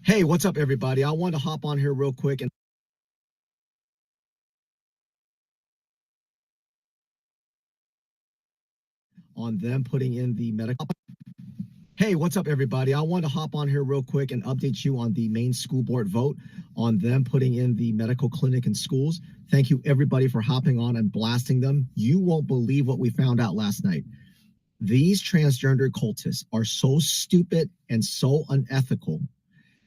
Hey, what's up, everybody? I wanted to hop on here real quick and on them putting in the medical. Hey, what's up, everybody? I wanted to hop on here real quick and update you on the Maine school board vote on them putting in the medical clinic in schools. Thank you, everybody, for hopping on and blasting them. You won't believe what we found out last night. These transgender cultists are so stupid and so unethical.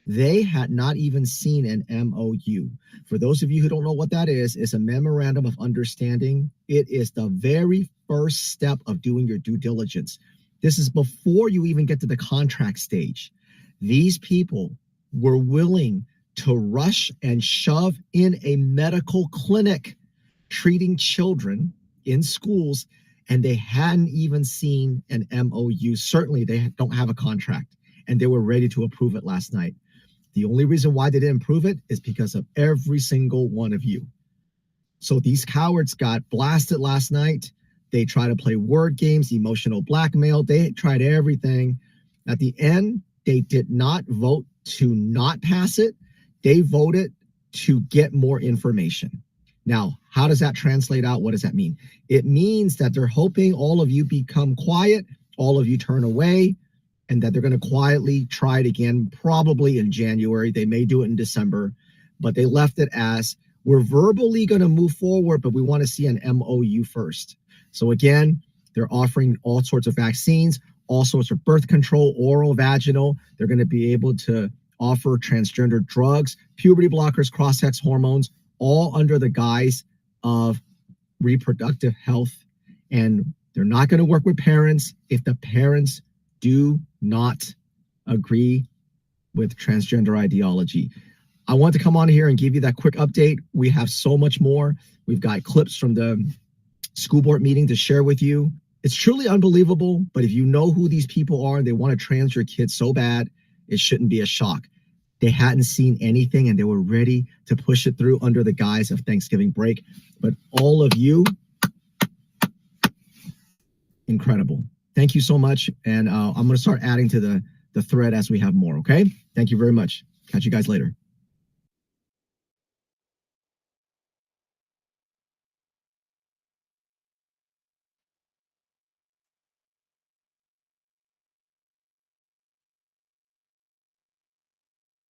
They had not even seen an MOU. For those of you who don't know what that is, it's a memorandum of understanding. It is the very first step of doing your due diligence. This is before you even get to the contract stage. These people were willing to rush and shove in a medical clinic treating children in schools, and they hadn't even seen an MOU. Certainly, they don't have a contract, and they were ready to approve it last night. The only reason why they didn't prove it is because of every single one of you. So these cowards got blasted last night. They tried to play word games, emotional blackmail. They tried everything. At the end, they did not vote to not pass it. They voted to get more information. Now, how does that translate out? What does that mean? It means that they're hoping all of you become quiet, all of you turn away, and that they're going to quietly try it again, probably in January. They may do it in December, but they left it as, we're verbally going to move forward, but we want to see an MOU first. So again, they're offering all sorts of vaccines, all sorts of birth control, oral, vaginal. They're going to be able to offer transgender drugs, puberty blockers, cross-sex hormones, all under the guise of reproductive health. And they're not going to work with parents if the parents do not agree with transgender ideology. I want to come on here and give you that quick update. We have so much more. We've got clips from the school board meeting to share with you. It's truly unbelievable, but if you know who these people are and they want to trans your kids so bad, it shouldn't be a shock. They hadn't seen anything and they were ready to push it through under the guise of Thanksgiving break. But all of you, incredible. Thank you so much. And I'm going to start adding to the thread as we have more, okay? Thank you very much. Catch you guys later.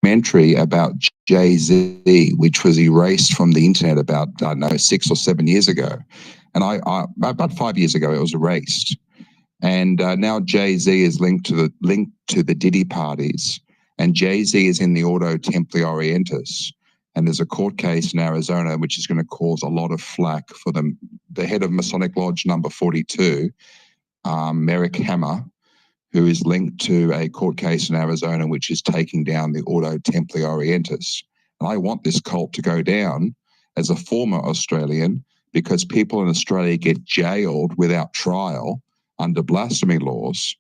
Documentary about Jay-Z, which was erased from the internet about, I don't know, 6 or 7 years ago. And I about 5 years ago, it was erased. And now Jay-Z is linked to the Diddy parties, and Jay-Z is in the Auto Templi Orientis. And there's a court case in Arizona which is going to cause a lot of flack for the head of Masonic Lodge number 42, Merrick Hammer, who is linked to a court case in Arizona which is taking down the Auto Templi Orientis. And I want this cult to go down as a former Australian, because people in Australia get jailed without trial under blasphemy laws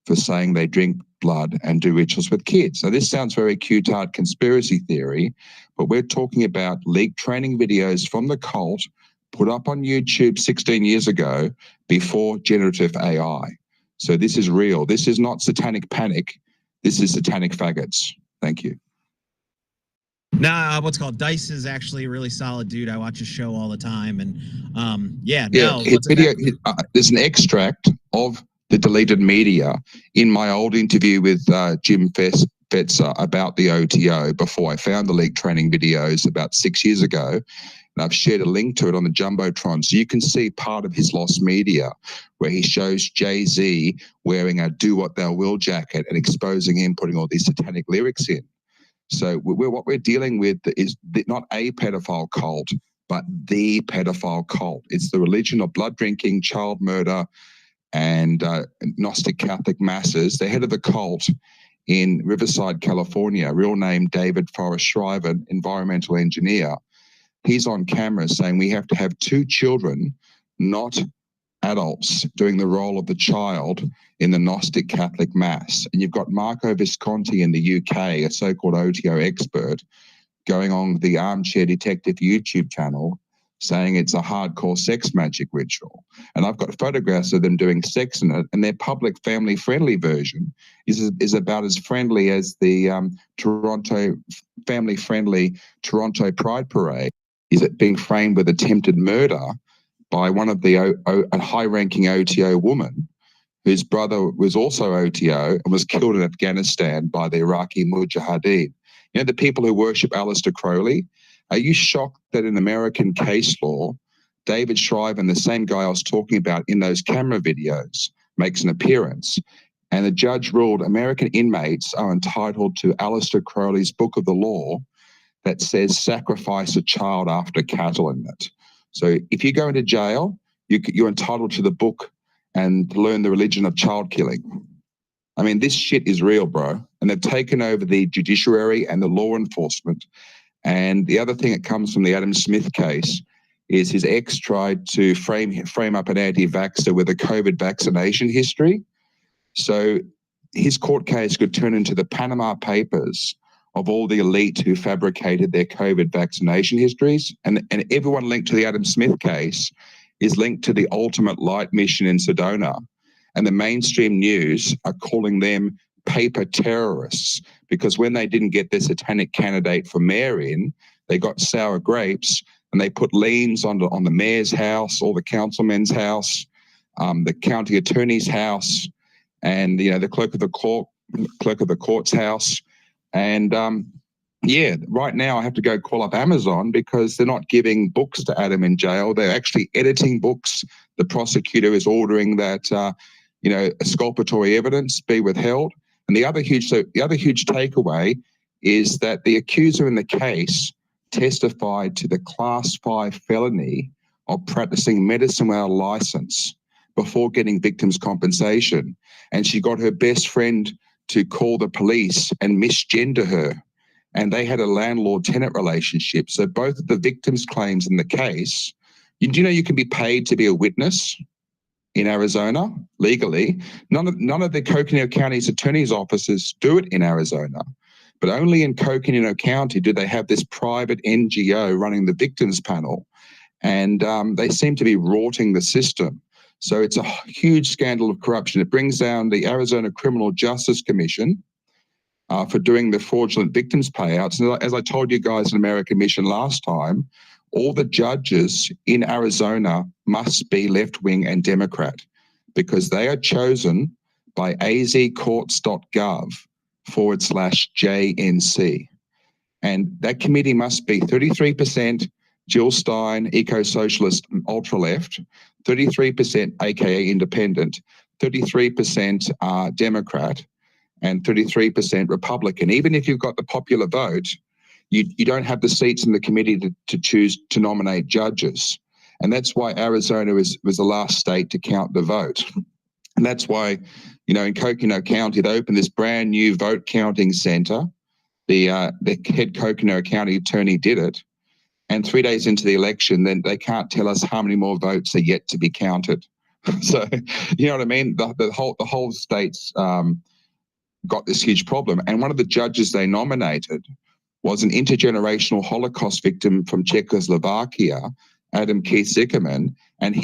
for saying they drink blood and do rituals with kids. So this sounds very cute-art conspiracy theory, but we're talking about leaked training videos from the cult put up on YouTube 16 years ago before generative AI. So this is real. This is not satanic panic. This is satanic faggots. Thank you. Nah, what's called Dice is actually a really solid dude. I watch his show all the time, and there's an extract of the deleted media in my old interview with Jim Fetzer about the OTO before I found the leaked training videos about 6 years ago. And I've shared a link to it on the Jumbotron, so you can see part of his lost media where he shows Jay-Z wearing a Do What Thou Will jacket and exposing him, putting all these satanic lyrics in. So what we're dealing with is not a pedophile cult, but the pedophile cult. It's the religion of blood drinking, child murder, and Gnostic Catholic masses. The head of the cult in Riverside, California, real name David Forrest Shriver, environmental engineer. He's on camera saying we have to have 2 children, not adults, doing the role of the child in the Gnostic Catholic Mass. And you've got Marco Visconti in the UK, a so-called OTO expert, going on the Armchair Detective YouTube channel, saying it's a hardcore sex magic ritual. And I've got photographs of them doing sex in it, and their public family-friendly version is about as friendly as the Toronto family-friendly Toronto Pride Parade. Is it being framed with attempted murder by one of the a high-ranking OTO woman whose brother was also OTO and was killed in Afghanistan by the Iraqi Mujahideen. You know, the people who worship Aleister Crowley. Are you shocked that in American case law, David Shriven, the same guy I was talking about in those camera videos, makes an appearance? And the judge ruled American inmates are entitled to Aleister Crowley's Book of the Law that says sacrifice a child after cattle in it. So if you go into jail, you're entitled to the book and learn the religion of child killing. I mean, this shit is real, bro. And they've taken over the judiciary and the law enforcement. And the other thing that comes from the Adam Smith case is his ex tried to frame up an anti-vaxxer with a COVID vaccination history. So his court case could turn into the Panama Papers of all the elite who fabricated their COVID vaccination histories. And everyone linked to the Adam Smith case is linked to the Ultimate Light mission in Sedona. And the mainstream news are calling them paper terrorists because when they didn't get their satanic candidate for mayor in, they got sour grapes and they put liens on the mayor's house, or the councilman's house, the county attorney's house, and the clerk of the court's house. And right now I have to go call up Amazon because they're not giving books to Adam in jail. They're actually editing books. The prosecutor is ordering that exculpatory evidence be withheld. And the other huge takeaway is that the accuser in the case testified to the Class 5 felony of practicing medicine without a license before getting victims' compensation. And she got her best friend to call the police and misgender her. And they had a landlord-tenant relationship. So both of the victims' claims in the case, do you know you can be paid to be a witness in Arizona legally? None of the Coconino County's attorney's offices do it in Arizona, but only in Coconino County do they have this private NGO running the victims panel, and they seem to be rorting the system. So it's a huge scandal of corruption. It brings down the Arizona Criminal Justice Commission for doing the fraudulent victims payouts. And as I told you guys in American Mission last time, all the judges in Arizona must be left-wing and Democrat because they are chosen by azcourts.gov/JNC. And that committee must be 33% Jill Stein, eco-socialist, ultra-left, 33% AKA independent, 33% Democrat, and 33% Republican. Even if you've got the popular vote, you don't have the seats in the committee to choose to nominate judges. And that's why Arizona was the last state to count the vote. And that's why, in Coconino County, they opened this brand new vote counting center. The head Coconino County attorney did it. And 3 days into the election, then they can't tell us how many more votes are yet to be counted. So, you know what I mean? The whole state's got this huge problem. And one of the judges they nominated was an intergenerational Holocaust victim from Czechoslovakia, Adam Keith Zickerman. And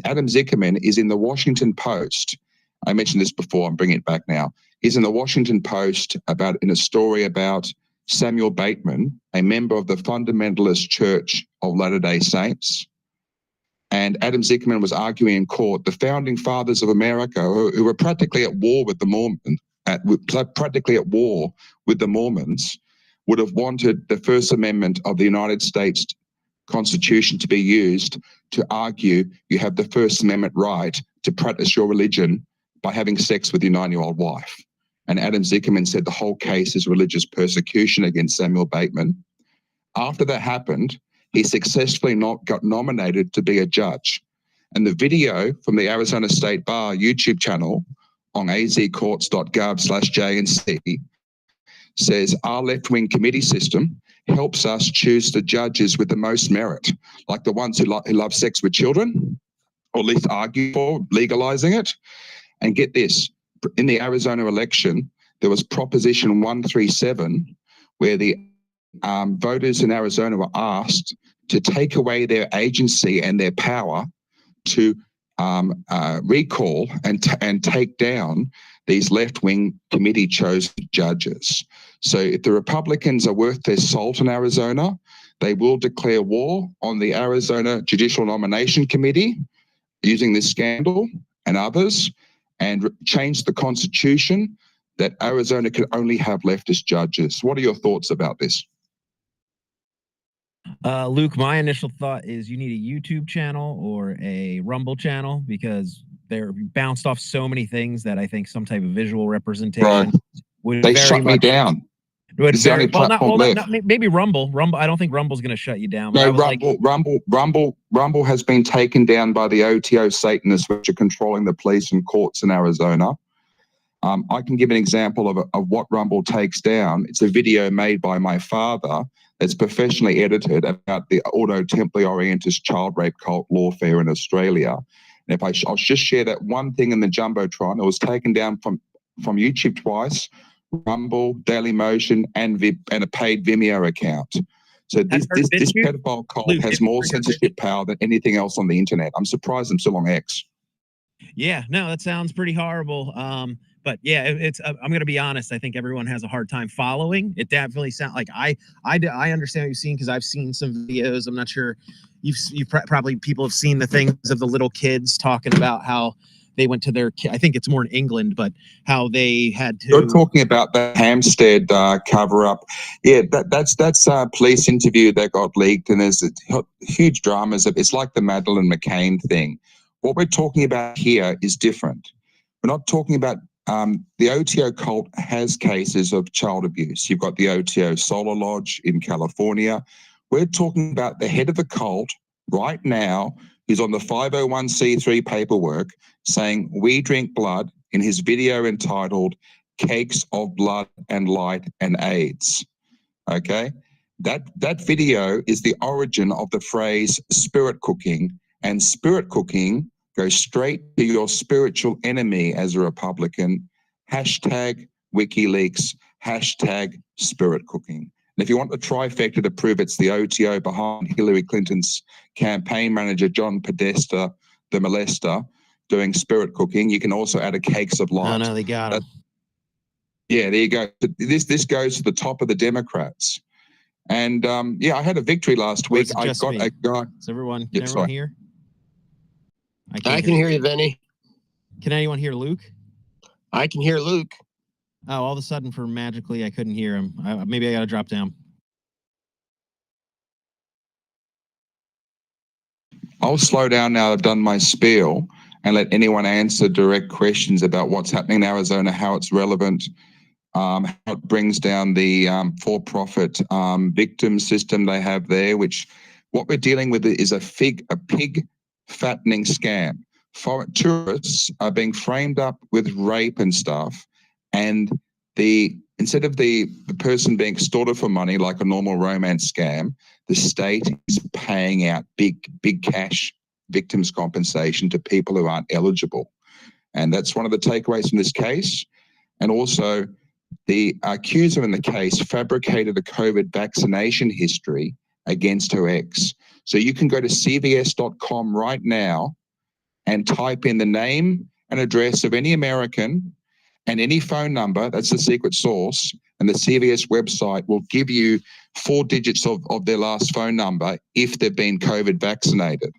Adam Zickerman is in the Washington Post. I mentioned this before, I'm bringing it back now. He's in the Washington Post in a story about Samuel Bateman, a member of the Fundamentalist Church of Latter-day Saints. And Adam Zickerman was arguing in court, the founding fathers of America, who were practically at war with the Mormons, would have wanted the First Amendment of the United States Constitution to be used to argue you have the First Amendment right to practice your religion by having sex with your 9-year-old wife. And Adam Zickerman said the whole case is religious persecution against Samuel Bateman. After that happened, he successfully got nominated to be a judge. And the video from the Arizona State Bar YouTube channel on azcourts.gov/JNC says our left-wing committee system helps us choose the judges with the most merit, like the ones who love sex with children, or at least argue for legalizing it. And get this, in the Arizona election, there was Proposition 137, where the voters in Arizona were asked to take away their agency and their power to recall and take down these left-wing committee-chosen judges. So if the Republicans are worth their salt in Arizona, they will declare war on the Arizona Judicial Nomination Committee using this scandal and others, and change the Constitution that Arizona can only have leftist judges. What are your thoughts about this? Luke, my initial thought is you need a YouTube channel or a Rumble channel, because they're bounced off so many things that I think some type of visual representation would They very shut me much down. would It's the very only well platform left. not maybe Rumble. I don't think Rumble's going to shut you down. But I No, was Rumble has been taken down by the OTO Satanists, which are controlling the police and courts in Arizona. I can give an example of what Rumble takes down. It's a video made by my father that's professionally edited about the Auto Templi Orientis child rape cult lawfare in Australia. And if I'll just share that one thing in the Jumbotron. It was taken down from YouTube twice, Rumble, Dailymotion, and a paid Vimeo account. So this pedophile cult Luke, has more censorship power than anything else on the internet. I'm surprised I'm still on X. Yeah, no, that sounds pretty horrible. But yeah, it's. I'm going to be honest. I think everyone has a hard time following. It definitely sounds like I understand what you've seen, because I've seen some videos. I'm not sure you've probably people have seen the things of the little kids talking about how they went to their. I think it's more in England, but how they had to. You're talking about the Hampstead cover up. Yeah, that's a police interview that got leaked, and there's huge dramas. It's like the Madeleine McCain thing. What we're talking about here is different. We're not talking about the OTO cult has cases of child abuse. You've got the OTO Solar Lodge in California. We're talking about the head of the cult right now, who's on the 501c3 paperwork saying we drink blood, in his video entitled Cakes of Blood and Light and AIDS. Okay? That video is the origin of the phrase spirit cooking, and spirit cooking goes straight to your spiritual enemy as a Republican. Hashtag WikiLeaks, hashtag spirit cooking. And if you want the trifecta to prove it's the OTO behind Hillary Clinton's campaign manager, John Podesta, the molester, doing spirit cooking, you can also add a Cakes of Light. Oh, no, they got him. Yeah, there you go. This goes to the top of the Democrats. And yeah, I had a victory last week. I got a guy. Is everyone, can everyone hear? I can hear you, Vinny. Can anyone hear Luke? I can hear Luke. Oh, all of a sudden, magically, I couldn't hear him. Maybe I got to drop down. I'll slow down now I've done my spiel and let anyone answer direct questions about what's happening in Arizona, how it's relevant, how it brings down the for-profit victim system they have there, which what we're dealing with is a pig fattening scam. Foreign tourists are being framed up with rape and stuff, and instead of the person being extorted for money like a normal romance scam, the state is paying out big cash victims compensation to people who aren't eligible. And that's one of the takeaways from this case. And also, the accuser in the case fabricated a COVID vaccination history against her ex. So you can go to cvs.com right now and type in the name and address of any American and any phone number. That's the secret source. And the CVS website will give you 4 digits of their last phone number if they've been COVID vaccinated.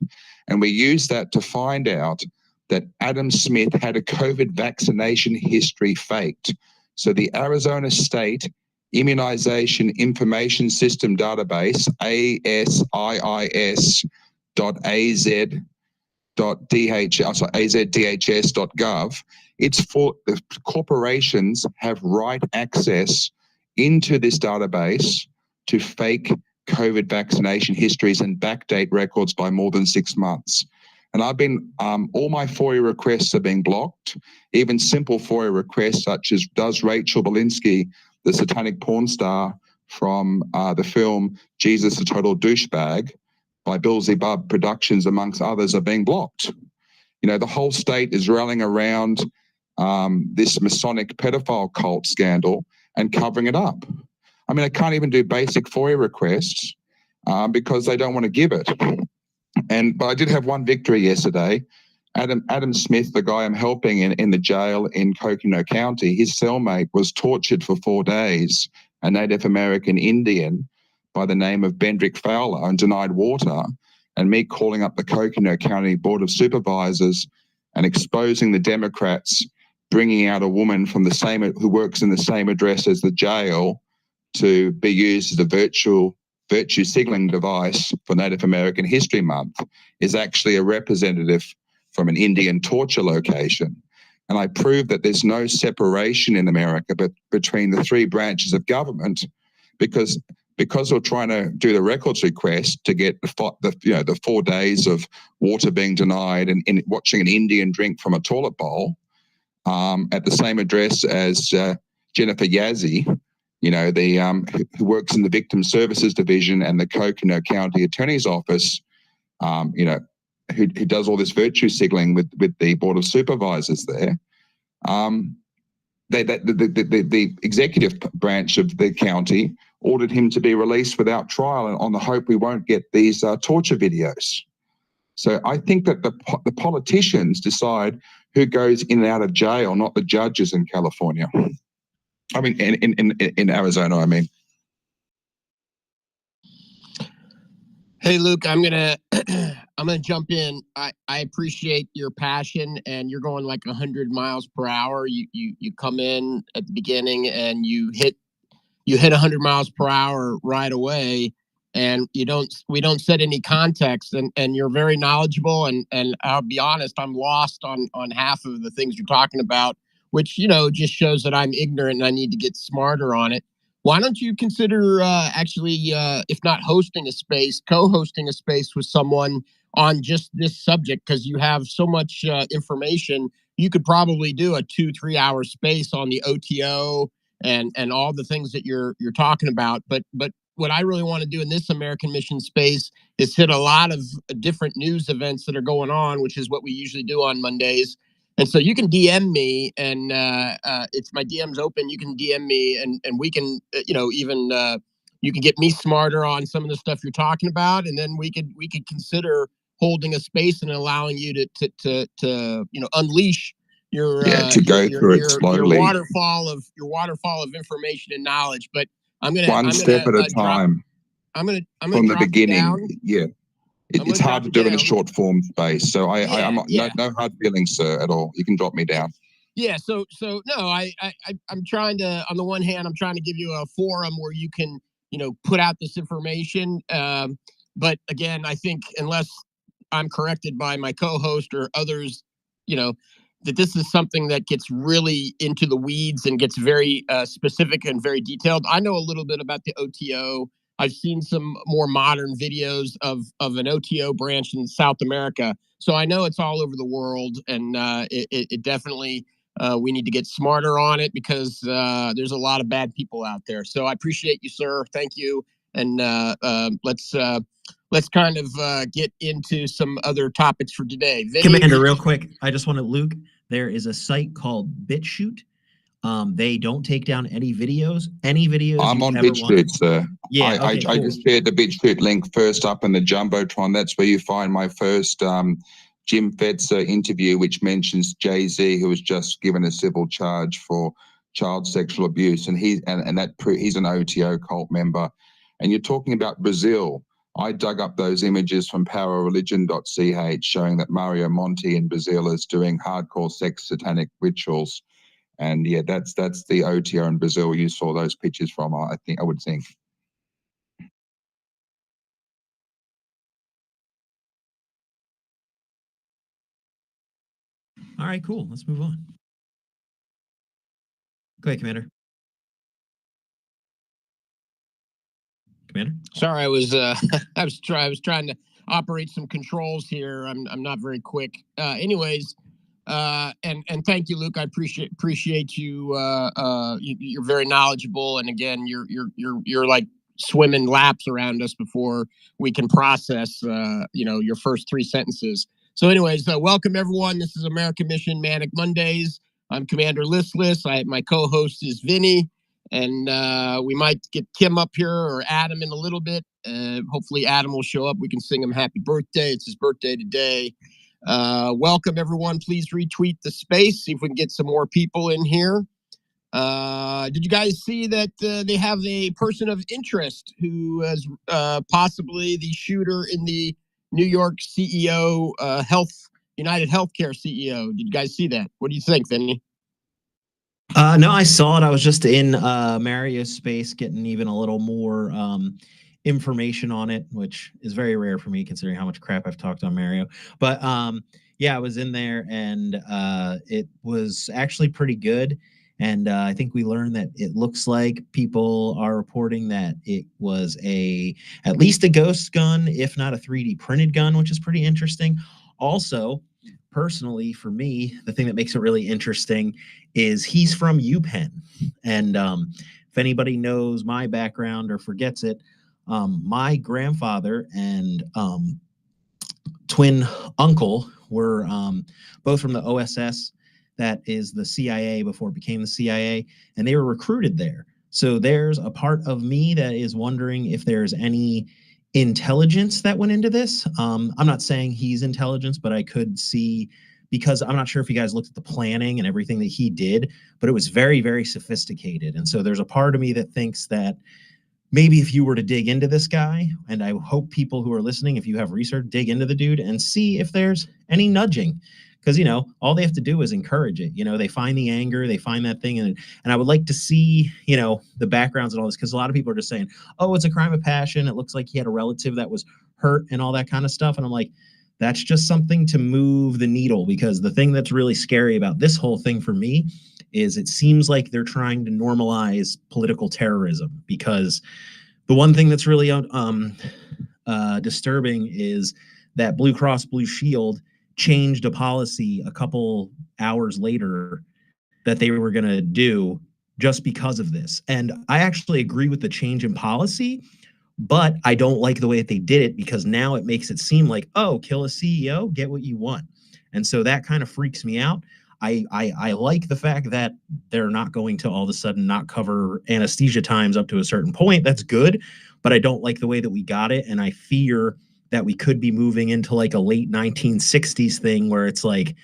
And we use that to find out that Adam Smith had a COVID vaccination history faked. So the Arizona State Immunization Information System Database, ASIS.az.dhs.gov, it's for the corporations have right access into this database to fake COVID vaccination histories and backdate records by more than 6 months. And I've been, all my FOIA requests are being blocked, even simple FOIA requests such as, does Rachel Belinsky, the satanic porn star from the film Jesus, a Total Douchebag by Bill Zebub Productions, amongst others, are being blocked. You know, the whole state is rallying around this Masonic pedophile cult scandal and covering it up. I mean, I can't even do basic FOIA requests. because they don't want to give it. But I did have one victory yesterday. Adam Smith, the guy I'm helping in the jail in Coconino County, his cellmate was tortured for 4 days, a Native American Indian by the name of Bendrick Fowler, and denied water. And me calling up the Coconino County Board of Supervisors and exposing the Democrats, bringing out a woman from who works in the same address as the jail to be used as a virtue signaling device for Native American History Month, is actually a representative from an Indian torture location. And I proved that there's no separation in America between the three branches of government, because we're trying to do the records request to get the 4 days of water being denied and watching an Indian drink from a toilet bowl at the same address as Jennifer Yazzie, who works in the Victim Services Division and the Coconino County Attorney's Office, who does all this virtue signaling with the Board of Supervisors there. The executive branch of the county ordered him to be released without trial, and on the hope we won't get these torture videos. So I think that the politicians decide who goes in and out of jail, not the judges in California. I mean, in Arizona, I mean. Hey, Luke, I'm gonna jump in. I appreciate your passion, and you're going like 100 miles per hour. You come in at the beginning and you hit 100 miles per hour right away, and we don't set any context, and you're very knowledgeable, and I'll be honest, I'm lost on half of the things you're talking about, which just shows that I'm ignorant and I need to get smarter on it. Why don't you consider if not hosting a space, co-hosting a space with someone on just this subject, because you have so much information. You could probably do a 2-3 hour space on the OTO and all the things that you're talking about. But what I really want to do in this American Mission space is hit a lot of different news events that are going on, which is what we usually do on Mondays. And so you can DM me, and it's my DM's open. You can DM me, and we can, you can get me smarter on some of the stuff you're talking about, and then we could consider holding a space and allowing you to unleash your waterfall of information and knowledge. But I'm gonna one step at a time. I'm gonna from the beginning. Yeah. It's hard to do in a short form space. So I'm no hard feelings, sir, at all. You can drop me down. Yeah. So no, I'm trying to, on the one hand, I'm trying to give you a forum where you can, put out this information. But again, I think unless I'm corrected by my co-host or others, that this is something that gets really into the weeds and gets very specific and very detailed. I know a little bit about the OTO. I've seen some more modern videos of an OTO branch in South America. So I know it's all over the world, and it definitely, we need to get smarter on it, because there's a lot of bad people out there. So I appreciate you, sir. Thank you. And let's kind of get into some other topics for today. Vinny, Commander, real quick, I just want to, Luke, there is a site called BitChute. They don't take down any videos. I'm on BitChute, sir. Yeah, I just shared the BitChute link first up in the Jumbotron. That's where you find my first Jim Fetzer interview, which mentions Jay-Z, who was just given a civil charge for child sexual abuse, and he's an OTO cult member. And you're talking about Brazil. I dug up those images from powerreligion.ch showing that Mario Monti in Brazil is doing hardcore sex satanic rituals. And yeah, that's the OTO in Brazil you saw those pictures from, I would think. All right, cool. Let's move on. Go ahead, Commander. Commander? Sorry, I was trying to operate some controls here. I'm not very quick. Anyways, and thank you, Luke. I appreciate you. You're very knowledgeable, and again, you're like swimming laps around us before we can process your first 3 sentences. So anyways, welcome everyone. This is American Mission Manic Mondays. I'm Commander Listless. My co-host is Vinny. And we might get Kim up here or Adam in a little bit. Hopefully Adam will show up. We can sing him happy birthday. It's his birthday today. Welcome, everyone. Please retweet the space. See if we can get some more people in here. Did you guys see that they have a person of interest who is possibly the shooter in the New York CEO, United Healthcare CEO? Did you guys see that? What do you think, Vinny? No, I saw it. I was just in Mario's space getting even a little more information on it, which is very rare for me considering how much crap I've talked on Mario. But yeah, I was in there and it was actually pretty good. And I think we learned that it looks like people are reporting that it was at least a ghost gun, if not a 3D printed gun, which is pretty interesting. Also, personally, for me, the thing that makes it really interesting is he's from UPenn. And if anybody knows my background or forgets it, my grandfather and twin uncle were both from the OSS, that is the CIA before it became the CIA, and they were recruited there. So there's a part of me that is wondering if there's any intelligence that went into this. I'm not saying he's intelligence, but I could see, because I'm not sure if you guys looked at the planning and everything that he did, but it was very, very sophisticated. And so there's a part of me that thinks that maybe if you were to dig into this guy, and I hope people who are listening, if you have research, dig into the dude and see if there's any nudging. Because, all they have to do is encourage it. They find the anger, they find that thing. And I would like to see, the backgrounds and all this, because a lot of people are just saying, oh, it's a crime of passion. It looks like he had a relative that was hurt and all that kind of stuff. And I'm like, that's just something to move the needle, because the thing that's really scary about this whole thing for me is it seems like they're trying to normalize political terrorism, because the one thing that's really disturbing is that Blue Cross Blue Shield changed a policy a couple hours later that they were going to do just because of this. And I actually agree with the change in policy, but I don't like the way that they did it, because now it makes it seem like, oh, kill a CEO, get what you want. And so that kind of freaks me out. I like the fact that they're not going to all of a sudden not cover anesthesia times up to a certain point. That's good, but I don't like the way that we got it. And I fear that we could be moving into like a late 1960s thing where it's like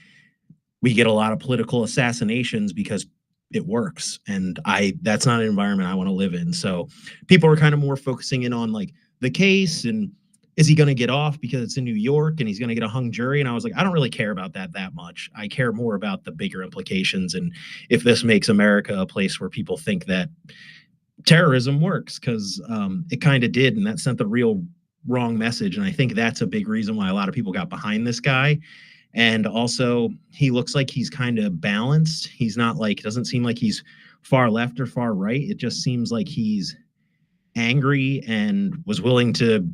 we get a lot of political assassinations because it works. And that's not an environment I want to live in. So people are kind of more focusing in on like the case and is he going to get off because it's in New York and he's going to get a hung jury? And I was like, I don't really care about that much. I care more about the bigger implications and if this makes America a place where people think that terrorism works, because it kind of did, and that sent the real wrong message. And I think that's a big reason why a lot of people got behind this guy. And also, he looks like he's kind of balanced. He's not like, it doesn't seem like he's far left or far right. It just seems like he's angry and was willing to,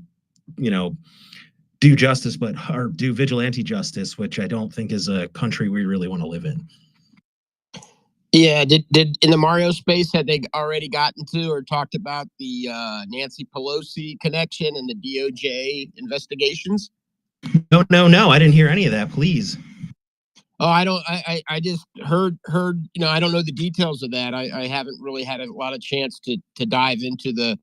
do justice, or do vigilante justice, which I don't think is a country we really want to live in. Yeah, did in the Mario space, had they already gotten to or talked about the Nancy Pelosi connection and the DOJ investigations? No, I didn't hear any of that. Please. Oh, I just heard, I don't know the details of that. I haven't really had a lot of chance to dive into the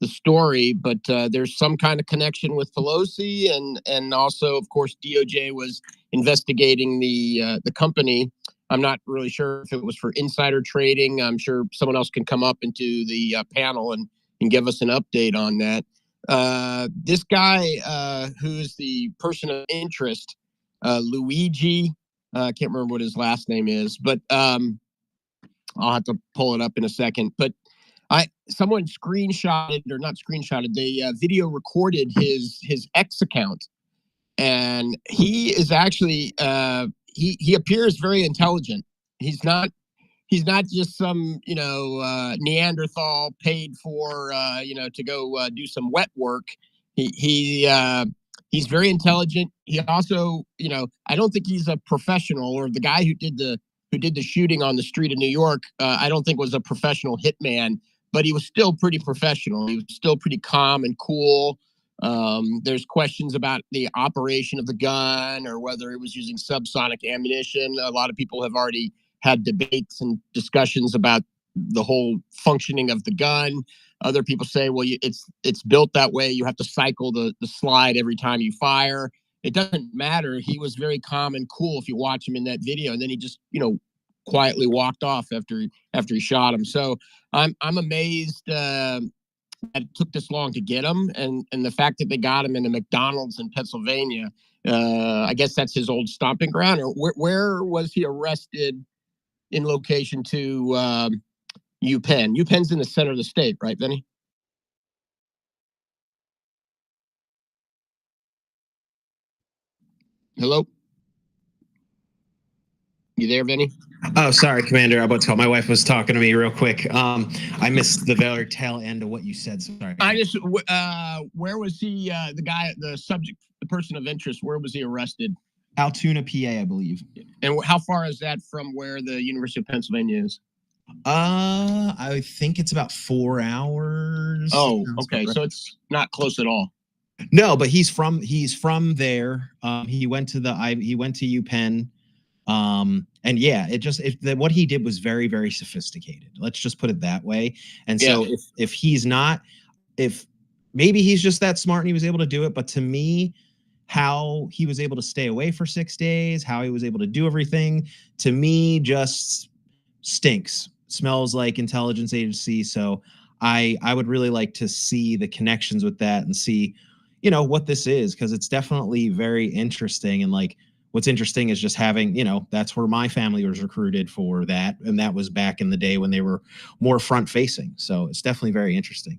story, but there's some kind of connection with Pelosi, and also, of course, DOJ was investigating the company. I'm not really sure if it was for insider trading. I'm sure someone else can come up into the panel and give us an update on that. This guy, who's the person of interest, Luigi, I can't remember what his last name is, but I'll have to pull it up in a second. But someone they video recorded his X account, and he is actually he appears very intelligent. He's not just some Neanderthal paid for to go do some wet work. He's very intelligent. He also, I don't think he's a professional, or the guy who did the shooting on the street of New York, I don't think was a professional hitman, but he was still pretty professional. He was still pretty calm and cool. There's questions about the operation of the gun or whether it was using subsonic ammunition. A lot of people have already had debates and discussions about the whole functioning of the gun. Other people say, well, it's built that way. You have to cycle the slide every time you fire. It doesn't matter. He was very calm and cool if you watch him in that video, and then he just quietly walked off after he shot him. So I'm amazed that it took this long to get him, and the fact that they got him in a McDonald's in Pennsylvania. I guess that's his old stomping ground. Or where was he arrested in location to UPenn? UPenn's in the center of the state, right, Vinny? Hello? You there, Vinny? Oh, sorry, Commander. I was call. My wife was talking to me real quick. I missed the very tail end of what you said. Sorry. I just, where was he? The guy, the subject, the person of interest. Where was he arrested? Altoona, PA, I believe. And how far is that from where the University of Pennsylvania is? I think it's about 4 hours. Oh, okay. So it's not close at all. No, but he's from there. He went to UPenn. And yeah, what he did was very, very sophisticated. Let's just put it that way. And so if maybe he's just that smart and he was able to do it, but to me, how he was able to stay away for 6 days, how he was able to do everything, to me just stinks. Smells like intelligence agency. So I would really like to see the connections with that and see, what this is, because it's definitely very interesting. And like, what's interesting is just having, that's where my family was recruited for that. And that was back in the day when they were more front facing. So it's definitely very interesting.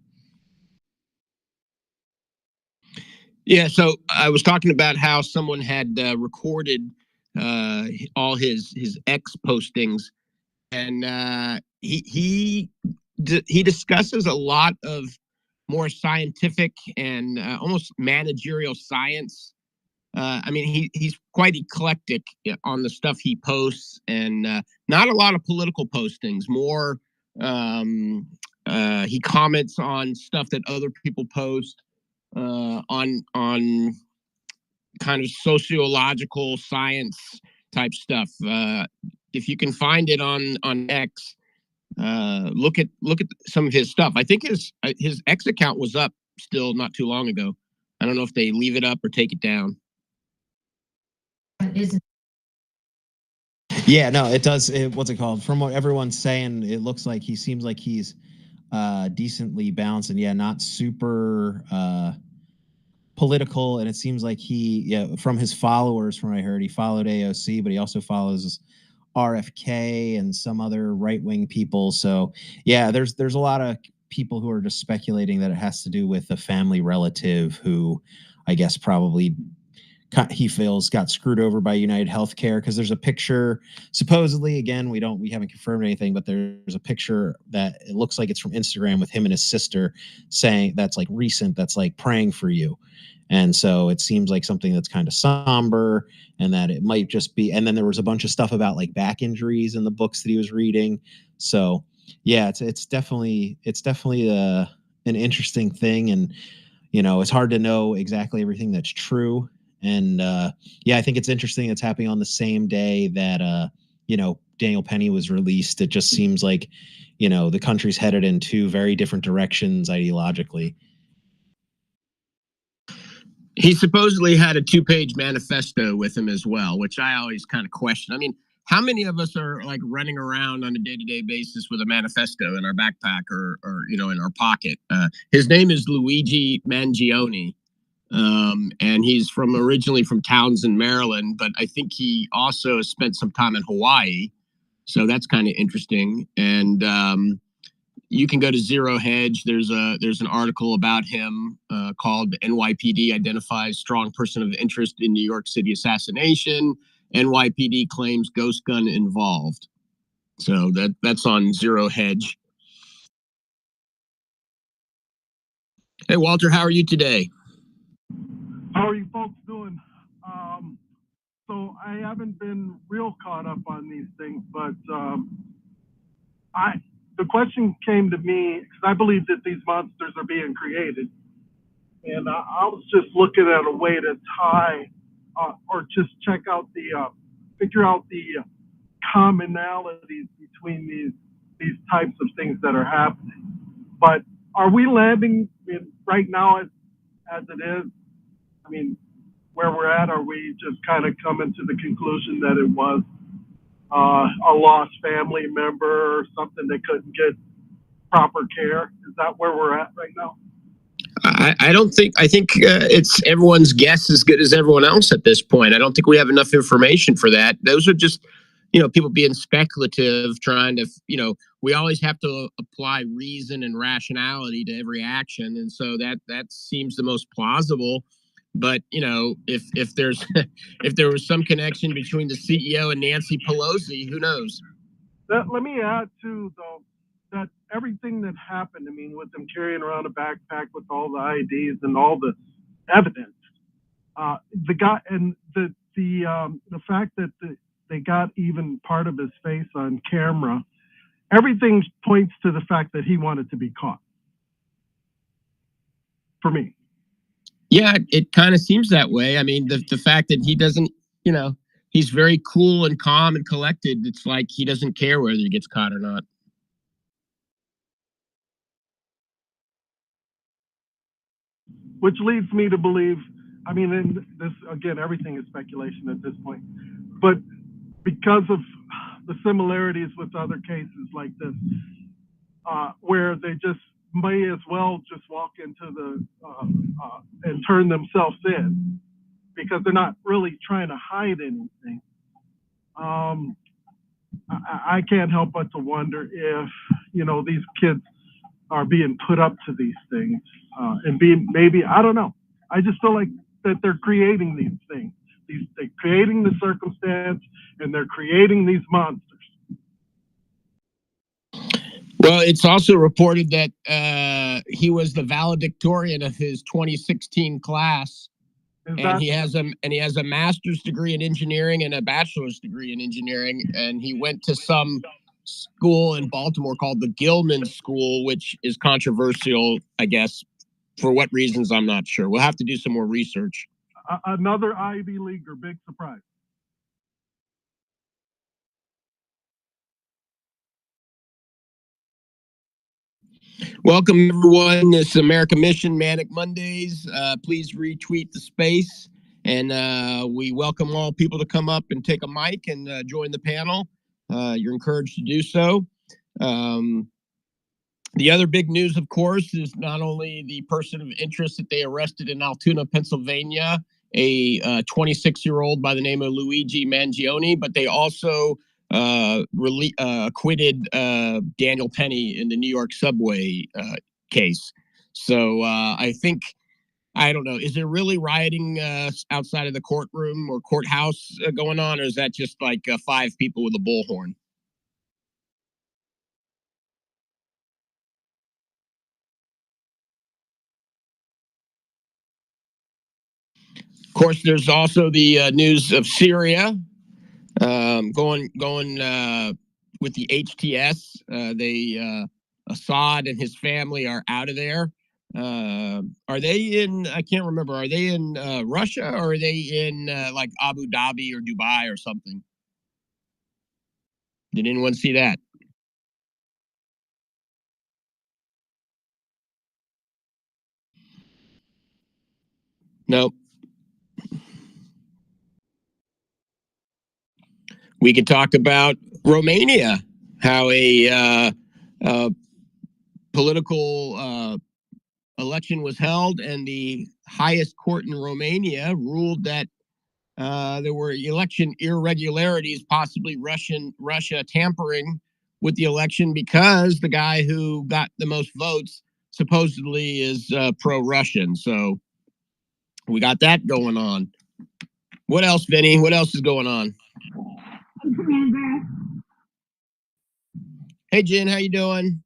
Yeah. So I was talking about how someone had recorded all his ex postings, and he discusses a lot of more scientific and almost managerial science. I mean, he's quite eclectic on the stuff he posts, and not a lot of political postings. More, he comments on stuff that other people post, on kind of sociological science type stuff. If you can find it on X, look at some of his stuff. I think his X account was up still not too long ago. I don't know if they leave it up or take it down. Yeah, no, it does. What's it called? From what everyone's saying, it looks like he seems like he's decently balanced, and not super political. And it seems like from his followers, from what I heard, he followed AOC, but he also follows RFK and some other right-wing people. So yeah, there's a lot of people who are just speculating that it has to do with a family relative who, I guess, probably he feels got screwed over by United Healthcare, because there's a picture, supposedly, again, we haven't confirmed anything, but there's a picture that it looks like it's from Instagram with him and his sister saying, that's like recent, that's like praying for you. And so it seems like something that's kind of somber, and that it might just be, and then there was a bunch of stuff about like back injuries in the books that he was reading. So yeah, it's definitely an interesting thing. And it's hard to know exactly everything that's true. And I think it's interesting it's happening on the same day that Daniel Penny was released. It just seems like the country's headed in two very different directions ideologically. He supposedly had a 2-page manifesto with him as well, which I always kind of question. I mean, how many of us are like running around on a day-to-day basis with a manifesto in our backpack or in our pocket? His name is Luigi Mangione. And he's originally from Townsend, Maryland, but I think he also spent some time in Hawaii. So that's kind of interesting. And you can go to Zero Hedge. There's an article about him called NYPD Identifies Strong Person of Interest in New York City Assassination. NYPD claims ghost gun involved. So that's on Zero Hedge. Hey, Walter, how are you today? How are you folks doing? So I haven't been real caught up on these things, but the question came to me because I believe that these monsters are being created, and I was just looking at a way to tie or just figure out the commonalities between these these types of things that are happening. But are we landing right now as it is? I mean, where we're at, are we just kind of coming to the conclusion that it was a lost family member or something that couldn't get proper care? Is that where we're at right now? I don't think, I think it's everyone's guess as good as everyone else at this point. I don't think we have enough information for that. Those are just, people being speculative, trying to, we always have to apply reason and rationality to every action. And so that seems the most plausible. But, if there's, if there was some connection between the CEO and Nancy Pelosi, who knows? Let me add too, though, that everything that happened, I mean, with them carrying around a backpack with all the IDs and all the evidence, the guy and the fact that they got even part of his face on camera, everything points to the fact that he wanted to be caught. For me. Yeah, it kind of seems that way. I mean, the fact that he doesn't, he's very cool and calm and collected. It's like he doesn't care whether he gets caught or not. Which leads me to believe, I mean, and this, again, everything is speculation at this point, but because of the similarities with other cases like this, where they just may as well just walk into the, and turn themselves in because they're not really trying to hide anything. I can't help but to wonder if, these kids are being put up to these things and being maybe, I don't know. I just feel like that they're creating these things. They're creating the circumstance and they're creating these monsters. Well, it's also reported that he was the valedictorian of his 2016 class, and he has a master's degree in engineering and a bachelor's degree in engineering, and he went to some school in Baltimore called the Gilman School, which is controversial, I guess. For what reasons, I'm not sure. We'll have to do some more research. Another Ivy Leaguer, big surprise. Welcome, everyone. This is America Mission Manic Mondays. Please retweet the space. And we welcome all people to come up and take a mic and join the panel. You're encouraged to do so. The other big news, of course, is not only the person of interest that they arrested in Altoona, Pennsylvania, a 26-year-old by the name of Luigi Mangione, but they also acquitted Daniel Penny in the New York subway case. So I think, I don't know, is there really rioting outside of the courtroom or courthouse going on, or is that just like 5 people with a bullhorn? Of course, there's also the news of Syria going with the HTS. Assad and his family are out of there. Are they in? I can't remember. Are they in Russia, or are they in like Abu Dhabi or Dubai or something? Did anyone see that? No. We could talk about Romania, how a political election was held, and the highest court in Romania ruled that there were election irregularities, possibly Russia tampering with the election, because the guy who got the most votes supposedly is pro-Russian. So we got that going on. What else, Vinny? What else is going on? Hey, Jen, how you doing?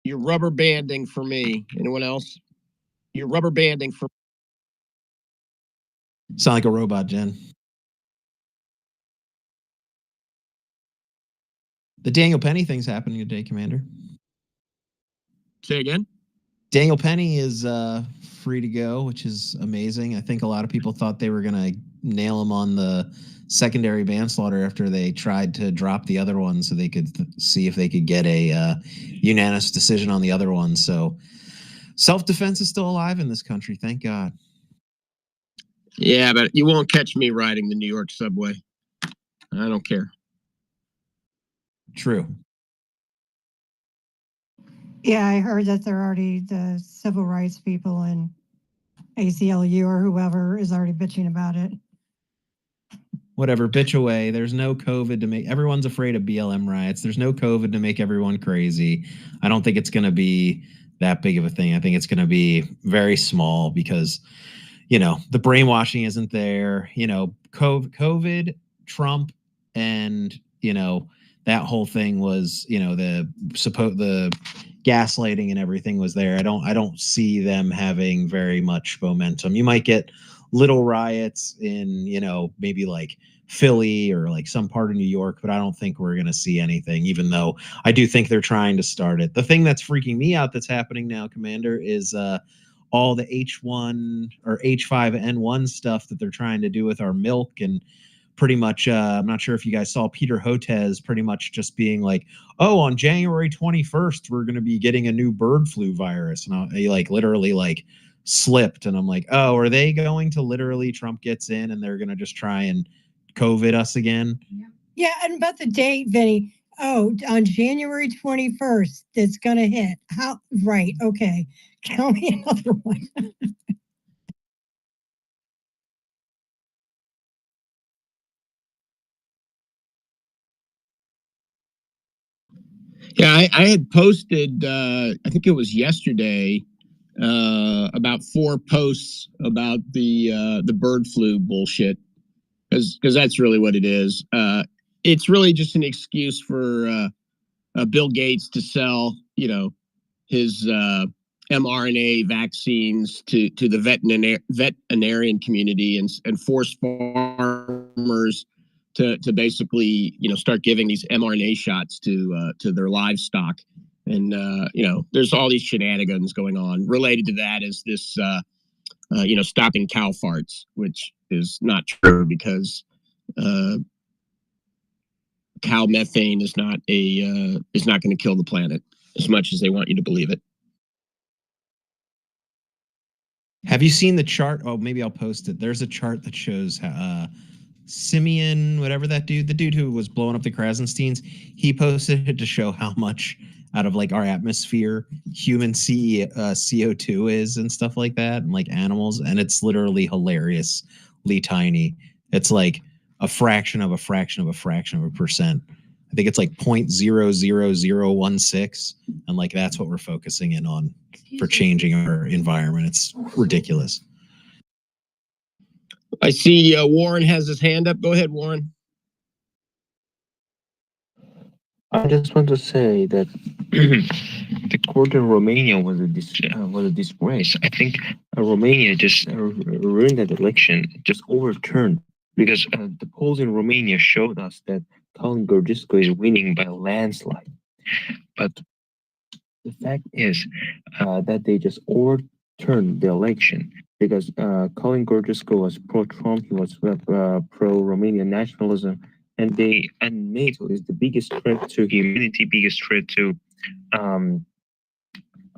You're rubber banding for me. Anyone else? You're rubber banding for. Sound like a robot, Jen. The Daniel Penny thing's happening today, Commander. Say again? Daniel Penny is free to go, which is amazing. I think a lot of people thought they were going to nail him on the secondary manslaughter after they tried to drop the other one so they could see if they could get a unanimous decision on the other one. So self-defense is still alive in this country. Thank God. Yeah, but you won't catch me riding the New York subway. I don't care. True. Yeah, I heard that they're already, the civil rights people in ACLU or whoever is already bitching about it. Whatever, bitch away. There's no COVID to make everyone's afraid of BLM riots. There's no COVID to make everyone crazy. I don't think it's going to be that big of a thing. I think it's going to be very small because, you know, the brainwashing isn't there. You know, COVID, Trump, and, you know, that whole thing was, you know, the gaslighting and everything was there. I don't see them having very much momentum. You might get little riots in, you know, maybe like Philly or like some part of New York, but I don't think we're going to see anything, even though I do think they're trying to start it. The thing that's freaking me out that's happening now, Commander, is all the H1 or H5N1 stuff that they're trying to do with our milk. And pretty much, I'm not sure if you guys saw Peter Hotez pretty much just being like, oh, on January 21st, we're going to be getting a new bird flu virus. And he like literally like slipped. And I'm like, oh, are they going to literally, Trump gets in and they're going to just try and COVID us again? Yeah, and about the date, Vinny. Oh, on January 21st, it's going to hit. How? Right. Okay. Tell me another one. Yeah, I had posted, I think it was yesterday, about 4 posts about the bird flu bullshit, because that's really what it is. It's really just an excuse for Bill Gates to sell, you know, his mRNA vaccines to the veterinarian community and force farmers to basically, you know, start giving these mRNA shots to their livestock. And you know, there's all these shenanigans going on. Related to that is this you know, stopping cow farts, which is not true because cow methane is not going to kill the planet as much as they want you to believe it. Have you seen the chart? Oh, maybe I'll post it. There's a chart that shows Simeon, whatever that dude, the dude who was blowing up the Krasensteins, he posted it to show how much out of like our atmosphere human CO2 is and stuff like that, and like animals, and it's literally hilariously tiny. It's like a fraction of a fraction of a fraction of a percent. I think it's like 0.00016, and like that's what we're focusing in on for changing our environment. It's ridiculous. I see Warren has his hand up. Go ahead, Warren. I just want to say that the court in Romania was a disgrace. I think Romania just ruined that election, just overturned, because the polls in Romania showed us that Colin Gorgisco is winning by a landslide. But the fact is that they just overturned the election because Colin Gorgisco was pro-Trump, he was pro-Romanian nationalism, and NATO is the biggest threat to humanity, biggest threat to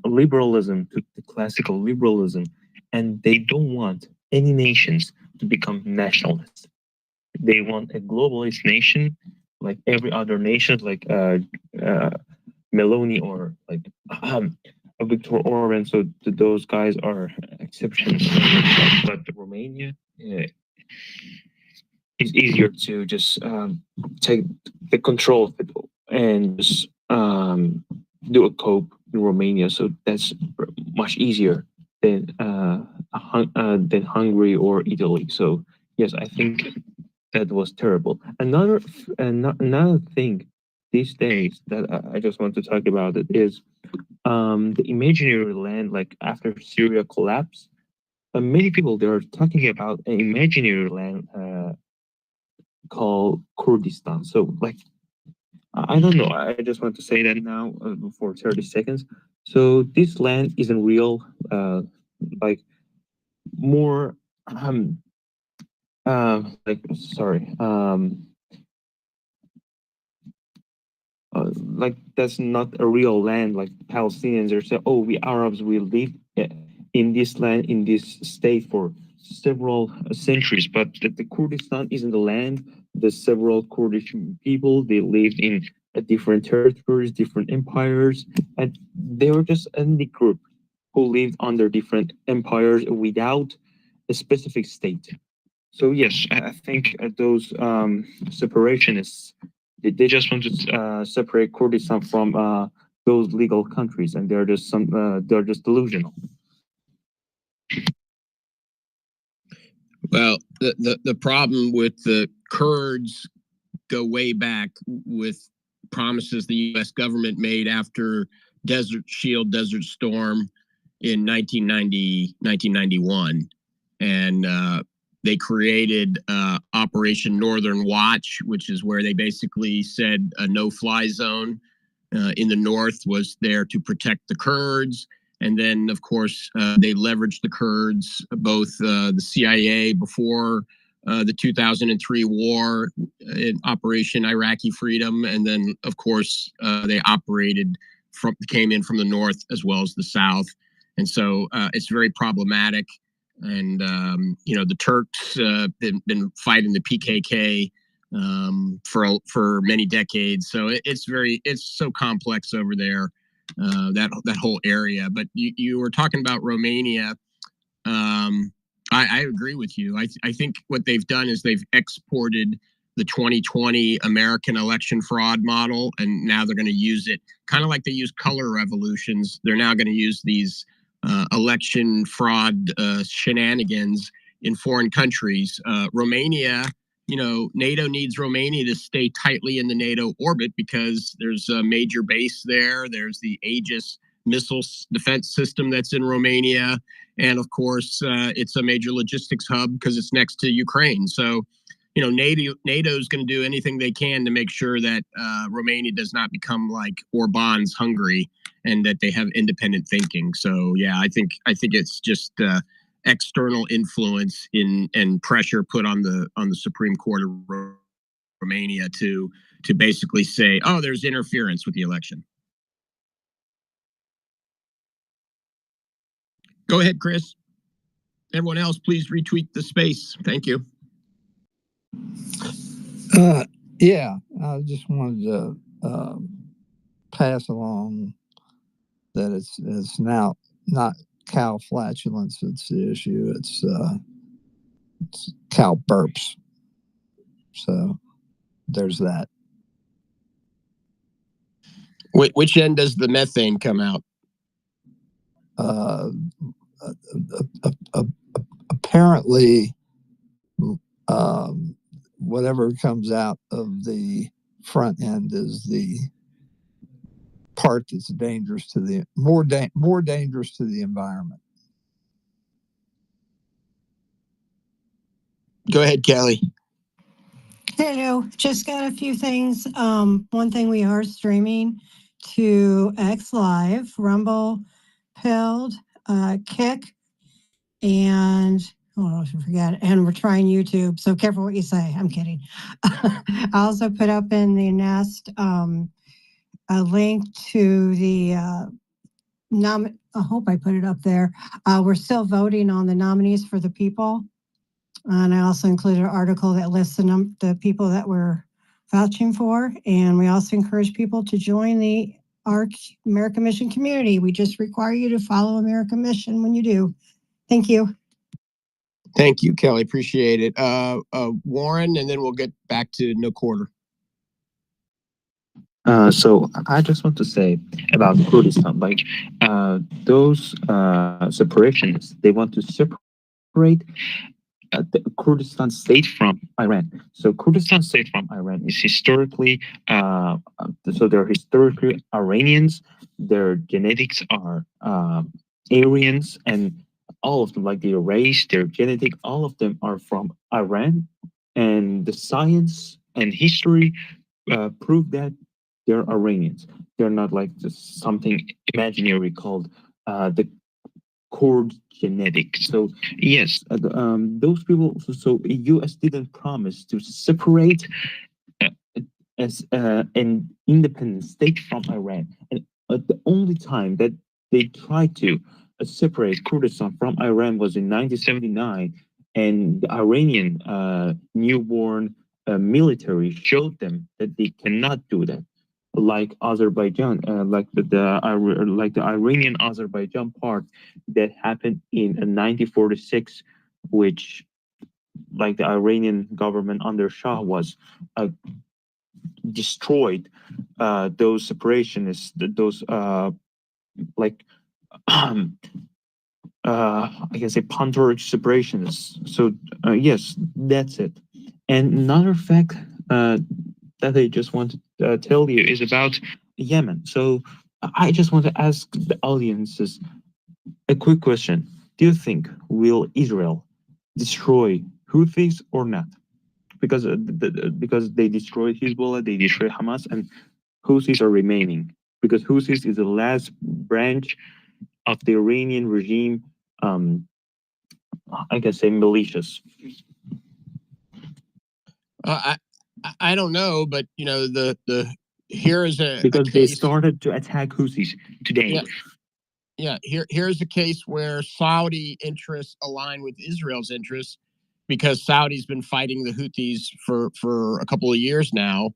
liberalism, to the classical liberalism, and they don't want any nations to become nationalists. They want a globalist nation, like every other nation, like Meloni or like Viktor Orban. So those guys are exceptions, but Romania is easier to just take the control of it and just do a cope in Romania. So that's much easier than Hungary or Italy. So yes, I think that was terrible. Another thing these days that I just want to talk about it is the imaginary land, like after Syria collapsed. Many people, they are talking about an imaginary land called Kurdistan. So like I don't know. I just want to say that now for 30 seconds. So this land isn't real. Like more. Like sorry. Like that's not a real land. Like Palestinians are saying, "Oh, we Arabs will live in this land, in this state for several centuries." But the Kurdistan isn't the land. The several Kurdish people they lived in different territories, different empires, and they were just a ethnic group who lived under different empires without a specific state. So yes, I think those separationists they just want to separate Kurdistan from those legal countries, and they're just delusional. Well, the problem with the Kurds go way back with promises the U.S. government made after Desert Shield, Desert Storm in 1991. And they created Operation Northern Watch, which is where they basically said a no-fly zone in the north was there to protect the Kurds. And then, of course, they leveraged the Kurds, both the CIA before the 2003 war in Operation Iraqi Freedom. And then, of course, they came in from the north as well as the south. And so it's very problematic. And, the Turks been fighting the PKK for many decades. So it's so complex over there, that whole area. But you were talking about Romania. I agree with you. I think what they've done is they've exported the 2020 American election fraud model, and now they're going to use it kind of like they use color revolutions. They're now going to use these election fraud shenanigans in foreign countries. Romania, NATO needs Romania to stay tightly in the NATO orbit because there's a major base there. There's the Aegis missile defense system that's in Romania. And of course, it's a major logistics hub because it's next to Ukraine. So, NATO is going to do anything they can to make sure that Romania does not become like Orban's Hungary and that they have independent thinking. So, yeah, I think it's just external influence and pressure put on the Supreme Court of Romania to basically say, oh, there's interference with the election. Go ahead, Chris. Everyone else, please retweet the space. Thank you. Yeah, I just wanted to pass along that it's now not cow flatulence that's the issue. It's cow burps. So there's that. Which end does the methane come out? Apparently, whatever comes out of the front end is the part that's dangerous to the more dangerous to the environment. Go ahead, Kelly. Hello, just got a few things. One thing, we are streaming to X Live, Rumble, Pilled, Kick, and I forget. And we're trying YouTube, so careful what you say. I'm kidding. I also put up in the Nest a link to the I hope I put it up there. We're still voting on the nominees for the people. And I also included an article that lists the people that we're vouching for. And we also encourage people to join the ARC American Mission community. We just require you to follow American Mission when you do. Thank you. Thank you, Kelly. Appreciate it. Warren, and then we'll get back to No Quarter. So I just want to say about Kurdistan, like those separationists, they want to separate the Kurdistan state from Iran. So Kurdistan state from Iran is historically, so they're historically Iranians. Their genetics are Aryans, and all of them, like their race, their genetic, all of them are from Iran. And the science and history prove that They're Iranians. They're not like just something imaginary called the cord genetic. So yes, those people. So U.S. didn't promise to separate uh, as an independent state from Iran, and the only time that they tried to separate Kurdistan from Iran was in 1979, and the Iranian newborn military showed them that they cannot do that. Like Azerbaijan, like the Iranian Azerbaijan part that happened in 1946, which like the Iranian government under Shah was destroyed those separationists, those like I can say Panturk separationists. So yes, that's it. And another fact that I just want to tell you is about Yemen. So I just want to ask the audiences a quick question. Do you think will Israel destroy Houthis or not? Because because they destroyed Hezbollah, they destroyed Hamas, and Houthis are remaining. Because Houthis is the last branch of the Iranian regime. I can say militias. I don't know, but you know the here is a Because they case. started to attack Houthis today. Yeah. Here's a case where Saudi interests align with Israel's interests, because Saudi's been fighting the Houthis for a couple of years now,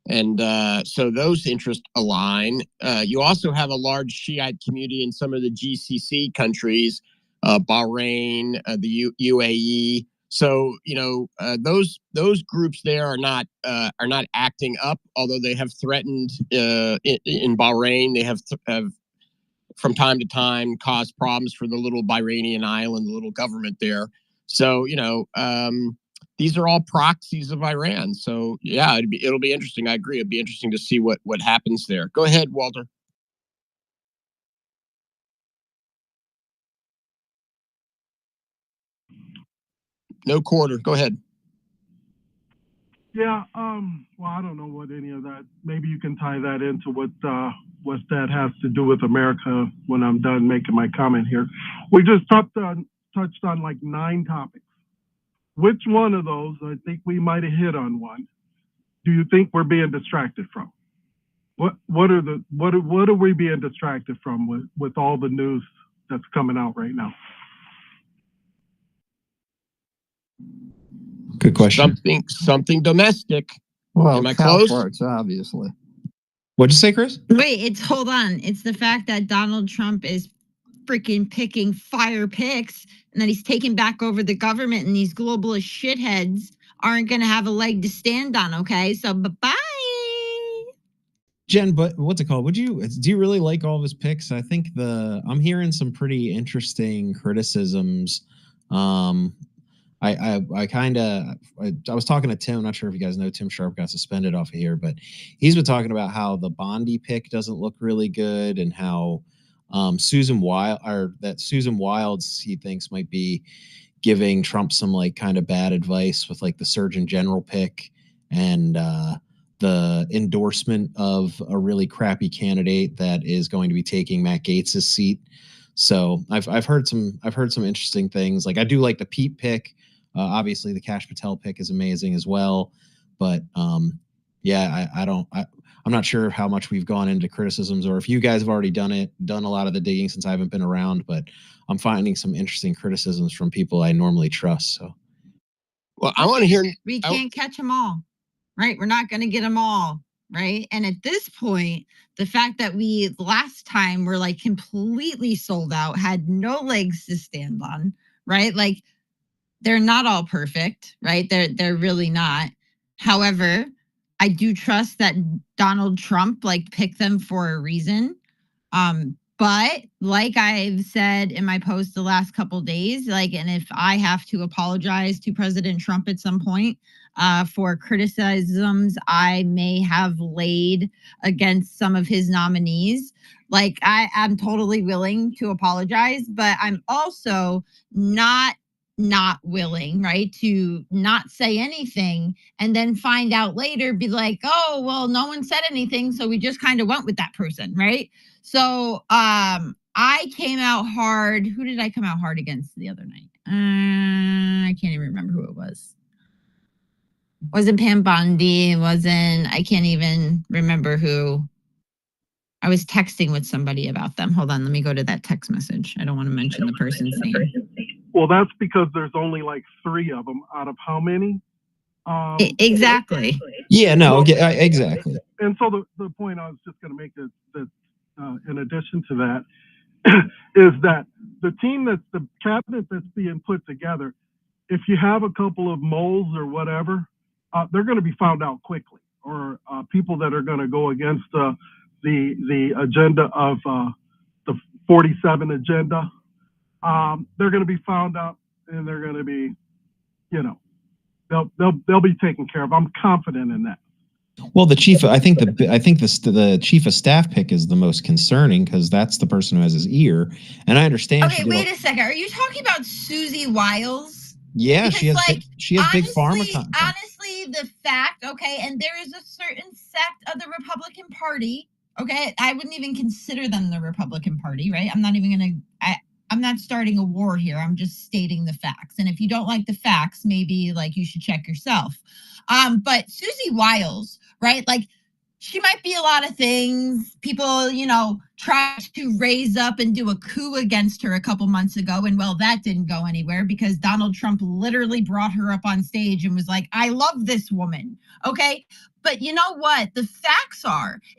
and so those interests align. You also have a large Shiite community in some of the GCC countries, Bahrain, the UAE. So you know those groups there are not acting up, although they have threatened in Bahrain. They have from time to time caused problems for the little Bahrainian island, the little government there. So you know these are all proxies of Iran. So yeah, it'll be interesting. I agree. It'd be interesting to see what happens there. Go ahead, Walter. No quarter. Go ahead. Yeah. Well, I don't know what any of that. Maybe you can tie that into what that has to do with America when I'm done making my comment here. We just touched on like 9 topics. Which one of those, I think we might have hit on one, do you think we're being distracted from? What are we being distracted from with all the news that's coming out right now? Good question. Something domestic. Well, Am I cow close? farts, obviously. What'd you say, Chris? Wait, hold on. It's the fact that Donald Trump is freaking picking fire picks, and that he's taking back over the government, and these globalist shitheads aren't going to have a leg to stand on. Okay, so bye-bye. Jen, but what's it called? Do you really like all of his picks? I think I'm hearing some pretty interesting criticisms. I was talking to Tim. I'm not sure if you guys know Tim Sharp got suspended off of here, but he's been talking about how the Bondi pick doesn't look really good, and how Susan Wilds he thinks might be giving Trump some like kind of bad advice with like the Surgeon General pick and the endorsement of a really crappy candidate that is going to be taking Matt Gaetz's seat. So I've heard some interesting things. Like I do like the Pete pick. Obviously the Kash Patel pick is amazing as well. But yeah, I'm not sure how much we've gone into criticisms, or if you guys have already done a lot of the digging since I haven't been around, but I'm finding some interesting criticisms from people I normally trust. So, well, I want to hear. We can't catch them all, right? We're not going to get them all, right? And at this point, the fact that we last time were like completely sold out, had no legs to stand on, right? Like they're not all perfect, right? They're really not. However, I do trust that Donald Trump like picked them for a reason. But like I've said in my post the last couple of days, like, and if I have to apologize to President Trump at some point for criticisms I may have laid against some of his nominees, like I am totally willing to apologize, but I'm also not not willing, right, to not say anything and then find out later, be like, oh, well, no one said anything, so we just kind of went with that person, right? So I came out hard. Who did I come out hard against the other night? I can't even remember who it was. Wasn't Pam Bondi. I can't even remember who. I was texting with somebody about them. Hold on, let me go to that text message. I don't want to mention the person's name. Well, that's because there's only like 3 of them out of how many? Exactly. Yeah, no, exactly. And so the point I was just going to make is that in addition to that, is that the cabinet that's being put together, if you have a couple of moles or whatever, they're going to be found out quickly, or people that are going to go against the agenda of the 47 agenda. They're going to be found out, and they're going to be, they'll be taken care of. I'm confident in that. Well, I think the chief of staff pick is the most concerning because that's the person who has his ear. And I understand. Okay, wait a second. Are you talking about Susie Wiles? Yeah, because, she has big pharma content. Honestly, the fact, okay, and there is a certain sect of the Republican Party, okay, I wouldn't even consider them the Republican Party, right? I'm not starting a war here. I'm just stating the facts. And if you don't like the facts, maybe like you should check yourself. But Susie Wiles, right? Like she might be a lot of things. People, tried to raise up and do a coup against her a couple months ago. And well, that didn't go anywhere because Donald Trump literally brought her up on stage and was like, I love this woman. Okay. But you know what? The facts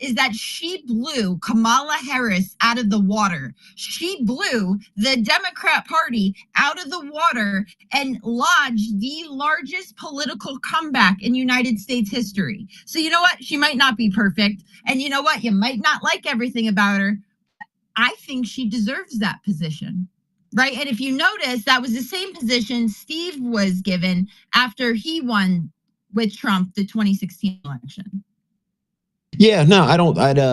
is that she blew Kamala Harris out of the water. She blew the Democrat Party out of the water and lodged the largest political comeback in United States history. So you know what? She might not be perfect. And you know what? You might not like everything about her. I think she deserves that position. Right. And if you notice, that was the same position Steve was given after he won with Trump, the 2016 election. Yeah, no,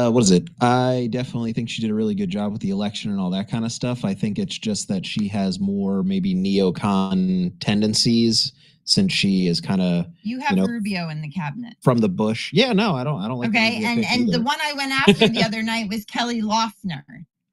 what is it? I definitely think she did a really good job with the election and all that kind of stuff. I think it's just that she has more maybe neocon tendencies since she is kind of you have Rubio in the cabinet from the Bush. Yeah, no, I don't like. Okay, and the one I went after the other night was Kelly Loeffler.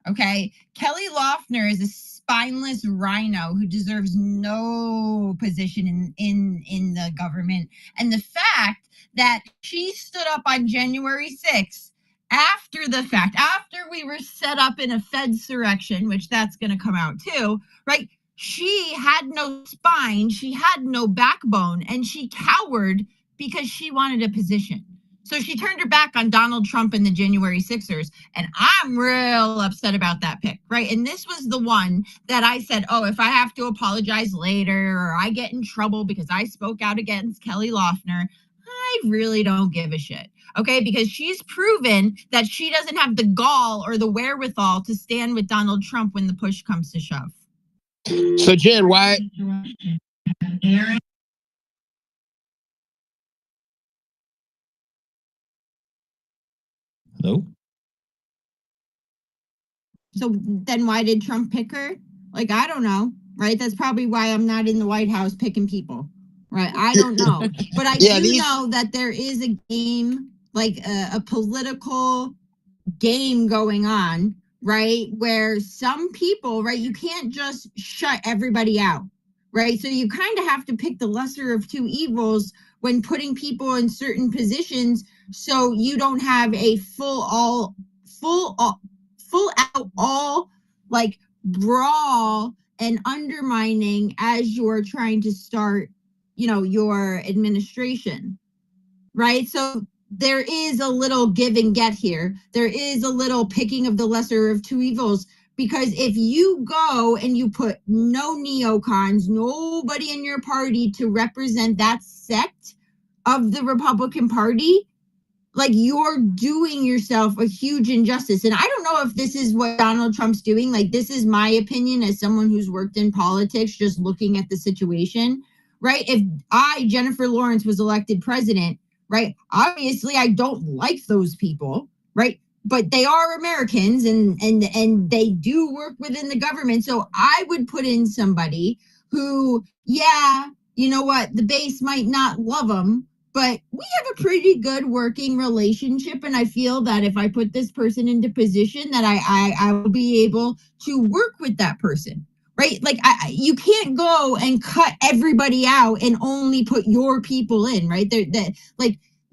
Okay, Kelly Loeffler is a spineless rhino who deserves no position in the government. And the fact that she stood up on January 6th after the fact, after we were set up in a Fedsurrection, which that's going to come out too, right? She had no spine, she had no backbone, and she cowered because she wanted a position. So she turned her back on Donald Trump and the January 6ers. And I'm real upset about that pick, right? And this was the one that I said, oh, if I have to apologize later or I get in trouble because I spoke out against Kelly Loeffler, I really don't give a shit. Okay, because she's proven that she doesn't have the gall or the wherewithal to stand with Donald Trump when the push comes to shove. So, Jen, why? Hello? So then why did Trump pick her? Like, I don't know, right? That's probably why I'm not in the White House picking people, right? I don't know. But I do know that there is a game, like a political game going on, right? Where some people, right, you can't just shut everybody out, right? So you kind of have to pick the lesser of two evils when putting people in certain positions so you don't have a full out like brawl and undermining as you're trying to start, your administration, right? So there is a little give and get here. There is a little picking of the lesser of two evils, because if you go and you put no neocons, nobody in your party to represent that sect of the Republican Party, like you're doing yourself a huge injustice. And I don't know if this is what Donald Trump's doing. Like, this is my opinion as someone who's worked in politics, just looking at the situation, right? If Jennifer Lawrence, was elected president, right? Obviously, I don't like those people, right? But they are Americans and they do work within the government. So I would put in somebody who, yeah, you know what, the base might not love them, but we have a pretty good working relationship, and I feel that if I put this person into position, that I will be able to work with that person, right? Like you can't go and cut everybody out and only put your people in, right?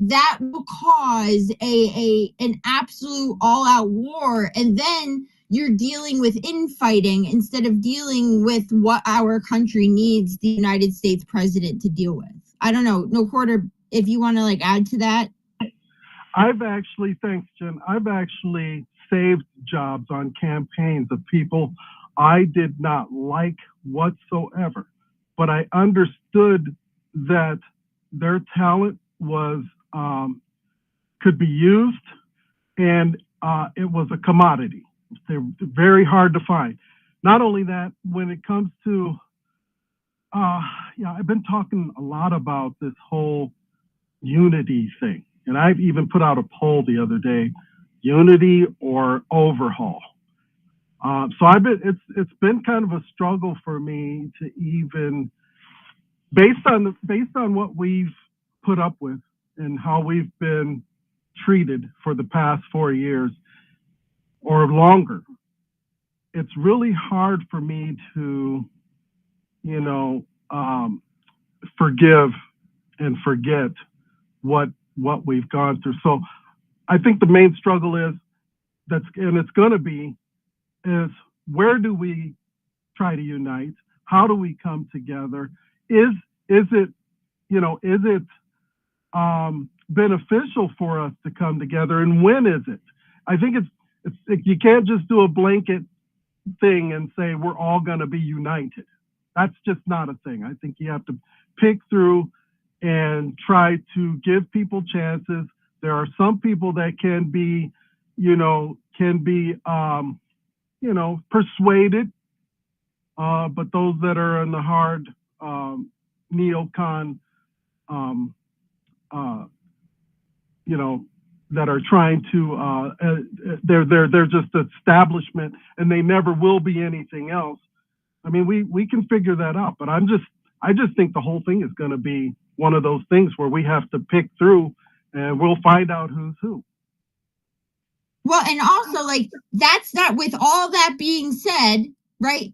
That will cause an absolute all-out war, and then you're dealing with infighting instead of dealing with what our country needs the United States president to deal with. I don't know, No Quarter, if you want to like add to that. Thanks, Jen. I've actually saved jobs on campaigns of people I did not like whatsoever, but I understood that their talent was could be used, and it was a commodity. They're very hard to find. Not only that, when it comes to, I've been talking a lot about this whole unity thing, and I've even put out a poll the other day: unity or overhaul. So it's been kind of a struggle for me to even, based on what we've put up with and how we've been treated for the past 4 years or longer. It's really hard for me to, forgive and forget what we've gone through. So I think the main struggle is where do we try to unite? How do we come together? Is it beneficial for us to come together, and when is it? I think you can't just do a blanket thing and say we're all going to be united. That's just not a thing. I think you have to pick through and try to give people chances. There are some people that can be persuaded, but those that are in the hard neocon, that are trying to, they're just establishment, and they never will be anything else. I mean, we can figure that out, but I just think the whole thing is going to be one of those things where we have to pick through, and we'll find out who's who. Well, and also, like, that's not, with all that being said, right?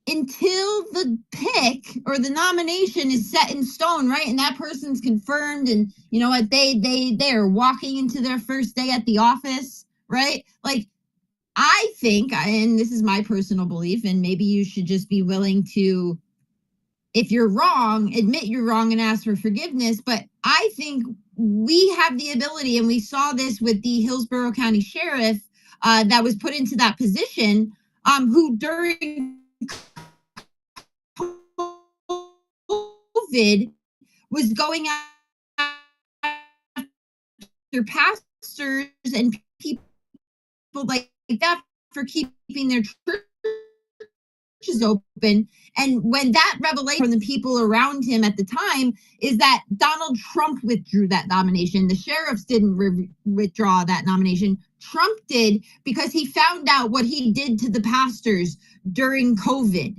Until the pick or the nomination is set in stone, right, and that person's confirmed, and you know what, they are walking into their first day at the office, right? Like, I think, and this is my personal belief, and maybe you should just be willing to, if you're wrong, admit you're wrong and ask for forgiveness. But I think we have the ability, and we saw this with the Hillsborough County Sheriff that was put into that position, who during COVID was going after pastors and people like that for keeping their churches open. And when that revelation from the people around him at the time is that Donald Trump withdrew that nomination. The sheriffs didn't withdraw that nomination. Trump did, because he found out what he did to the pastors during COVID,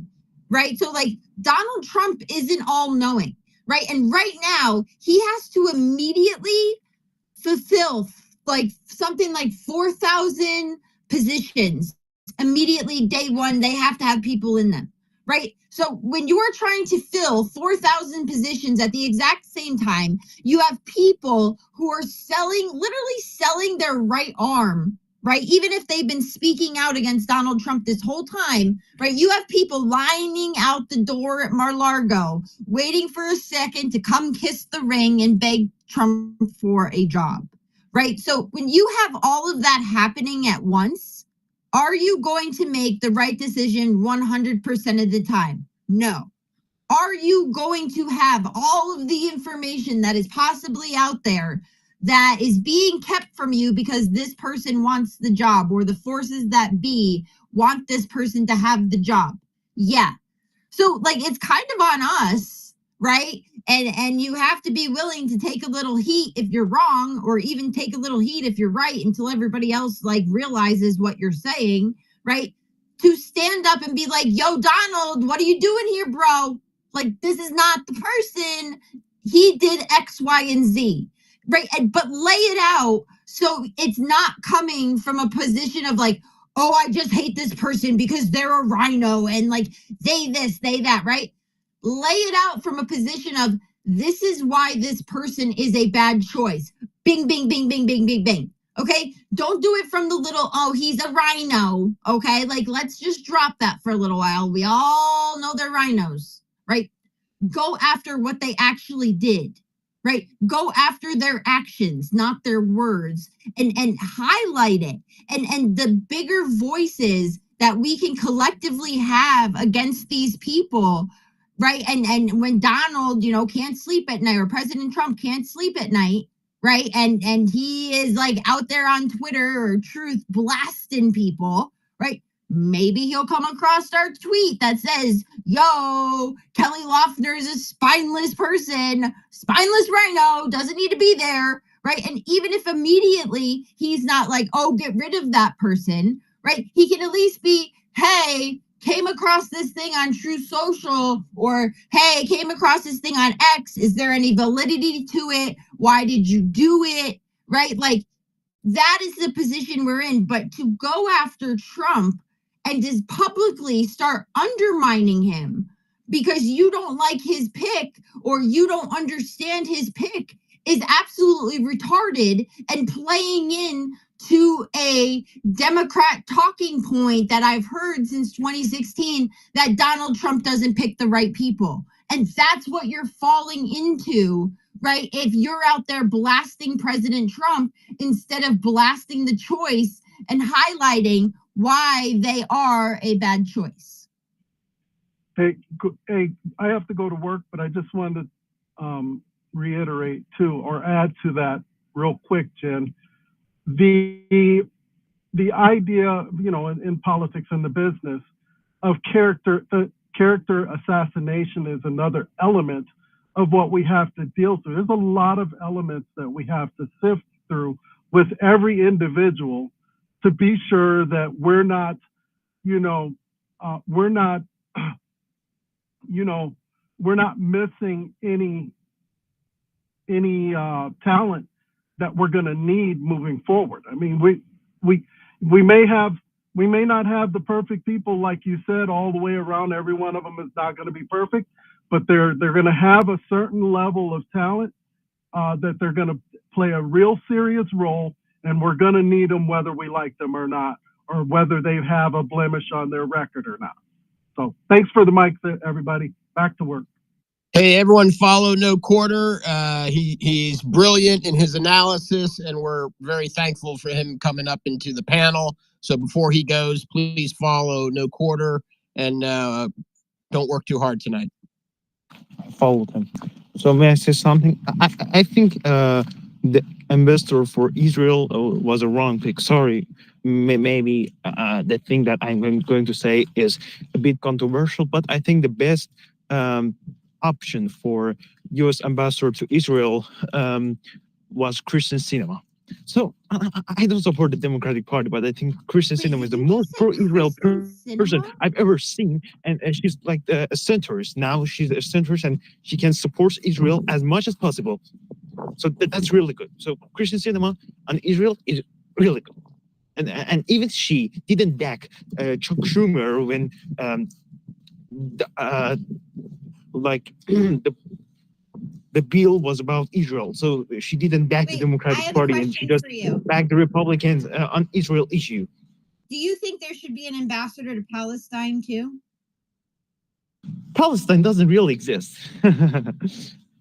right? So like, Donald Trump isn't all knowing, right? And right now he has to immediately fulfill like something like 4,000 positions immediately. Day one, they have to have people in them, right? So when you are trying to fill 4,000 positions at the exact same time, you have people who are literally selling their right arm, right? Even if they've been speaking out against Donald Trump this whole time, right? You have people lining out the door at Mar-a-Lago, waiting for a second to come kiss the ring and beg Trump for a job, right? So when you have all of that happening at once, are you going to make the right decision 100% of the time? No. Are you going to have all of the information that is possibly out there that is being kept from you because this person wants the job, or the forces that be want this person to have the job? Yeah. So like, it's kind of on us, right? And you have to be willing to take a little heat if you're wrong, or even take a little heat if you're right, until everybody else like realizes what you're saying, right? to stand up and be like, yo, Donald, what are you doing here, bro? Like, this is not the person. He did X, Y, and Z, right? But lay it out so it's not coming from a position of like, oh, I just hate this person because they're a rhino and like they this, they that, right? Lay it out from a position of this is why this person is a bad choice. Bing, bing, bing, bing, bing, bing, bing. Okay, don't do it from the little, oh, he's a rhino. Okay, like let's just drop that for a little while. We all know they're rhinos, right? Go after what they actually did, right? Go after their actions, not their words, and highlight it. And the bigger voices that we can collectively have against these people, right? And when Donald, can't sleep at night, or President Trump can't sleep at night, right? And he is like out there on Twitter or Truth blasting people, right? Maybe he'll come across our tweet that says, yo, Kelly Loeffler is a spineless person, spineless rhino, doesn't need to be there, right? And even if immediately he's not like, oh, get rid of that person, right? He can at least be, hey, came across this thing on True Social, or hey, came across this thing on X. Is there any validity to it? Why did you do it? Right? Like, that is the position we're in. But to go after Trump and just publicly start undermining him because you don't like his pick or you don't understand his pick is absolutely retarded and playing in to a Democrat talking point that I've heard since 2016, that Donald Trump doesn't pick the right people. And that's what you're falling into, right? If you're out there blasting President Trump instead of blasting the choice and highlighting why they are a bad choice. Hey, I have to go to work, but I just wanted to reiterate too, or add to that real quick, Jen. The idea, in politics and the business of character assassination is another element of what we have to deal with. There's a lot of elements that we have to sift through with every individual to be sure that we're not missing any talent that we're going to need moving forward. I mean, we may not have the perfect people, like you said, all the way around. Every one of them is not going to be perfect, but they're going to have a certain level of talent that they're going to play a real serious role, and we're going to need them whether we like them or not, or whether they have a blemish on their record or not. So thanks for the mic, everybody. Back to work. Hey, everyone, follow No Quarter. He's brilliant in his analysis, and we're very thankful for him coming up into the panel. So before he goes, please follow No Quarter, and don't work too hard tonight. Followed him. So may I say something? I think the ambassador for Israel was a wrong pick. Sorry, maybe the thing that I'm going to say is a bit controversial, but I think the best option for U.S. ambassador to Israel was Christian Cinema. So I don't support the Democratic Party, but I think Christian Cinema is the most pro-Israel person I've ever seen, and she's like a centrist. Now she's a centrist, and she can support Israel as much as possible. So that's really good. So Christian Cinema on Israel is really good, and even she didn't back Chuck Schumer when the bill was about Israel. So she didn't back the Democratic Party, and she just backed the Republicans on Israel issue. Do you think there should be an ambassador to Palestine too? Palestine doesn't really exist.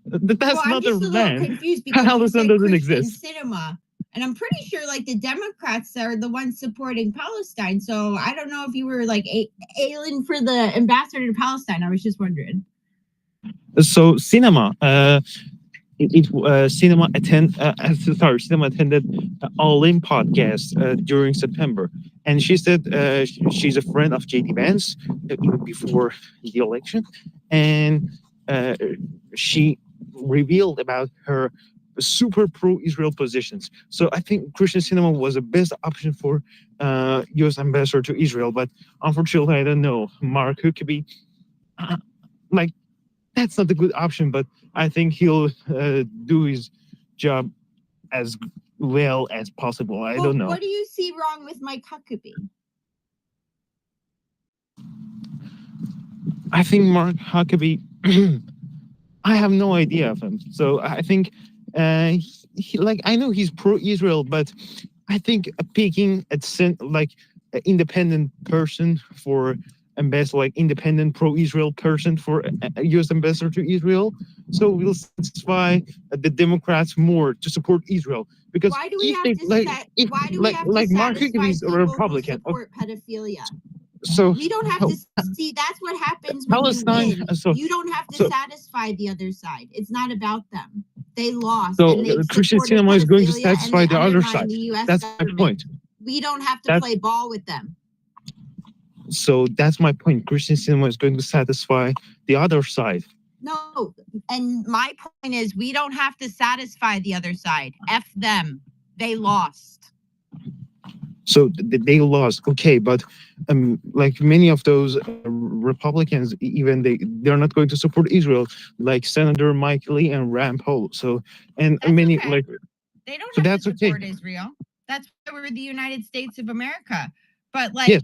That's not a land. Palestine doesn't exist. Cinema. And I'm pretty sure like the Democrats are the ones supporting Palestine. So I don't know if you were like ailing for the ambassador to Palestine. I was just wondering. So Cinema Cinema attended All In podcast during September, and she said she's a friend of JD Vance even before the election, and she revealed about her super pro-Israel positions. So I think Christian Cinema was the best option for U.S. ambassador to Israel. But unfortunately, I don't know. Mark Huckabee, like, that's not a good option, but I think he'll do his job as well as possible. I don't know. What do you see wrong with Mike Huckabee? I think Mark Huckabee, I have no idea of him. So I think, like, I know he's pro-Israel, but I think picking like an independent person for ambassador, like independent pro-Israel person for a U.S. ambassador to Israel, so we'll satisfy the Democrats more to support Israel. Because Why do we have to Mark satisfy Huckabee is a people Republican? who support pedophilia? So We don't have to see. That's what happens when Palestine. you win. So You don't have to so- satisfy the other side. It's not about them. They lost. so and they've Christian supported Cinema is going to pedophilia, and satisfy they the other undermine side. the US That's my government. point. We don't have to That- play ball with them. So that's my point. Christian Cinema is going to satisfy the other side. No, and my point is we don't have to satisfy the other side. F them. They lost. So they lost. Okay, but like many of those Republicans, even they're not going to support Israel, like Senator Mike Lee and Rand Paul. So and That's many okay. like They don't So have that's to okay. support Israel. That's why we're the United States of America. But like, yes,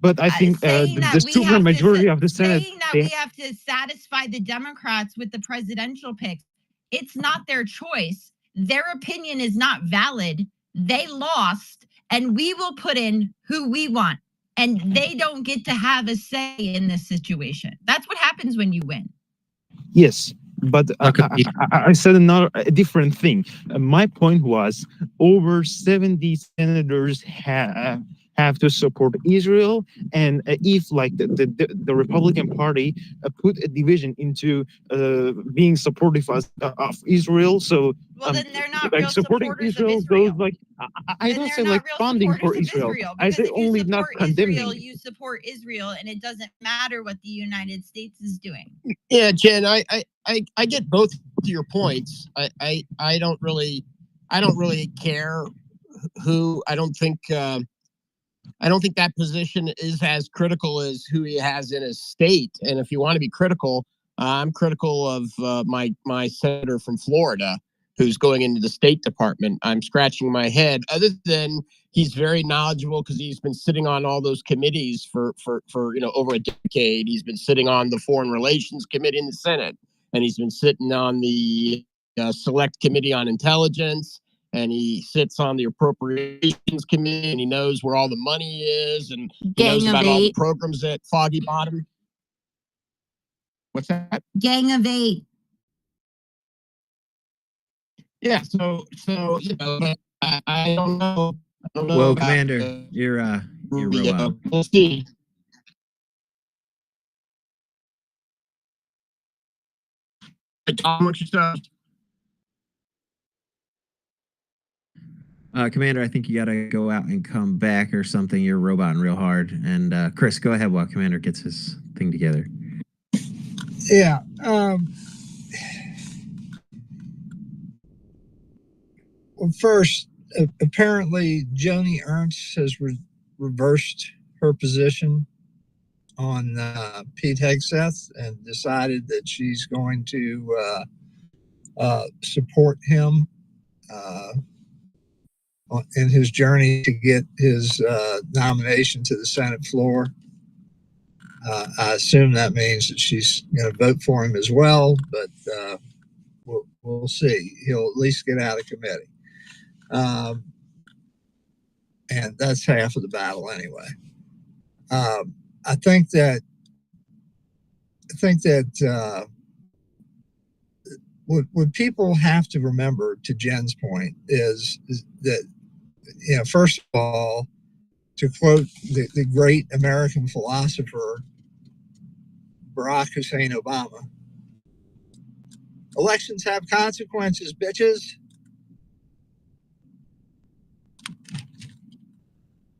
but I think saying that the we super have to majority of the Senate. saying that they- we have to satisfy the Democrats with the presidential picks, it's not their choice. Their opinion is not valid. They lost, and we will put in who we want. And they don't get to have a say in this situation. That's what happens when you win. Yes, but I said a different thing. My point was over 70 senators have to support Israel, and if like the Republican Party put a division into being supportive of Israel, so Well, then they're not like real supporting supporters Israel of Israel. goes like I Then don't they're say not like real funding for supporters of Israel. I because say if you only not support condemning. Israel, you support Israel, and it doesn't matter what the United States is doing. Yeah, Jen, I get both of your points. I don't really care who. I don't think that position is as critical as who he has in his state. And if you want to be critical, I'm critical of my senator from Florida who's going into the State Department. I'm scratching my head. Other than he's very knowledgeable because he's been sitting on all those committees for over a decade. He's been sitting on the Foreign Relations Committee in the Senate, and he's been sitting on the Select Committee on Intelligence, and he sits on the Appropriations Committee, and he knows where all the money is, and he knows about all the programs at Foggy Bottom. What's that? Gang of 8. Yeah, so but I don't know. Whoa, about, Commander, you're robot. We'll see. Tom, what you said? Commander, I think you got to go out and come back or something. You're roboting real hard. And Chris, go ahead while Commander gets his thing together. Yeah. Well, first, apparently Joni Ernst has reversed her position on Pete Hegseth and decided that she's going to support him in his journey to get his nomination to the Senate floor. I assume that means that she's going to vote for him as well, but we'll see. He'll at least get out of committee. And that's half of the battle anyway. I think that what people have to remember, to Jen's point, is that, first of all, to quote the great American philosopher Barack Hussein Obama, elections have consequences, bitches.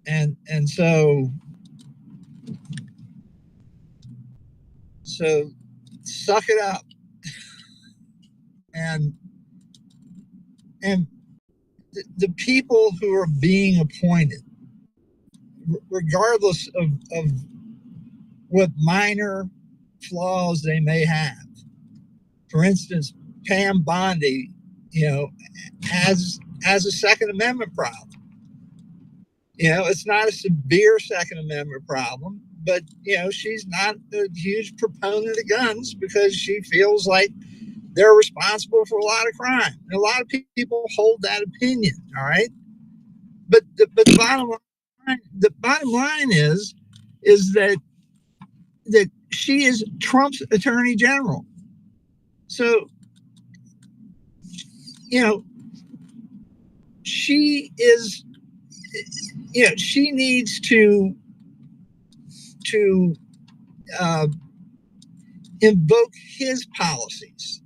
And so suck it up and and the people who are being appointed, regardless of what minor flaws they may have. For instance, Pam Bondi, has a Second Amendment problem. It's not a severe Second Amendment problem, but she's not a huge proponent of guns because she feels like they're responsible for a lot of crime. And a lot of people hold that opinion. All right, but the bottom line is that she is Trump's attorney general. So, she is, she needs to invoke his policies,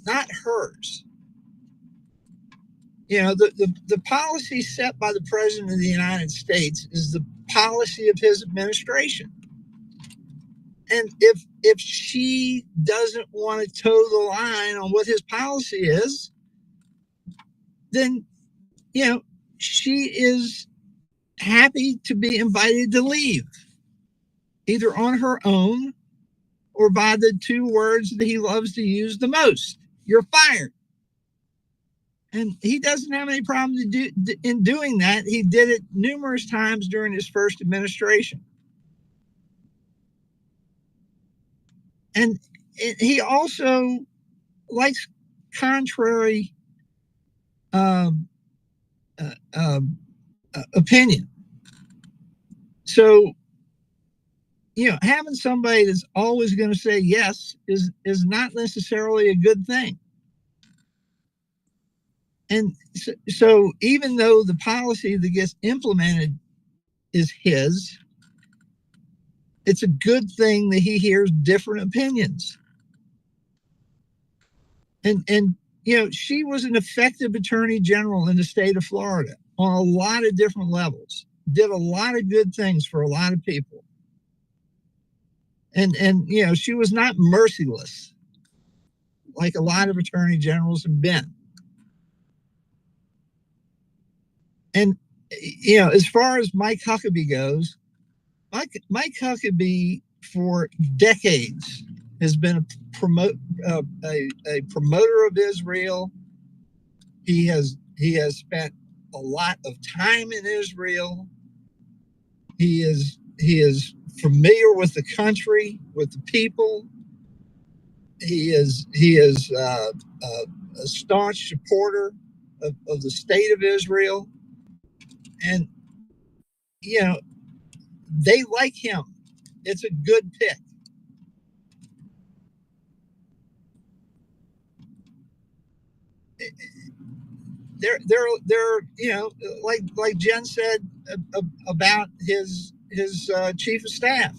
not hers. The policy set by the President of the United States is the policy of his administration. And if she doesn't want to toe the line on what his policy is, then, she is happy to be invited to leave, either on her own or by the two words that he loves to use the most: you're fired. And he doesn't have any problem in doing that. He did it numerous times during his first administration. And he also likes contrary opinion. So, having somebody that's always going to say yes is not necessarily a good thing. And so even though the policy that gets implemented is his, it's a good thing that he hears different opinions. And she was an effective attorney general in the state of Florida on a lot of different levels, did a lot of good things for a lot of people. And she was not merciless like a lot of attorney generals have been. And, as far as Mike Huckabee goes, Mike Huckabee for decades has been a promoter of Israel. He has spent a lot of time in Israel. He is familiar with the country, with the people. He is a staunch supporter of the state of Israel. And, they like him. It's a good pick. They're like Jen said about his chief of staff.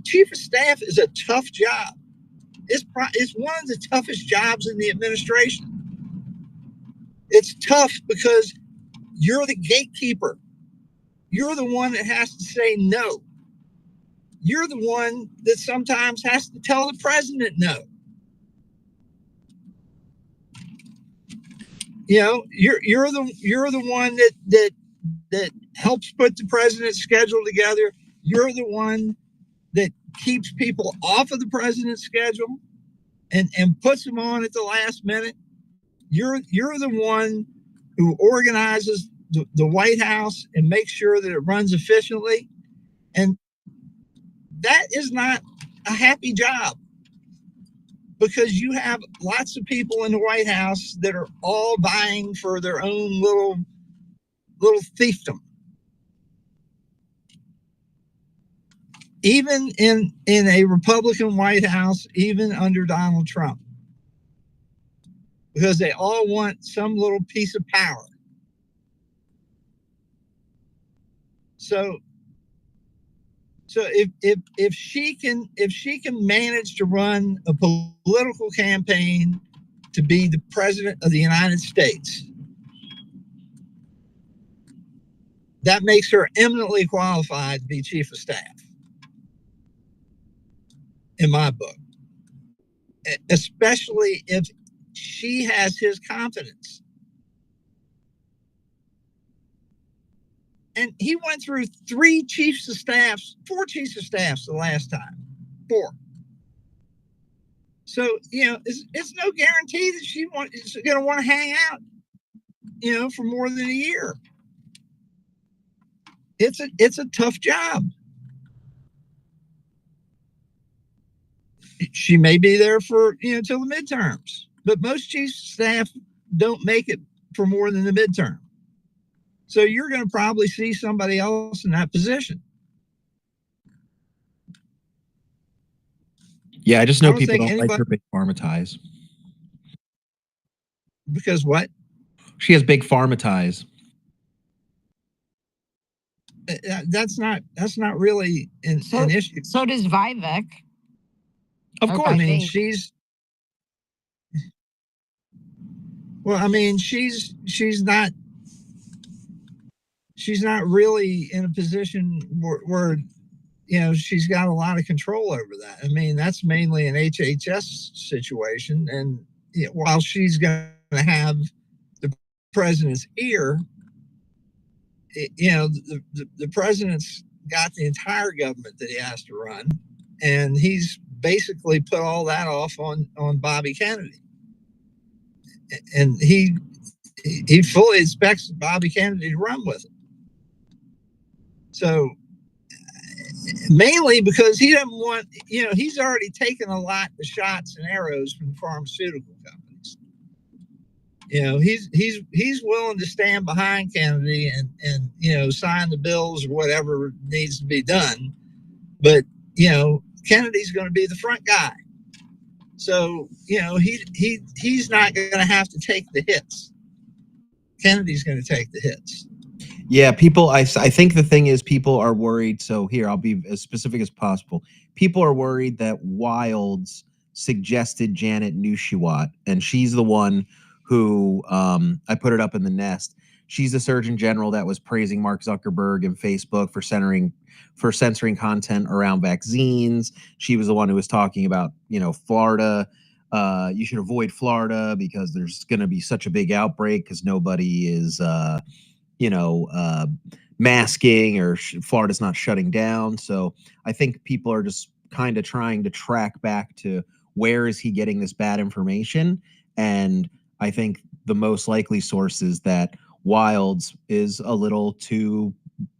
Chief of staff is a tough job. It's one of the toughest jobs in the administration. It's tough because you're the gatekeeper. You're the one that has to say no. You're the one that sometimes has to tell the president no. You're the one that helps put the president's schedule together. You're the one that keeps people off of the president's schedule and puts them on at the last minute. You're the one who organizes the White House and makes sure that it runs efficiently. And that is not a happy job, because you have lots of people in the White House that are all vying for their own little fiefdom. Even in a Republican White House, even under Donald Trump, because they all want some little piece of power. So if she can manage to run a political campaign to be the president of the United States, that makes her eminently qualified to be chief of staff, in my book. Especially if she has his confidence. And he went through 4 chiefs of staffs the last time. 4. So, it's no guarantee that she is going to want to hang out, for more than a year. It's a tough job. She may be there for, till the midterms, but most chiefs of staff don't make it for more than the midterm. So you're going to probably see somebody else in that position. Yeah, I just know people don't like her big pharma ties. Because what? She has big pharma ties. That's not really an issue. So does Vivek. Of course. I mean, she's not really in a position where she's got a lot of control over that. I mean, that's mainly an HHS situation. And while she's going to have the president's ear, the president's got the entire government that he has to run. And he's basically put all that off on Bobby Kennedy. And he fully expects Bobby Kennedy to run with it. So mainly because he doesn't want, he's already taken a lot of shots and arrows from pharmaceutical companies. He's willing to stand behind Kennedy and sign the bills or whatever needs to be done. But, Kennedy's going to be the front guy. So, he's not going to have to take the hits. Kennedy's going to take the hits. Yeah, people, I think the thing is people are worried. So here, I'll be as specific as possible. People are worried that Wilds suggested Janet Nushiwat, and she's the one who, I put it up in the nest. She's the Surgeon General that was praising Mark Zuckerberg and Facebook for censoring content around vaccines. She was the one who was talking about, Florida. You should avoid Florida because there's going to be such a big outbreak because nobody is, masking or Florida's not shutting down. So I think people are just kind of trying to track back to where is he getting this bad information. And I think the most likely source is that Wilds is a little too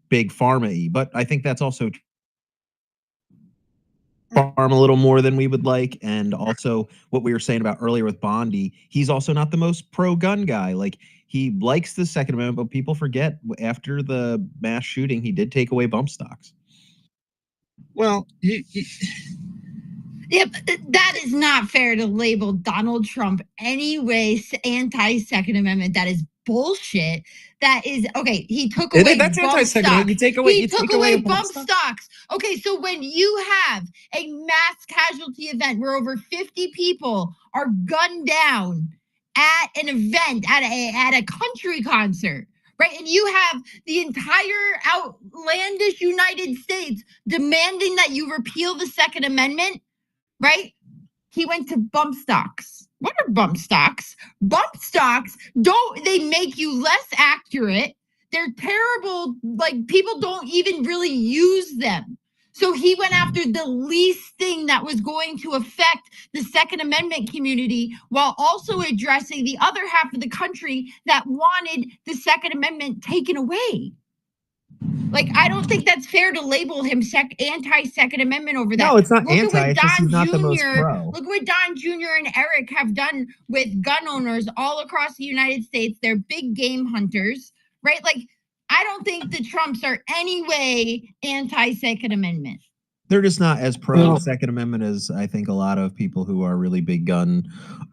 big pharma-y, but I think that's also farm a little more than we would like. And also what we were saying about earlier with Bondi, he's also not the most pro-gun guy. Like, he likes the Second Amendment, but people forget after the mass shooting, he did take away bump stocks. Well, yeah, but that is not fair to label Donald Trump anyway anti-Second Amendment. That is bullshit. That is okay. He took away that's anti-Second Amendment. He took away bump stocks. Okay, so when you have a mass casualty event where over 50 people are gunned down at an event, at a country concert, right? And you have the entire outlandish United States demanding that you repeal the Second Amendment, right? He went to bump stocks. What are bump stocks? Bump stocks, they make you less accurate. They're terrible. Like, people don't even really use them. So he went after the least thing that was going to affect the Second Amendment community while also addressing the other half of the country that wanted the Second Amendment taken away. Like, I don't think that's fair to label him anti-Second Amendment over that. No, it's not Look anti. At what it's just he's Don not the most Jr. pro. Look what Don Jr. and Eric have done with gun owners all across the United States. They're big game hunters, right? Like, I don't think the Trumps are anyway anti-Second Amendment. They're just not as pro the Second Amendment as I think a lot of people who are really big gun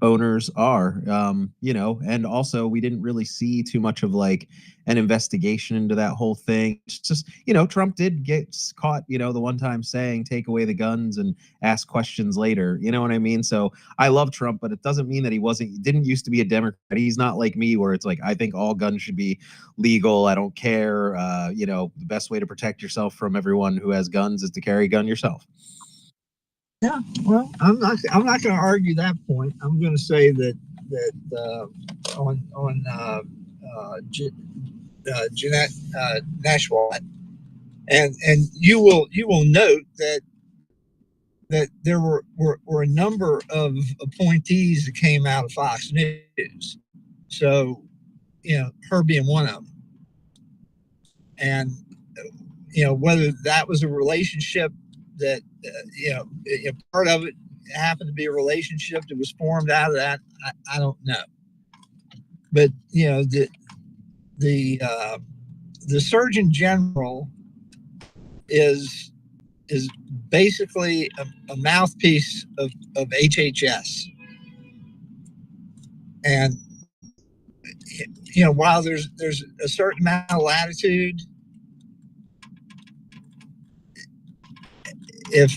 owners are. And also we didn't really see too much of like an investigation into that whole thing. It's just, Trump did get caught, the one time saying take away the guns and ask questions later. You know what I mean? So I love Trump, but it doesn't mean that he didn't used to be a Democrat. He's not like me where it's like, I think all guns should be legal. I don't care. The best way to protect yourself from everyone who has guns is to carry a gun yourself. Yeah, well, I'm not going to argue that point. I'm going to say that Jeanette Nashwatt, and you will note that there were a number of appointees that came out of Fox News. So, her being one of them. And, whether that was a relationship that, part of it happened to be a relationship that was formed out of that, I don't know. But, the Surgeon General is basically a mouthpiece of HHS. And, while there's a certain amount of latitude, if,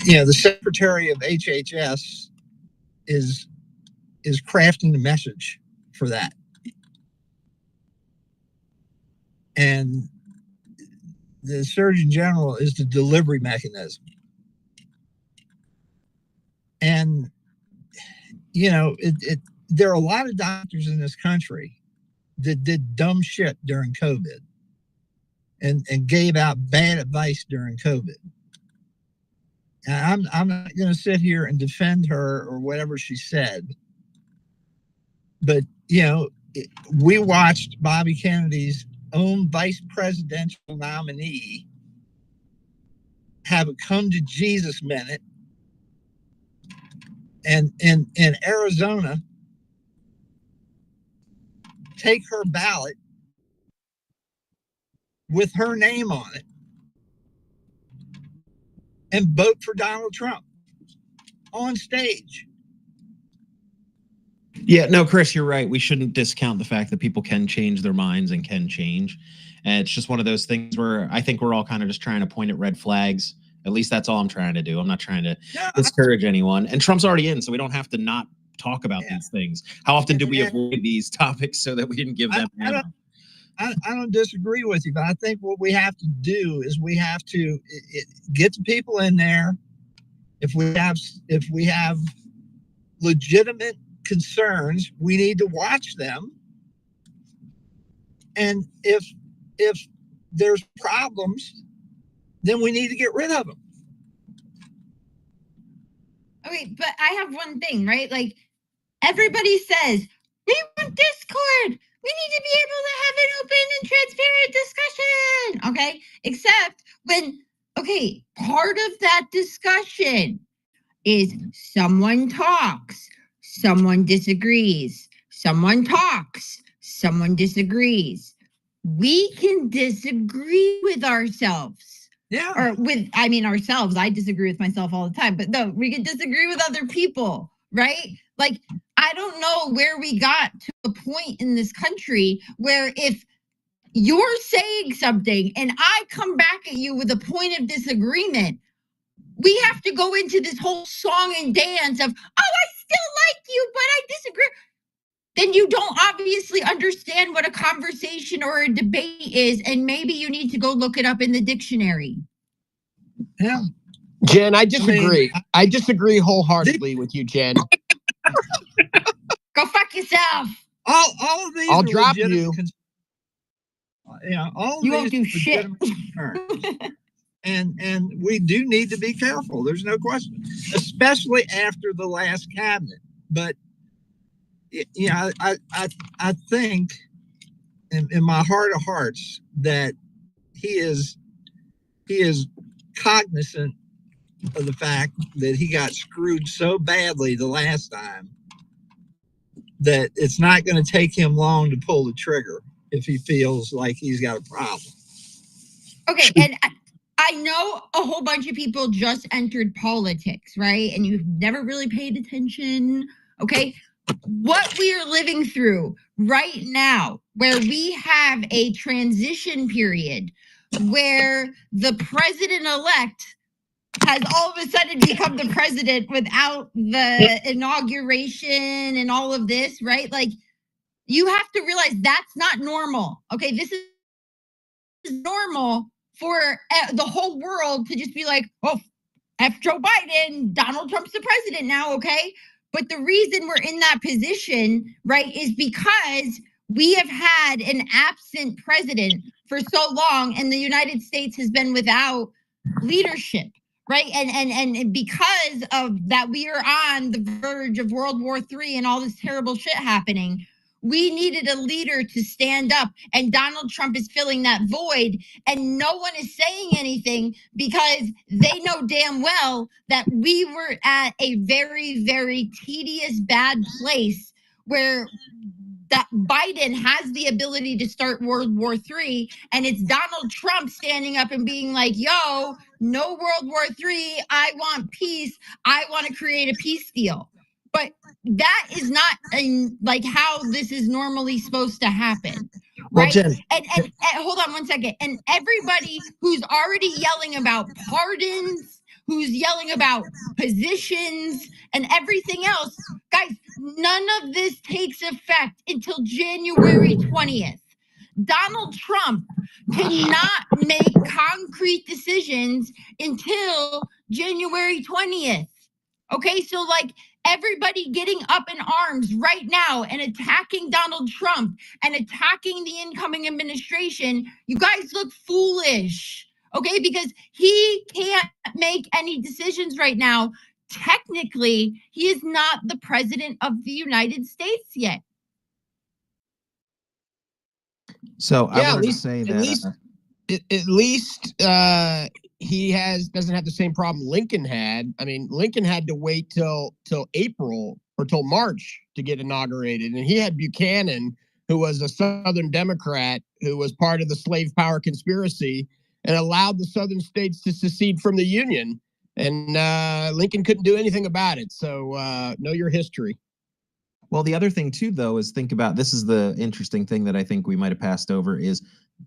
the Secretary of HHS is crafting the message for that. And the Surgeon General is the delivery mechanism. And, there are a lot of doctors in this country that did dumb shit during COVID and gave out bad advice during COVID. And I'm not going to sit here and defend her or whatever she said. But, we watched Bobby Kennedy's own vice presidential nominee have a come to Jesus minute. And in Arizona, take her ballot with her name on it and vote for Donald Trump on stage. Yeah, no, Chris, you're right. We shouldn't discount the fact that people can change their minds and can change. And it's just one of those things where I think we're all kind of just trying to point at red flags. At least that's all I'm trying to do. I'm not trying to discourage anyone. And Trump's already in, so we don't have to not talk about these things. How often do we avoid these topics so that we didn't give them ammo? I don't disagree with you, but I think what we have to do is we have to get the people in there. If we have legitimate concerns, we need to watch them. And if there's problems, then we need to get rid of them. Okay, but I have one thing, right? Like, everybody says, we want Discord. We need to be able to have an open and transparent discussion. Okay, except when, part of that discussion is someone talks, someone disagrees, someone talks, someone disagrees. We can disagree with ourselves. Yeah. Or ourselves. I disagree with myself all the time, but no, we can disagree with other people, right? Like, I don't know where we got to a point in this country where if you're saying something and I come back at you with a point of disagreement, we have to go into this whole song and dance of, I still like you, but I disagree. Then you don't obviously understand what a conversation or a debate is, and maybe you need to go look it up in the dictionary. Yeah. Jen, I disagree. I disagree wholeheartedly with you, Jen. Go fuck yourself. All of these I'll drop you. All of you these won't do shit. And we do need to be careful. There's no question, especially after the last cabinet. But I think in my heart of hearts that he is cognizant of the fact that he got screwed so badly the last time that it's not going to take him long to pull the trigger if he feels like he's got a problem. Okay, and I know a whole bunch of people just entered politics, right? And you've never really paid attention, okay? What we are living through right now, where we have a transition period where the president-elect has all of a sudden become the president without the inauguration and all of this, right? Like, you have to realize that's not normal, okay? This is normal for the whole world to just be like, oh, F Joe Biden, Donald Trump's the president now, okay? But the reason we're in that position, right, is because we have had an absent president for so long, and the United States has been without leadership, right? And because of that, we are on the verge of World War III and all this terrible shit happening. We needed a leader to stand up, and Donald Trump is filling that void, and no one is saying anything because they know damn well that we were at a very, very tedious, bad place where that Biden has the ability to start World War III, and it's Donald Trump standing up and being like, yo, no World War III. I want peace. I want to create a peace deal. But that is not like how this is normally supposed to happen. Right. Well, Jen, and hold on one second. And everybody who's already yelling about pardons, who's yelling about positions and everything else, guys, none of this takes effect until January 20th. Donald Trump cannot make concrete decisions until January 20th. Okay, so like everybody getting up in arms right now and attacking Donald Trump and attacking the incoming administration, you guys look foolish. Okay, because he can't make any decisions right now. Technically, he is not the president of the United States yet. So I yeah, wanted to say that at least he doesn't have the same problem Lincoln had. I mean, Lincoln had to wait till April or till March to get inaugurated, and he had Buchanan, who was a Southern Democrat who was part of the slave power conspiracy and allowed the Southern states to secede from the Union. And Lincoln couldn't do anything about it. So know your history. Well, the other thing too, though, is think about, this is the interesting thing that I think we might have passed over, is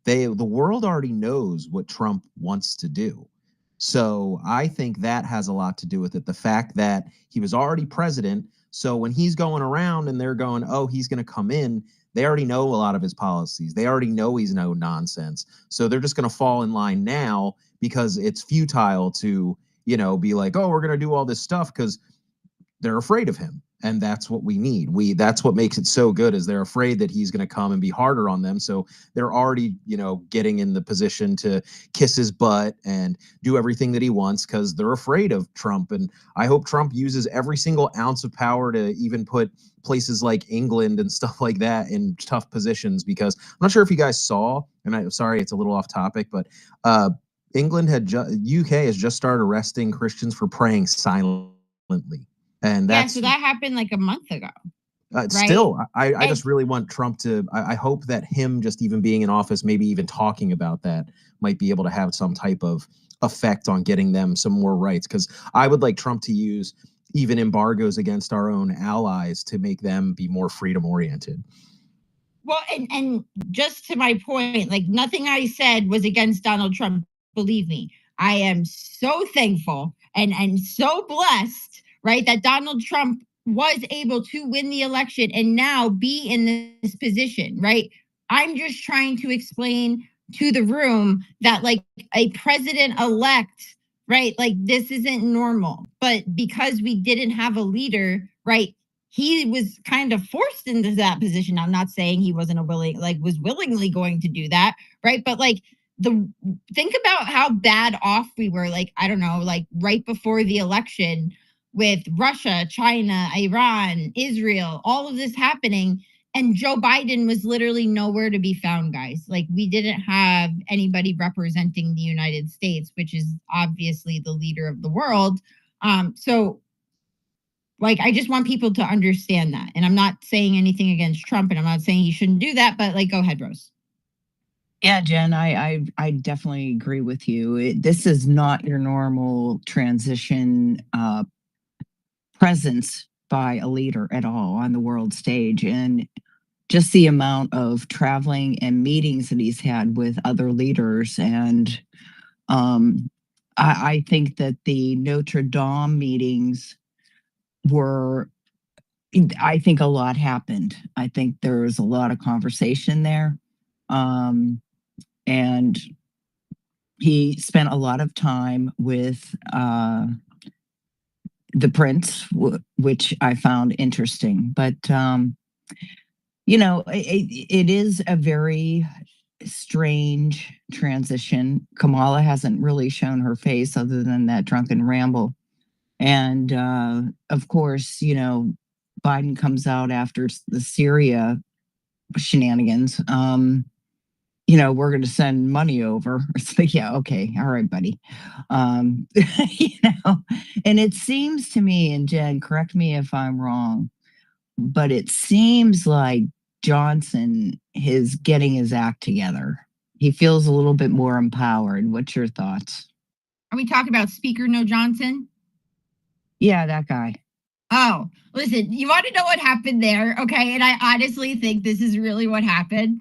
the world already knows what Trump wants to do. So I think that has a lot to do with it. The fact that he was already president. So when he's going around and they're going, oh, he's going to come in, they already know a lot of his policies. They already know he's no nonsense. So they're just going to fall in line now because it's futile to, be like, oh, we're going to do all this stuff, because they're afraid of him. And that's what we need. That's what makes it so good, is they're afraid that he's going to come and be harder on them. So they're already, getting in the position to kiss his butt and do everything that he wants because they're afraid of Trump. And I hope Trump uses every single ounce of power to even put places like England and stuff like that in tough positions, because I'm not sure if you guys saw, and I'm sorry, it's a little off topic, but England UK has just started arresting Christians for praying silently. And that's, so that happened like a month ago. Right? Still, I just really want Trump to, I hope that him just even being in office, maybe even talking about that, might be able to have some type of effect on getting them some more rights. Because I would like Trump to use even embargoes against our own allies to make them be more freedom oriented. Well, and just to my point, like nothing I said was against Donald Trump. Believe me, I am so thankful and so blessed, right, that Donald Trump was able to win the election and now be in this position, right? I'm just trying to explain to the room that like a president-elect, right, like this isn't normal. But because we didn't have a leader, right, he was kind of forced into that position. I'm not saying he wasn't was willingly going to do that, right? But like think about how bad off we were, like, I don't know, like right before the election with Russia, China, Iran, Israel, all of this happening. And Joe Biden was literally nowhere to be found, guys. Like we didn't have anybody representing the United States, which is obviously the leader of the world. So like, I just want people to understand that. And I'm not saying anything against Trump, and I'm not saying he shouldn't do that, but like, go ahead, Rose. Yeah, Jen, I definitely agree with you. This is not your normal transition presence by a leader at all on the world stage. And just the amount of traveling and meetings that he's had with other leaders. And I think that the Notre Dame meetings were, I think a lot happened. I think there was a lot of conversation there. And he spent a lot of time with the prince, which I found interesting. But it is a very strange transition. Kamala hasn't really shown her face other than that drunken ramble. And of course, Biden comes out after the Syria shenanigans. We're going to send money over. It's like, yeah, okay, all right, buddy. And it seems to me, and Jen, correct me if I'm wrong, but it seems like Johnson is getting his act together. He feels a little bit more empowered. What's your thoughts? Are we talking about Speaker No Johnson? Yeah, that guy. Oh, listen, you want to know what happened there? Okay. And I honestly think this is really what happened.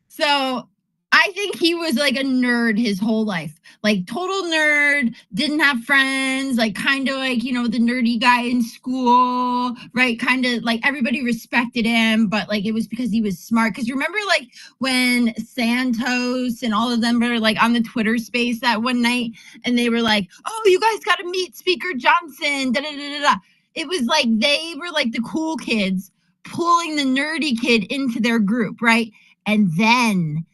So I think he was like a nerd his whole life, like total nerd, didn't have friends, like kind of like, the nerdy guy in school, right? Kind of like everybody respected him, but like it was because he was smart. Because remember like when Santos and all of them were like on the Twitter space that one night and they were like, oh, you guys got to meet Speaker Johnson, da da da da. It was like they were like the cool kids pulling the nerdy kid into their group, right? And then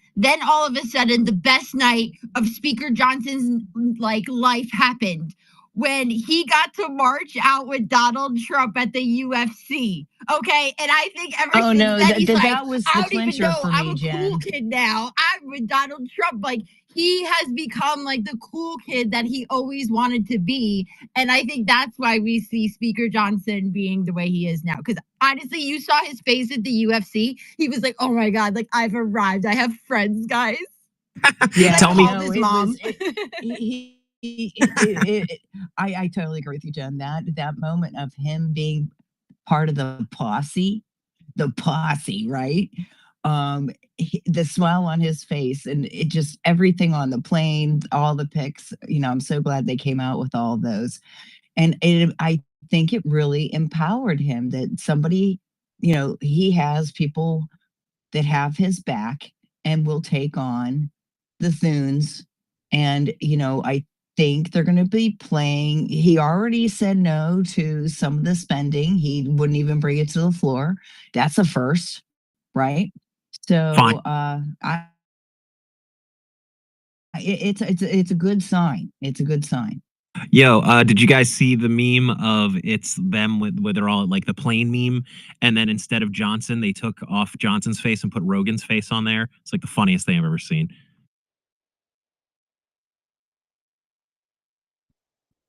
all of a sudden, the best night of Speaker Johnson's like life happened when he got to march out with Donald Trump at the UFC. Okay, and I think ever since then he's like, that was the I don't even clincher know. for I'm me, a Jen. cool kid now. I'm with Donald Trump. Like he has become like the cool kid that he always wanted to be, and I think that's why we see Speaker Johnson being the way he is now. Because honestly, you saw his face at the UFC. He was like, "Oh my god! Like I've arrived. I have friends, guys." Yeah, Tell me. His mom. I totally agree with you, Jen. That moment of him being part of the posse, right? The smile on his face and it just everything on the plane, all the pics. I'm so glad they came out with all those, and I think it really empowered him that somebody, he has people that have his back and will take on the Thunes. And, I think they're going to be playing. He already said no to some of the spending. He wouldn't even bring it to the floor. That's a first, right? So it's a good sign. It's a good sign. Yo, did you guys see the meme of it's them where they're all like the plane meme, and then instead of Johnson, they took off Johnson's face and put Rogan's face on there? It's like the funniest thing I've ever seen.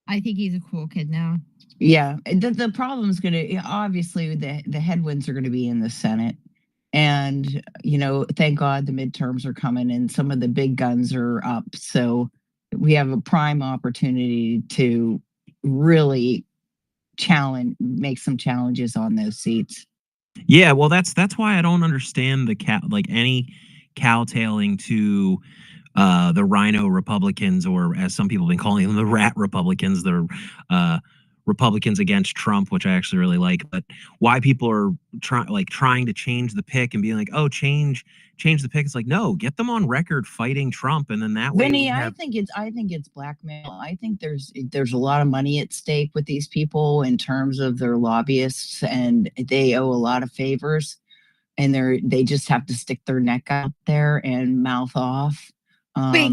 I think he's a cool kid now. Yeah, the problem is going to obviously the headwinds are going to be in the Senate, and thank God the midterms are coming and some of the big guns are up, so we have a prime opportunity to really make some challenges on those seats. Yeah, well, that's why I don't understand any cowtailing to the Rhino Republicans, or as some people have been calling them, the Rat Republicans. They're Republicans against Trump, which I actually really like. But why people are trying to change the pick and being like, oh, change the pick. It's like, no, get them on record fighting Trump, and then that way. Vinny, I think it's blackmail. I think there's a lot of money at stake with these people in terms of their lobbyists, and they owe a lot of favors, and they just have to stick their neck out there and mouth off. Wait,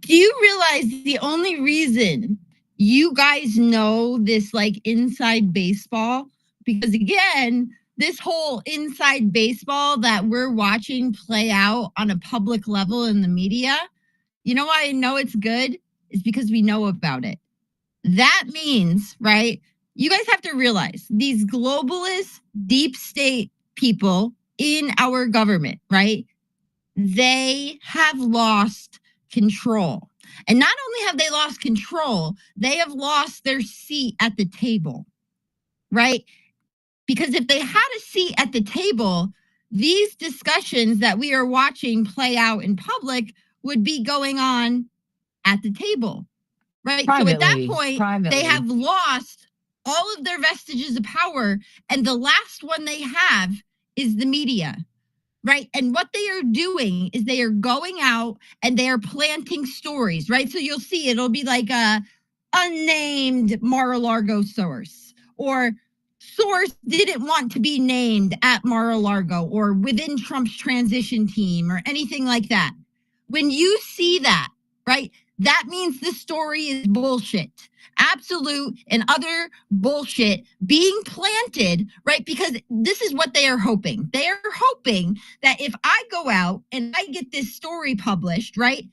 do you realize the only reason you guys know this like inside baseball? Because again, this whole inside baseball that we're watching play out on a public level in the media, you know why I know it's good? It's because we know about it. That means, right? You guys have to realize these globalist deep state people in our government, right? They have lost control. And not only have they lost control, they have lost their seat at the table, right? Because if they had a seat at the table, these discussions that we are watching play out in public would be going on at the table, right? So at that point, they have lost all of their vestiges of power. And the last one they have is the media. Right. And what they are doing is they are going out and they are planting stories. Right. So you'll see it'll be like, unnamed Mar-a-Lago source, or source didn't want to be named at Mar-a-Lago or within Trump's transition team or anything like that. When you see that, right, that means the story is bullshit. Absolute and other bullshit being planted, right? Because this is what they are hoping. They are hoping that if I go out and I get this story published, right,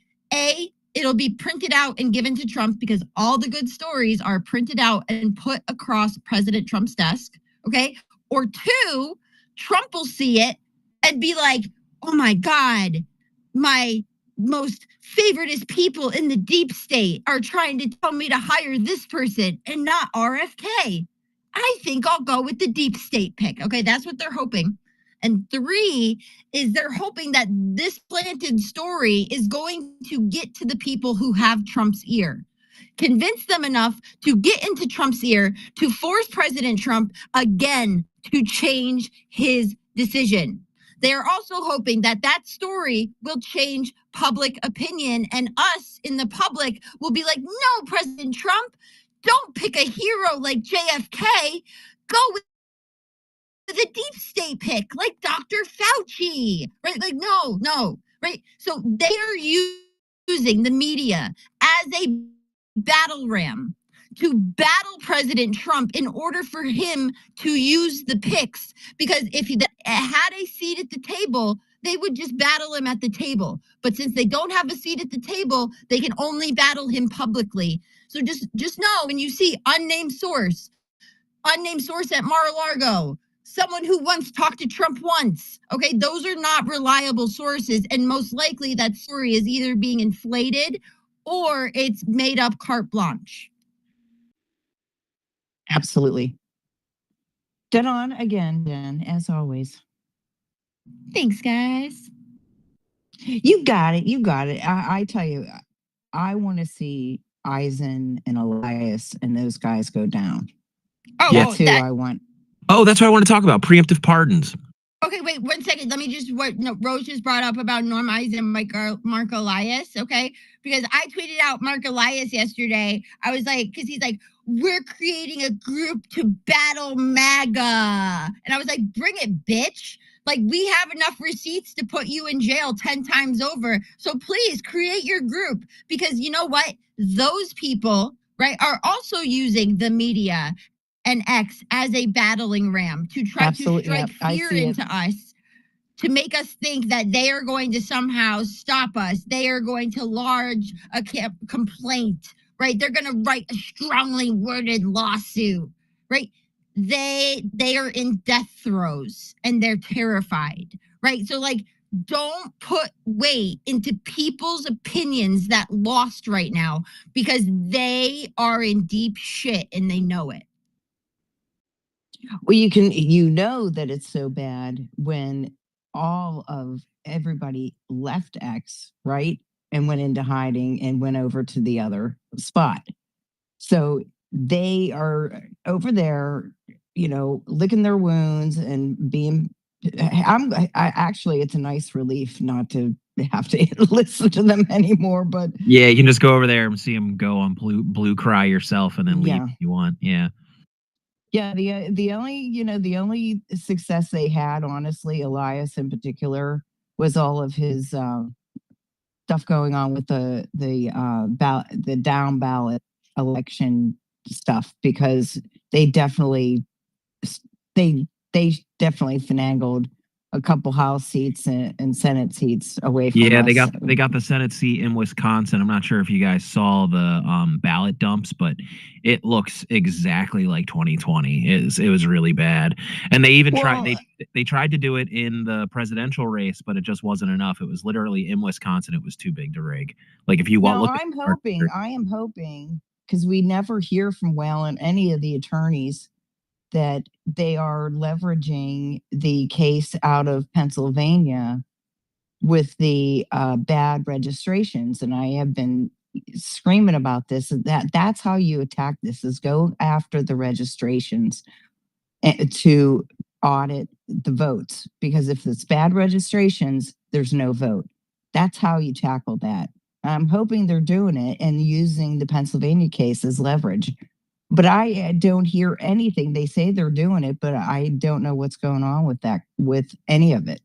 it'll be printed out and given to Trump because all the good stories are printed out and put across President Trump's desk, okay? Or two, Trump will see it and be like, oh my God, my most favoritist people in the deep state are trying to tell me to hire this person and not RFK. I think I'll go with the deep state pick. Okay, that's what they're hoping. And three is they're hoping that this planted story is going to get to the people who have Trump's ear. Convince them enough to get into Trump's ear to force President Trump again to change his decision. They are also hoping that that story will change public opinion, and us in the public will be like, no, President Trump, don't pick a hero like JFK. Go with the deep state pick like Dr. Fauci, right? Like, no, right? So they are using the media as a battle ram to battle President Trump in order for him to use the picks. Because if he had a seat at the table, they would just battle him at the table. But since they don't have a seat at the table, they can only battle him publicly. So just know when you see unnamed source at Mar-a-Lago, someone who once talked to Trump once, okay, those are not reliable sources. And most likely that story is either being inflated or it's made up carte blanche. Absolutely. Dead on again, Jen, as always. Thanks, guys. You got it. I tell you, I want to see Eisen and Elias and those guys go down. Oh, that's who I want. Oh, that's what I want to talk about. Preemptive pardons. Okay, wait 1 second. Let me just Rose just brought up about Norm Eisen and Mark Elias, okay? Because I tweeted out Mark Elias yesterday. I was like, because he's like, we're creating a group to battle MAGA. And I was like, bring it, bitch. Like, we have enough receipts to put you in jail 10 times over. So please create your group. Because you know what? Those people, right, are also using the media and X as a battling ram to try to strike fear into us, to make us think that they are going to somehow stop us. They are going to lodge a complaint, right? They're going to write a strongly worded lawsuit, right? They are in death throes and they're terrified, right? So like, don't put weight into people's opinions that lost right now because they are in deep shit and they know it. Well, you know that it's so bad when all of everybody left X, right? And went into hiding and went over to the other spot. So they are over there, licking their wounds and being, actually, it's a nice relief not to have to listen to them anymore, but yeah, you can just go over there and see them go on blue cry yourself and then leave if you want. Yeah. Yeah, the only success they had, honestly, Elias in particular, was all of his stuff going on with the down ballot election stuff, because they definitely finagled a couple House seats and Senate seats away from us. they got the Senate seat in Wisconsin. I'm not sure if you guys saw the ballot dumps, but it looks exactly like 2020. It was really bad. And they even they tried to do it in the presidential race, but it just wasn't enough. It was literally in Wisconsin. It was too big to rig. Like if you want look, I am hoping, because we never hear from Whalen, any of the attorneys, that they are leveraging the case out of Pennsylvania with the bad registrations. And I have been screaming about this, that's how you attack this, is go after the registrations to audit the votes. Because if it's bad registrations, there's no vote. That's how you tackle that. I'm hoping they're doing it and using the Pennsylvania case as leverage. But I don't hear anything. They say they're doing it, but I don't know what's going on with that, with any of it.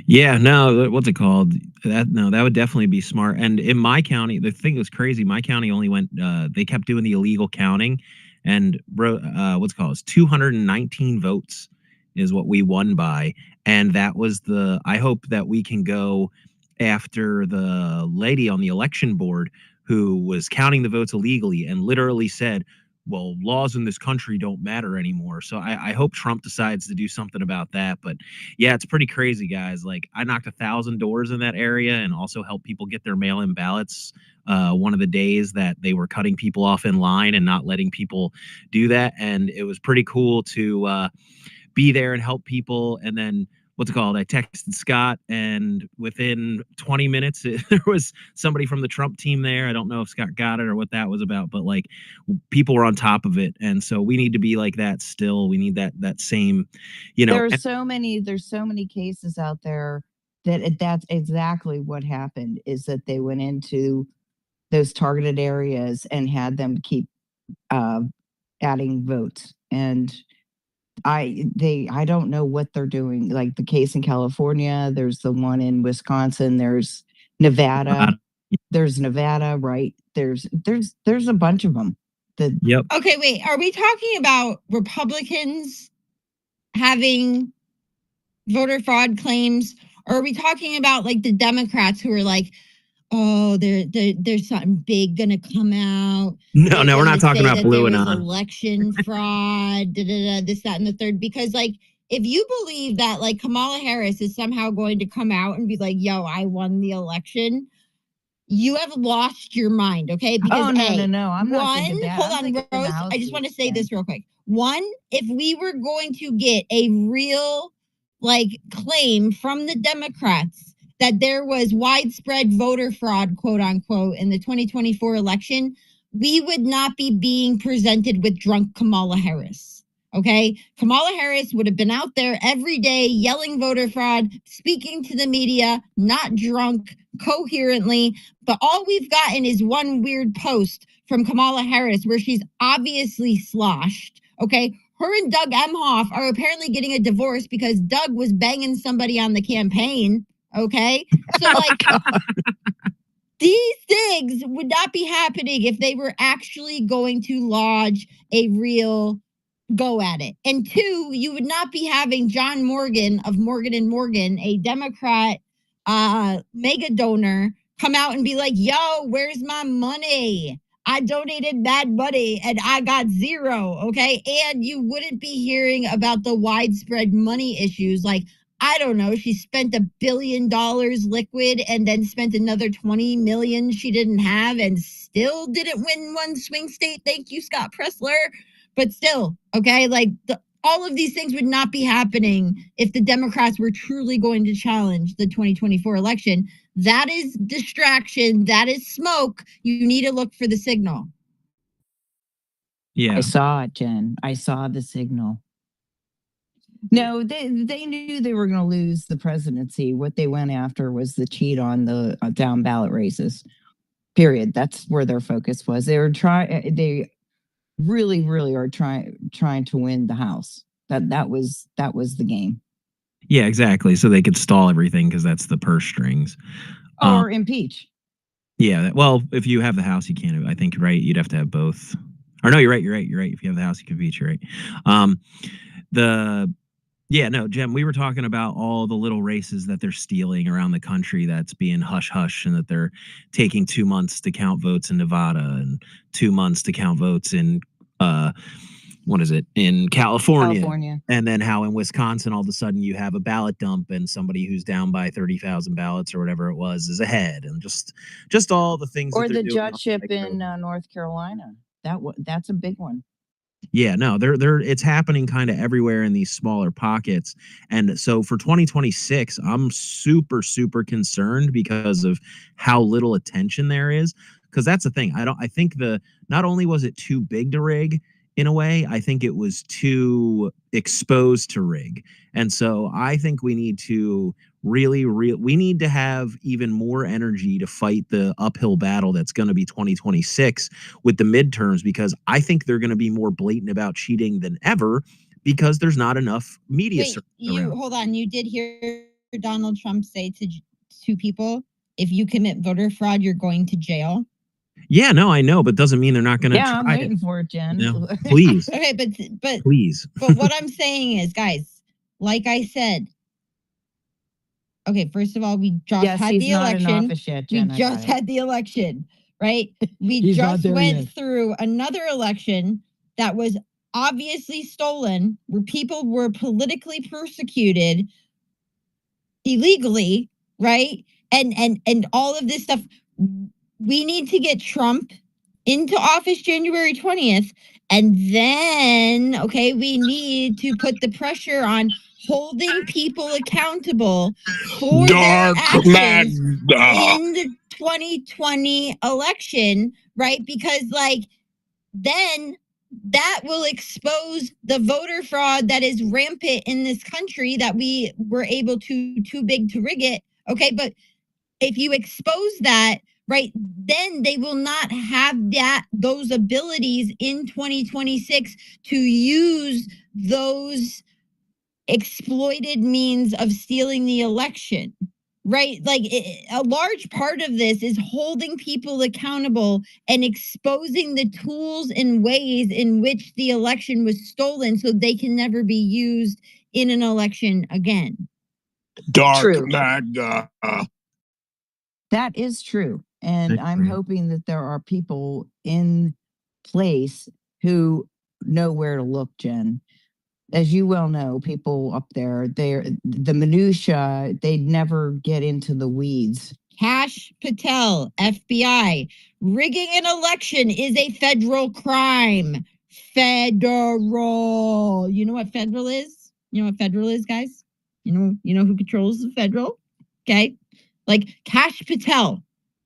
Yeah, no, what's it called? That would definitely be smart. And in my county, the thing was crazy. My county only went. They kept doing the illegal counting, and what's it called? It's 219 votes is what we won by, and that was the. I hope that we can go after the lady on the election board who was counting the votes illegally and literally said, well, laws in this country don't matter anymore. So I hope Trump decides to do something about that. But yeah, it's pretty crazy, guys. Like, I knocked 1,000 doors in that area and also helped people get their mail-in ballots. One of the days that they were cutting people off in line and not letting people do that. And it was pretty cool to be there and help people. And then what's it called? I texted Scott, and within 20 minutes, there was somebody from the Trump team there. I don't know if Scott got it or what that was about, but like, people were on top of it. And so we need to be like that still. We need that same, There's so many cases out there that's exactly what happened, is that they went into those targeted areas and had them keep adding votes. And I don't know what they're doing. Like the case in California, there's the one in Wisconsin, there's Nevada, right? There's a bunch of them. Yep. Okay, wait. Are we talking about Republicans having voter fraud claims, or are we talking about like the Democrats who are like, oh, there's something big gonna come out? No, we're not talking about blue and on. Election fraud, this, that, and the third. Because like, if you believe that like Kamala Harris is somehow going to come out and be like, yo, I won the election, you have lost your mind, okay? Because no, I'm not thinking that. Hold on, Rose. I just want to say this real quick. One, if we were going to get a real like claim from the Democrats that there was widespread voter fraud, quote unquote, in the 2024 election, we would not be being presented with drunk Kamala Harris. Okay, Kamala Harris would have been out there every day yelling voter fraud, speaking to the media, not drunk, coherently. But all we've gotten is one weird post from Kamala Harris where she's obviously sloshed. Okay, her and Doug Emhoff are apparently getting a divorce because Doug was banging somebody on the campaign. Okay, so like these things would not be happening if they were actually going to lodge a real go at it. And two, you would not be having John Morgan of Morgan and Morgan, a Democrat mega donor, come out and be like, yo, where's my money? I donated that money and I got zero. Okay. And you wouldn't be hearing about the widespread money issues. Like, I don't know, she spent $1 billion liquid and then spent another 20 million she didn't have and still didn't win one swing state. Thank you, Scott Pressler. But still, okay, like all of these things would not be happening if the Democrats were truly going to challenge the 2024 election. That is distraction. That is smoke. You need to look for the signal. Yeah. I saw it, Jen. I saw the signal. No, they knew they were going to lose the presidency. What they went after was the cheat on the down ballot races. Period. That's where their focus was. They really are trying to win the House. That was the game. Yeah, exactly. So they could stall everything because that's the purse strings. Or impeach. Yeah. Well, if you have the House, you can't. I think, right, you'd have to have both. Or no, you're right. If you have the House, you can impeach. You're right. Jem, we were talking about all the little races that they're stealing around the country that's being hush-hush, and that they're taking 2 months to count votes in Nevada and 2 months to count votes in, in California. And then how in Wisconsin, all of a sudden you have a ballot dump and somebody who's down by 30,000 ballots or whatever it was is ahead. And just all the things. Or the judgeship in North Carolina. That's a big one. Yeah, no, it's happening kind of everywhere in these smaller pockets. And so for 2026, I'm super, super concerned because of how little attention there is. Because that's the thing. I think not only was it too big to rig, in a way. I think it was too exposed to rig. And so I think we need to we need to have even more energy to fight the uphill battle that's going to be 2026 with the midterms, because I think they're going to be more blatant about cheating than ever because there's not enough media around. Hold on. You did hear Donald Trump say to two people, if you commit voter fraud, you're going to jail. Yeah, no, I know, but doesn't mean they're not going to Yeah, I'm try waiting for it, Jen. No, please. Okay, but Please. But what I'm saying is, guys, like I said, okay, first of all, we just Yes, had he's the not in election. office yet, Jen. We I just got it. had the election, right? We He's not just there went yet. through another election that was obviously stolen, where people were politically persecuted illegally, right? And all of this stuff. We need to get Trump into office January 20th. And then, okay, we need to put the pressure on holding people accountable for their actions in the 2020 election, right? Because, like, then that will expose the voter fraud that is rampant in this country that we were able to too big to rig it. Okay, but if you expose that, right, then they will not have those abilities in 2026 to use those exploited means of stealing the election. Right? Like, a large part of this is holding people accountable and exposing the tools and ways in which the election was stolen so they can never be used in an election again. True. MAGA. That is true. And I'm hoping that there are people in place who know where to look, Jen. As you well know, people up there, the minutia, they'd never get into the weeds. Kash Patel, FBI. Rigging an election is a federal crime. Federal. You know what federal is? You know what federal is, guys? You know who controls the federal? Okay. Like Kash Patel,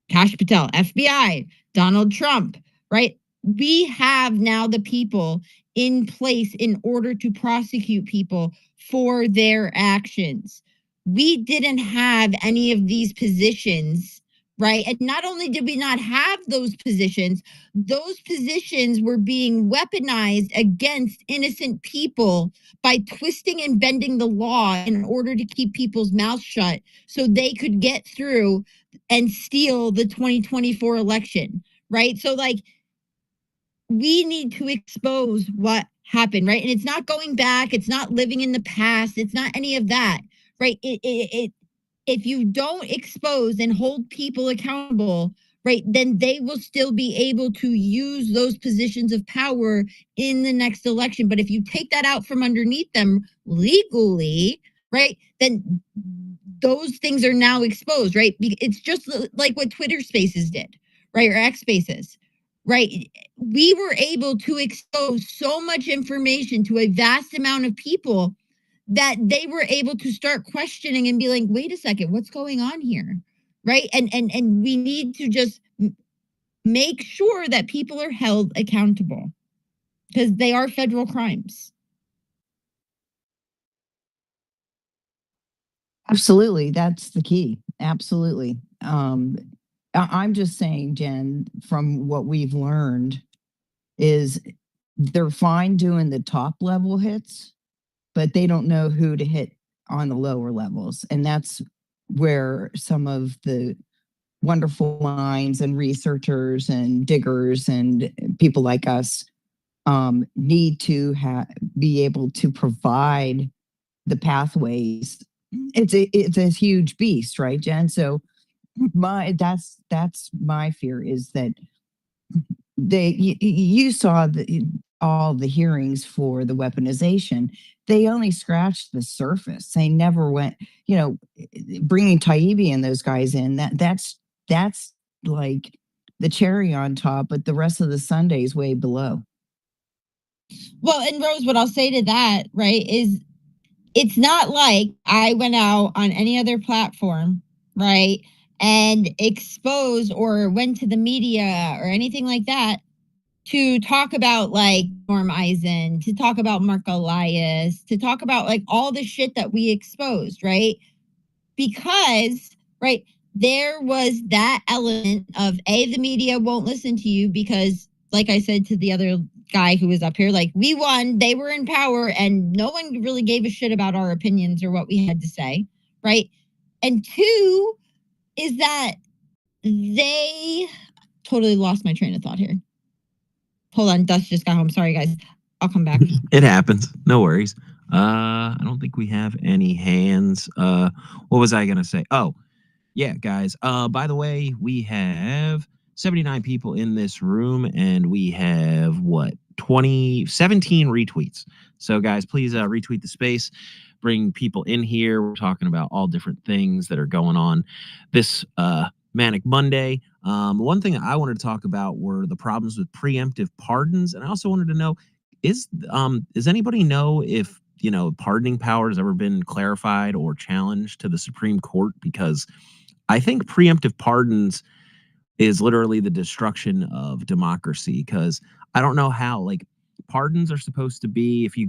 FBI, Donald Trump, right? We have now the people in place in order to prosecute people for their actions. We didn't have any of these positions, right? And not only did we not have those positions were being weaponized against innocent people by twisting and bending the law in order to keep people's mouths shut so they could get through and steal the 2024 election, right? So, like, we need to expose what happened, right? And it's not going back. It's not living in the past. It's not any of that, right? If you don't expose and hold people accountable, right, then they will still be able to use those positions of power in the next election. But if you take that out from underneath them legally, right, then those things are now exposed, right? It's just like what Twitter Spaces did, right, or X Spaces. Right. We were able to expose so much information to a vast amount of people that they were able to start questioning and be like, wait a second, what's going on here? Right. And we need to just make sure that people are held accountable because they are federal crimes. Absolutely. That's the key. Absolutely. I'm just saying, Jen, from what we've learned is they're fine doing the top level hits, but they don't know who to hit on the lower levels. And that's where some of the wonderful minds and researchers and diggers and people like us need to be able to provide the pathways. It's a huge beast, right, Jen? So that's my fear is that you saw all the hearings for the weaponization. They only scratched the surface. They never went, bringing Taibbi and those guys in, that's like the cherry on top, but the rest of the sundae is way below. Well, and Rose, what I'll say to that, right, is it's not like I went out on any other platform, right, and exposed or went to the media or anything like that to talk about like Norm Eisen, to talk about Mark Elias, to talk about like all the shit that we exposed, right? Because, right, there was that element of the media won't listen to you because, like I said to the other guy who was up here, like, we won, they were in power, and no one really gave a shit about our opinions or what we had to say, right? And two is that they totally lost my train of thought here. Hold on, Dust just got home. Sorry, guys. I'll come back. It happens. No worries. I don't think we have any hands. What was I gonna say? Oh, yeah, guys. By the way, we have 79 people in this room, and we have what 17 retweets. So, guys, please retweet the space. Bring people in here. We're talking about all different things that are going on this Manic Monday. One thing I wanted to talk about were the problems with preemptive pardons, and I also wanted to know does anybody know if pardoning power has ever been clarified or challenged to the Supreme Court? Because I think preemptive pardons is literally the destruction of democracy, because I don't know how, like, pardons are supposed to be, if you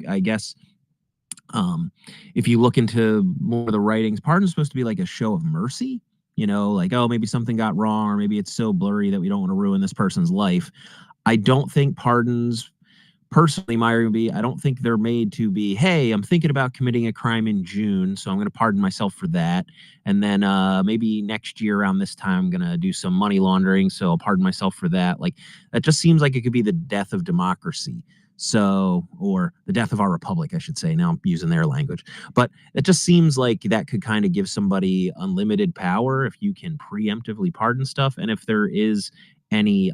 look into more of the writings, pardons are supposed to be like a show of mercy, like, oh, maybe something got wrong, or maybe it's so blurry that we don't want to ruin this person's life. I don't think pardons, personally, I don't think they're made to be, hey, I'm thinking about committing a crime in June, so I'm going to pardon myself for that. And then maybe next year around this time, I'm going to do some money laundering, so I'll pardon myself for that. Like, that just seems like it could be the death of democracy. So, or the death of our republic, I should say. Now I'm using their language. But it just seems like that could kind of give somebody unlimited power if you can preemptively pardon stuff. And if there is any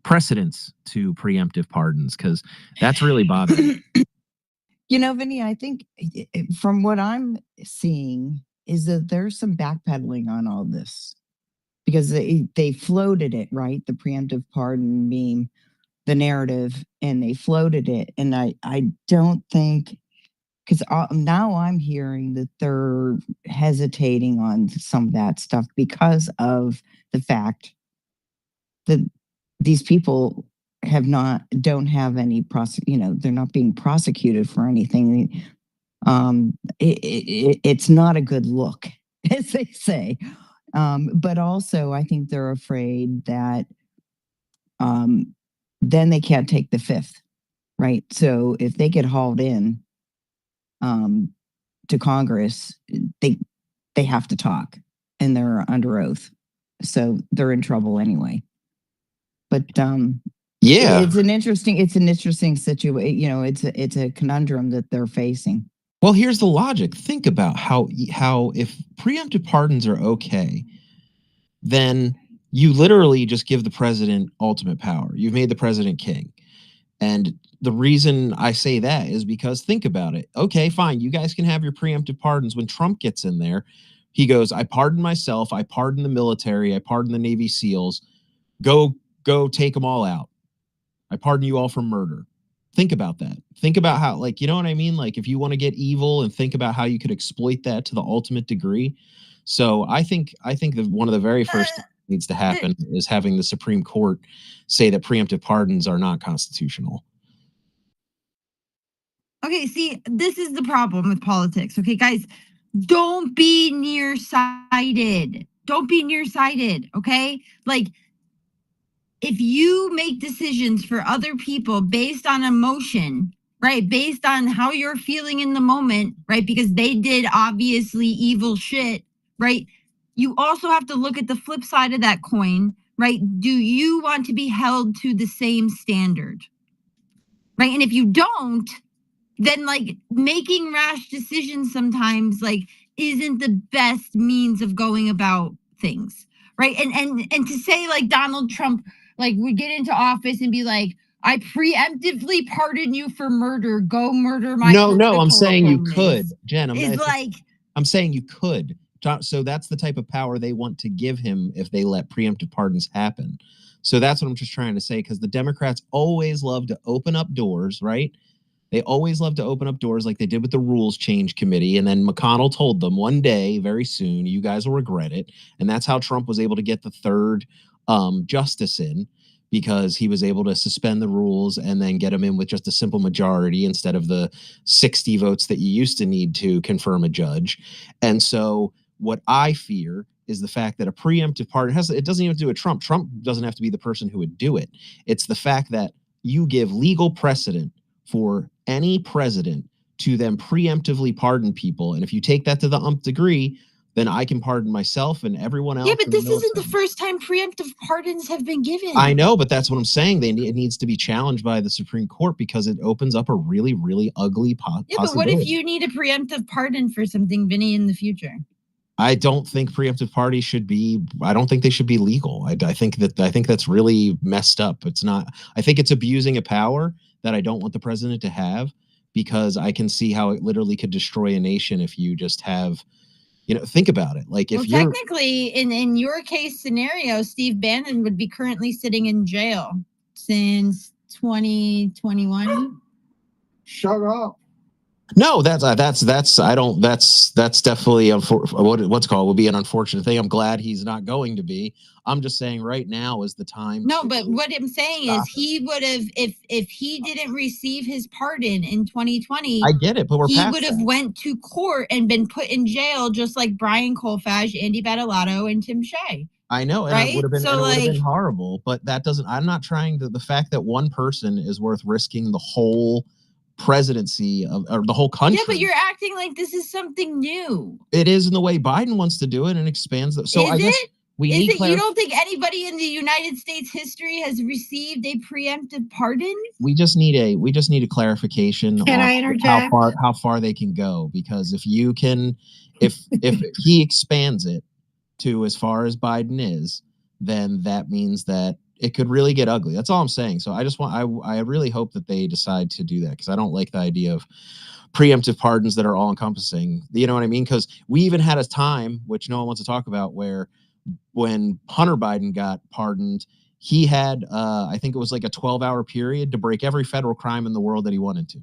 precedence to preemptive pardons, because that's really bothering. Vinny, I think from what I'm seeing is that there's some backpedaling on all this, because they floated it, right? The preemptive pardon being the narrative, and they floated it. And I don't think, because now I'm hearing that they're hesitating on some of that stuff because of the fact that these people don't have any they're not being prosecuted for anything. It's not a good look, as they say. But also, I think they're afraid that then they can't take the fifth, right? So if they get hauled in to Congress, they have to talk, and they're under oath, so they're in trouble anyway. But yeah, it's an interesting situation. It's a conundrum that they're facing. Well, here's the logic. Think about how if preemptive pardons are okay, then you literally just give the president ultimate power. You've made the president king. And the reason I say that is because, think about it. Okay, fine. You guys can have your preemptive pardons. When Trump gets in there, he goes, I pardon myself. I pardon the military. I pardon the Navy SEALs. Go take them all out. I pardon you all for murder. Think about that. Think about how, like, you know what I mean? Like, if you want to get evil, and think about how you could exploit that to the ultimate degree. So I think that one of the very first things that needs to happen is having the Supreme Court say that preemptive pardons are not constitutional. Okay, see, this is the problem with politics. Okay, guys, don't be nearsighted. Don't be nearsighted, okay? Like, if you make decisions for other people based on emotion, right? Based on how you're feeling in the moment, right? Because they did obviously evil shit, right? You also have to look at the flip side of that coin, right? Do you want to be held to the same standard? Right? And if you don't, then like making rash decisions sometimes like isn't the best means of going about things. Right. And to say like Donald Trump like would get into office and be like, I preemptively pardon you for murder. Go murder my No, I'm saying you could, Jen. I'm saying you could. So that's the type of power they want to give him if they let preemptive pardons happen. So that's what I'm just trying to say, because the Democrats always love to open up doors, right? They always love to open up doors like they did with the Rules Change Committee. And then McConnell told them one day, very soon, you guys will regret it. And that's how Trump was able to get the third justice in, because he was able to suspend the rules and then get him in with just a simple majority instead of the 60 votes that you used to need to confirm a judge. And so what I fear is the fact that a preemptive pardon it doesn't even have to do with Trump. Trump doesn't have to be the person who would do it. It's the fact that you give legal precedent for any president to then preemptively pardon people. And if you take that to the nth degree, then I can pardon myself and everyone else. Yeah, but this isn't the first time preemptive pardons have been given. I know, but that's what I'm saying. It needs to be challenged by the Supreme Court because it opens up a really, really ugly possibility. Yeah, but what if you need a preemptive pardon for something, Vinny, in the future? I don't think preemptive parties should be. I don't think they should be legal. I think that's really messed up. It's not. I think it's abusing a power that I don't want the president to have, because I can see how it literally could destroy a nation if you just have. Think about it. Like if you're technically in your case scenario, Steve Bannon would be currently sitting in jail since 2021. Shut up. No, that's definitely what's called would be an unfortunate thing. I'm glad he's not going to be. I'm just saying right now is the time. No, but what I'm saying is he would have, if he didn't receive his pardon in 2020, I get it, but he would have went to court and been put in jail just like Brian Colfage, Andy Badalato, and Tim Shea. I know, and right? It would have been horrible, but that doesn't. I'm not trying to. The fact that one person is worth risking the whole presidency or the whole country. Yeah, but you're acting like this is something new. It is in the way Biden wants to do it and expands that. So I guess we need. You don't think anybody in the United States history has received a preemptive pardon? We just need a clarification. Can I interject? How far they can go? Because if you can, if he expands it to as far as Biden is, then that means that it could really get ugly. That's all I'm saying. So I really hope that they decide to do that, because I don't like the idea of preemptive pardons that are all encompassing. You know what I mean? Because we even had a time, which no one wants to talk about, where when Hunter Biden got pardoned, he had, I think it was like a 12-hour period to break every federal crime in the world that he wanted to.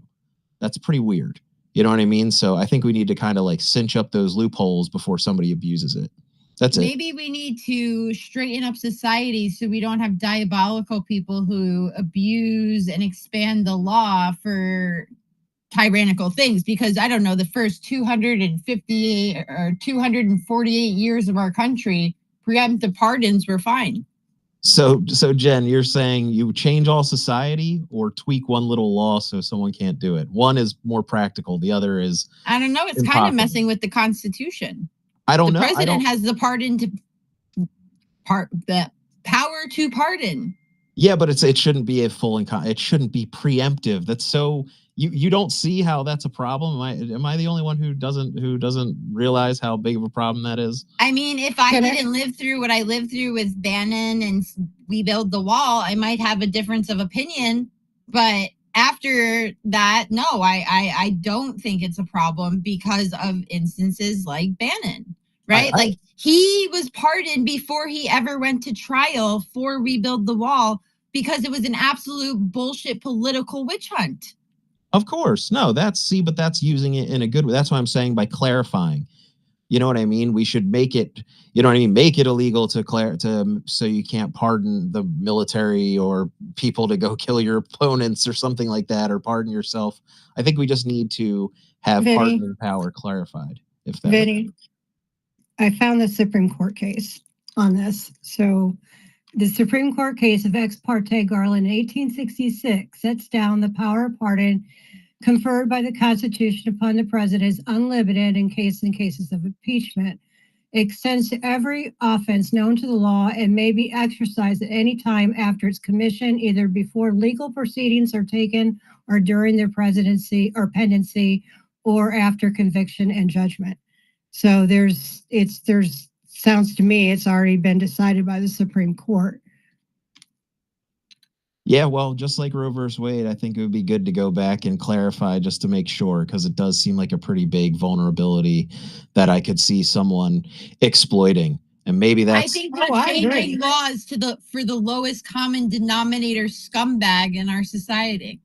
That's pretty weird. You know what I mean? So I think we need to kind of like cinch up those loopholes before somebody abuses it. That's Maybe we need to straighten up society so we don't have diabolical people who abuse and expand the law for tyrannical things. Because I don't know, the first 250 or 248 years of our country, preemptive pardons were fine. So Jen, you're saying you change all society or tweak one little law so someone can't do it? One is more practical. The other is, I don't know. It's impossible. Kind of messing with the Constitution. I don't know. The president has the the power to pardon. Yeah, but it shouldn't be a full it shouldn't be preemptive. That's so you don't see how that's a problem. Am I the only one who doesn't realize how big of a problem that is? I mean, if I didn't live through what I lived through with Bannon and We Build the Wall, I might have a difference of opinion. But after that, no, I don't think it's a problem because of instances like Bannon, right? Like he was pardoned before he ever went to trial for Rebuild the Wall because it was an absolute bullshit political witch hunt. Of course. No, but that's using it in a good way. That's why I'm saying by clarifying. You know what I mean? We should make it, make it illegal so you can't pardon the military or people to go kill your opponents or something like that, or pardon yourself. I think we just need to have pardoning power clarified. Vinny, I found the Supreme Court case on this. So the Supreme Court case of Ex parte Garland, 1866, sets down the power of pardon conferred by the Constitution upon the president is unlimited in cases of impeachment. It extends to every offense known to the law and may be exercised at any time after its commission, either before legal proceedings are taken or during their presidency or pendency, or after conviction and judgment. So sounds to me it's already been decided by the Supreme Court. Yeah, well, just like Roe versus Wade, I think it would be good to go back and clarify just to make sure, because it does seem like a pretty big vulnerability that I could see someone exploiting. And maybe that's... I think we're changing laws for the lowest common denominator scumbag in our society.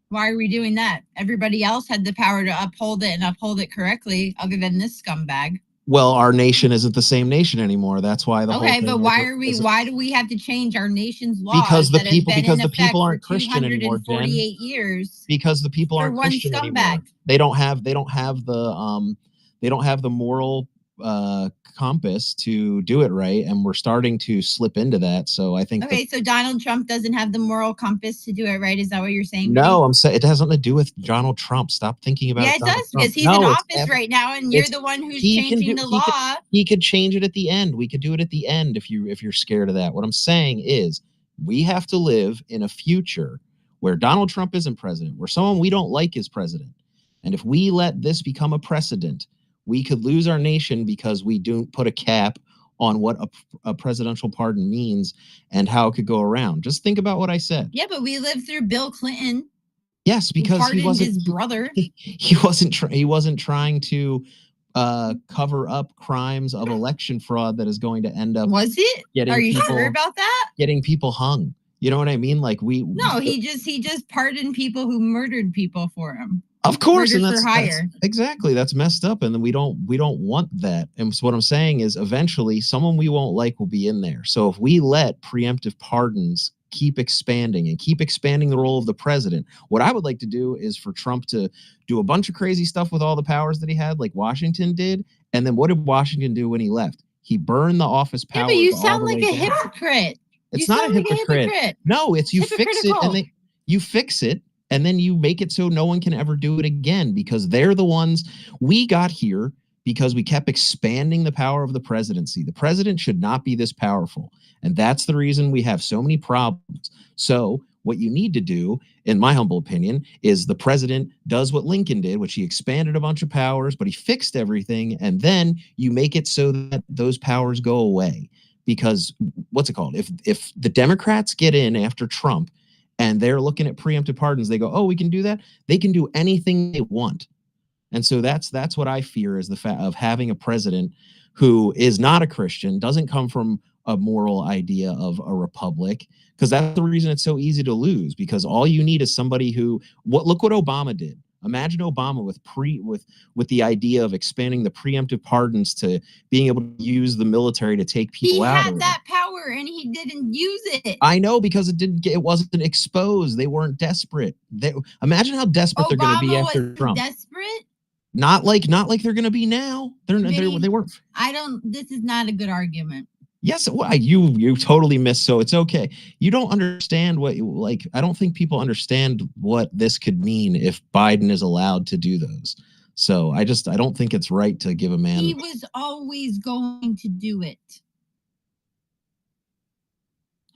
Why are we doing that? Everybody else had the power to uphold it and uphold it correctly, other than this scumbag. Well, our nation isn't the same nation anymore. That's why the whole Okay, thing but is- why do we have to change our nation's laws Because the that people- have been because in the effect people aren't for Christian anymore, Jen. 248 years? Because the people For aren't one Christian anymore. scumbag. They don't have the moral compass to do it right, and we're starting to slip into that. So I think Okay, so Donald Trump doesn't have the moral compass to do it right. Is that what you're saying? no, I'm saying it has nothing to do with Donald Trump. Stop thinking about Yeah, it. it Donald does, because Trump. he's No, in it's office ev- right now, and you're it's- the one who's he can changing do- the he could- law. He could change it at the end. We could do it at the end if you're scared of that. What I'm saying is we have to live in a future where Donald Trump isn't president, where someone we don't like is president. And if we let this become a precedent, we could lose our nation because we don't put a cap on what a presidential pardon means and how it could go around. Just think about what I said. Yeah, but we lived through Bill Clinton. Yes, because he pardoned wasn't his brother. He wasn't trying to cover up crimes of election fraud that is going to end up Was it? getting Are you people- sure about that? getting people hung. You know what I mean? Like No, he just pardoned people who murdered people for him. Of course, Murder and for hire. exactly that's messed up, and then we don't want that. And so what I'm saying is, eventually, someone we won't like will be in there. So if we let preemptive pardons keep expanding the role of the president, what I would like to do is for Trump to do a bunch of crazy stuff with all the powers that he had, like Washington did. And then what did Washington do when he left? He burned the office Yeah, powers. but you all sound the like way a down. hypocrite. It's You not a sound like hypocrite. No, it's you fix it and then you fix it and then you make it so no one can ever do it again, because they're the ones. We got here because we kept expanding the power of the presidency. The president should not be this powerful. And that's the reason we have so many problems. So what you need to do, in my humble opinion, is the president does what Lincoln did, which he expanded a bunch of powers, but he fixed everything. And then you make it so that those powers go away. Because what's it called? If the Democrats get in after Trump and they're looking at preemptive pardons, they go, oh, we can do that. They can do anything they want. And so that's what I fear, is the fact of having a president who is not a Christian, doesn't come from a moral idea of a republic, because that's the reason it's so easy to lose, because all you need is somebody who look what Obama did. Imagine Obama with the idea of expanding the preemptive pardons to being able to use the military to take people out. He had that power and he didn't use it. I know, because it wasn't exposed. They weren't desperate. Imagine how desperate they're going to be after Trump. Desperate? Not like they're going to be now. They weren't. This is not a good argument. Yes, well, you totally missed. So it's okay. You don't understand I don't think people understand what this could mean if Biden is allowed to do those. So I don't think it's right to give a man. He was always going to do it.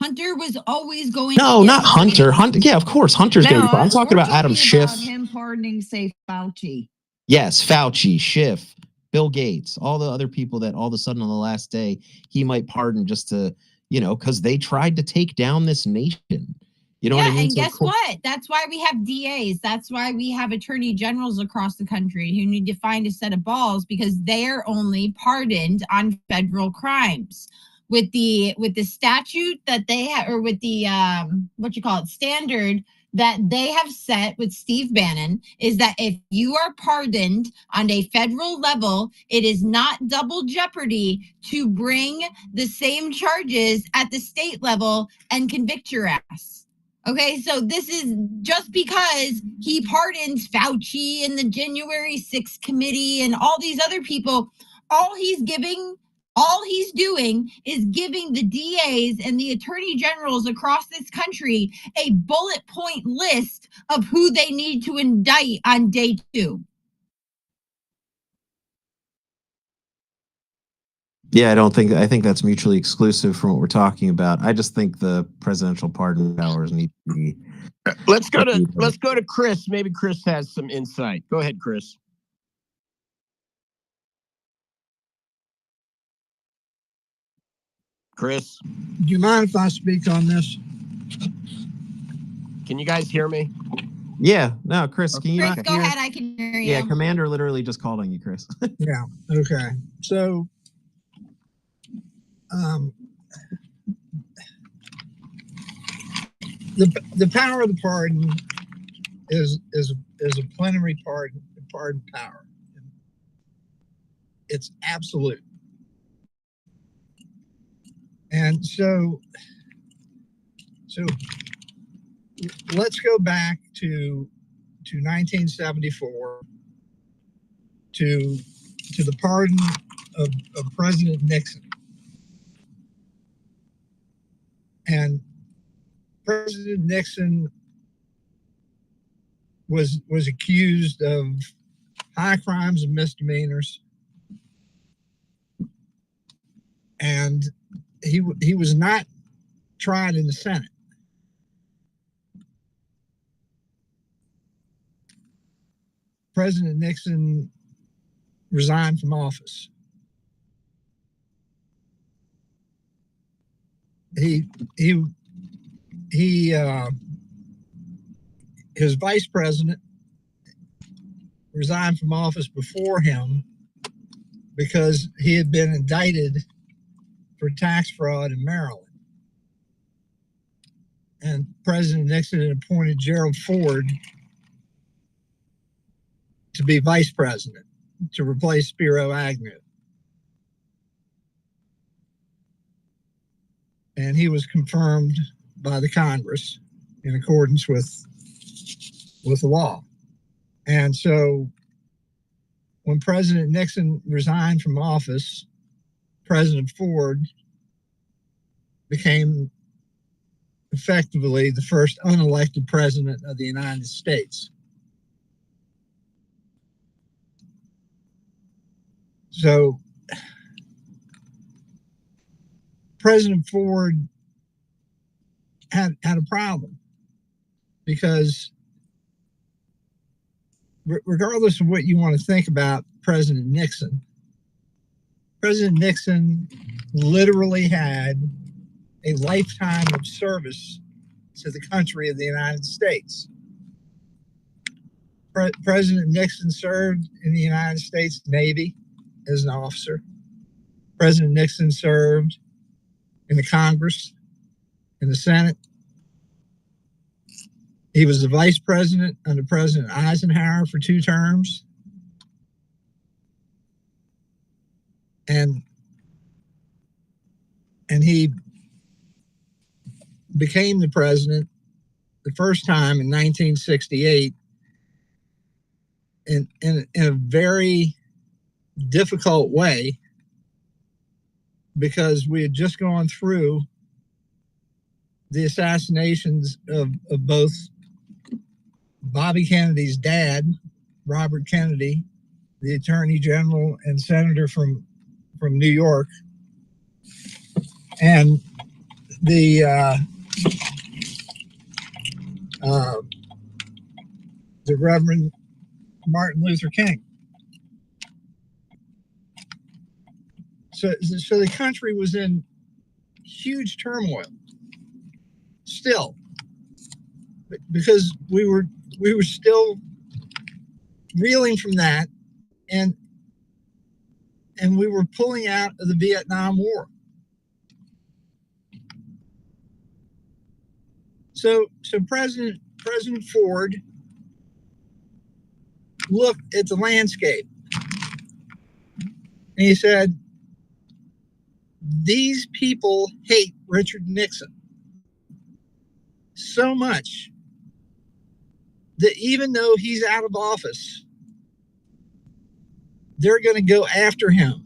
Hunter was always going. No, not Hunter. Hunter, yeah, of course, Hunter's going to be. I'm talking about Adam Schiff. About him pardoning, say, Fauci. Yes, Fauci, Schiff, Bill Gates, all the other people that all of a sudden on the last day he might pardon just to, because they tried to take down this nation. You know what I mean? And guess what? That's why we have DAs. That's why we have attorney generals across the country who need to find a set of balls, because they're only pardoned on federal crimes. With the statute that they have, or with the standard that they have set with Steve Bannon, is that if you are pardoned on a federal level, it is not double jeopardy to bring the same charges at the state level and convict your ass. Okay, so this is just because he pardons Fauci and the January 6th committee and all these other people, all he's doing is giving the DAs and the attorney generals across this country a bullet point list of who they need to indict on day 2. Yeah, I think that's mutually exclusive from what we're talking about. I just think the presidential pardon powers need to be. Let's go to Chris. Maybe Chris has some insight. Go ahead, Chris. Chris, do you mind if I speak on this? Can you guys hear me? Yeah, no, Chris, can you Chris, go ahead. I can hear you. Yeah, Commander literally just called on you, Chris. Yeah. Okay. So, the power of the pardon is a plenary pardon power. It's absolute. And so let's go back to 1974 to the pardon of President Nixon. And President Nixon was accused of high crimes and misdemeanors, and he was not tried in the Senate. President Nixon resigned from office. His vice president resigned from office before him because he had been indicted for tax fraud in Maryland. And President Nixon had appointed Gerald Ford to be vice president to replace Spiro Agnew. And he was confirmed by the Congress in accordance with the law. And so when President Nixon resigned from office, President Ford became effectively the first unelected president of the United States. So President Ford had a problem because regardless of what you want to think about President Nixon literally had a lifetime of service to the country of the United States. President Nixon served in the United States Navy as an officer. President Nixon served in the Congress, in the Senate. He was the vice president under President Eisenhower for 2 terms. And he became the president the first time in 1968 in a very difficult way, because we had just gone through the assassinations of both Bobby Kennedy's dad, Robert Kennedy, the Attorney General and Senator from New York, and the Reverend Martin Luther King. So the country was in huge turmoil still, because we were still reeling from that, and we were pulling out of the Vietnam War. So President Ford looked at the landscape and he said, these people hate Richard Nixon so much that even though he's out of office, they're going to go after him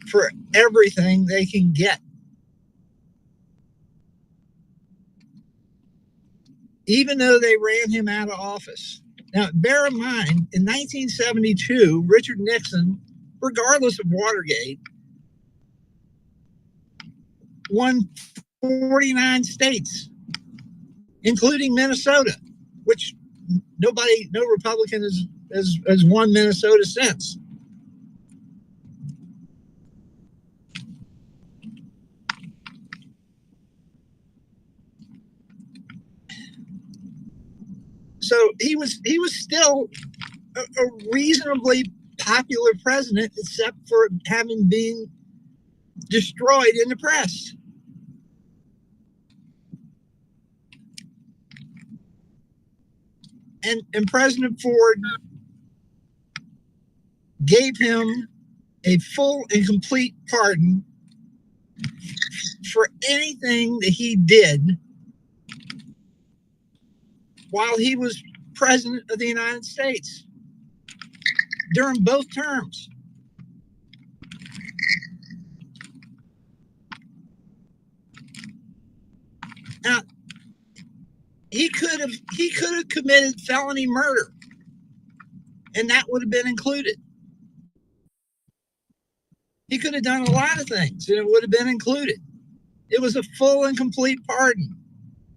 for everything they can get. Even though they ran him out of office. Now, bear in mind, in 1972, Richard Nixon, regardless of Watergate, won 49 states, including Minnesota, which no Republican has won Minnesota since. So he was still a reasonably popular president, except for having been destroyed in the press. And President Ford gave him a full and complete pardon for anything that he did while he was president of the United States during both terms. Now, he could have committed felony murder, and that would have been included. He could have done a lot of things, and it would have been included. It was a full and complete pardon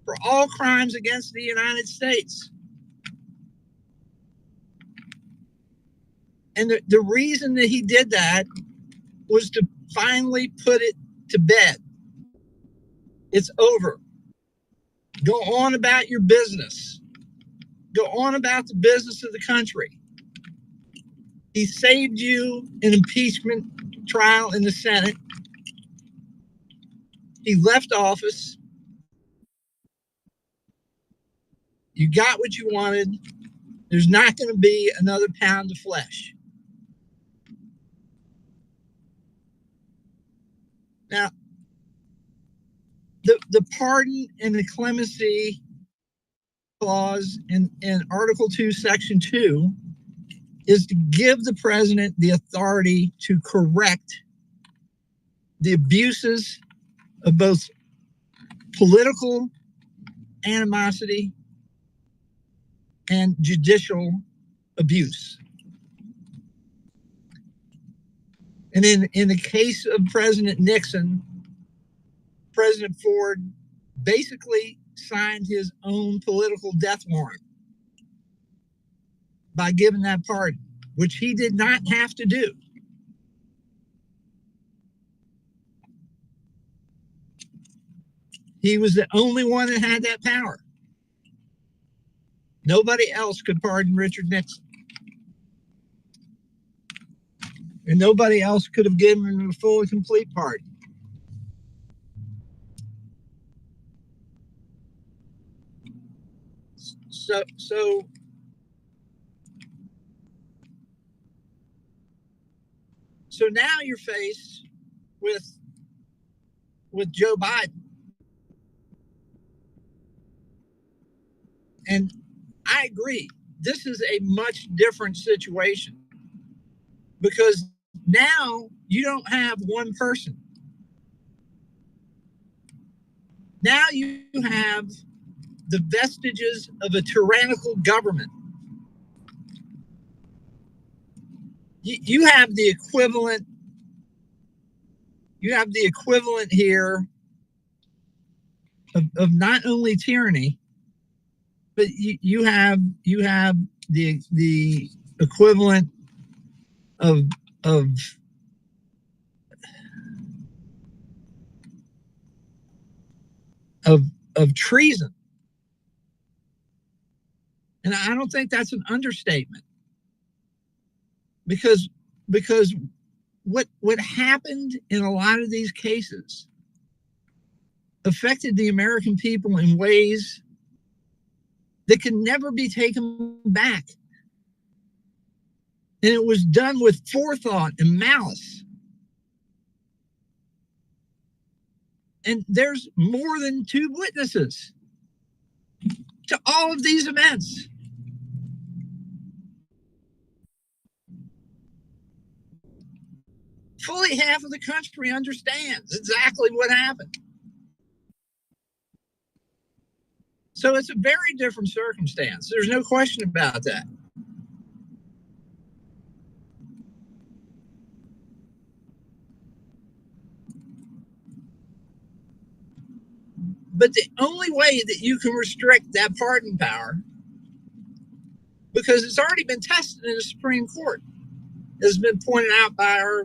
for all crimes against the United States. And the reason that he did that was to finally put it to bed. It's over. Go on about your business. Go on about the business of the country. He saved you an impeachment trial in the Senate. He left office. You got what you wanted. There's not going to be another pound of flesh. Now, the pardon and the clemency clause in Article 2, Section 2 is to give the president the authority to correct the abuses of both political animosity and judicial abuse. And in the case of President Nixon, President Ford basically signed his own political death warrant by giving that pardon, which he did not have to do. He was the only one that had that power. Nobody else could pardon Richard Nixon. And nobody else could have given him a full and complete pardon. So now you're faced with Joe Biden. And I agree, this is a much different situation because now you don't have one person. Now you have the vestiges of a tyrannical government. You have the equivalent. You have the equivalent here of not only tyranny, but you have the equivalent of treason. And I don't think that's an understatement. Because what happened in a lot of these cases affected the American people in ways that can never be taken back. And it was done with forethought and malice. And there's more than 2 witnesses to all of these events. Fully half of the country understands exactly what happened. So it's a very different circumstance. There's no question about that. But the only way that you can restrict that pardon power, because it's already been tested in the Supreme Court, as has been pointed out by our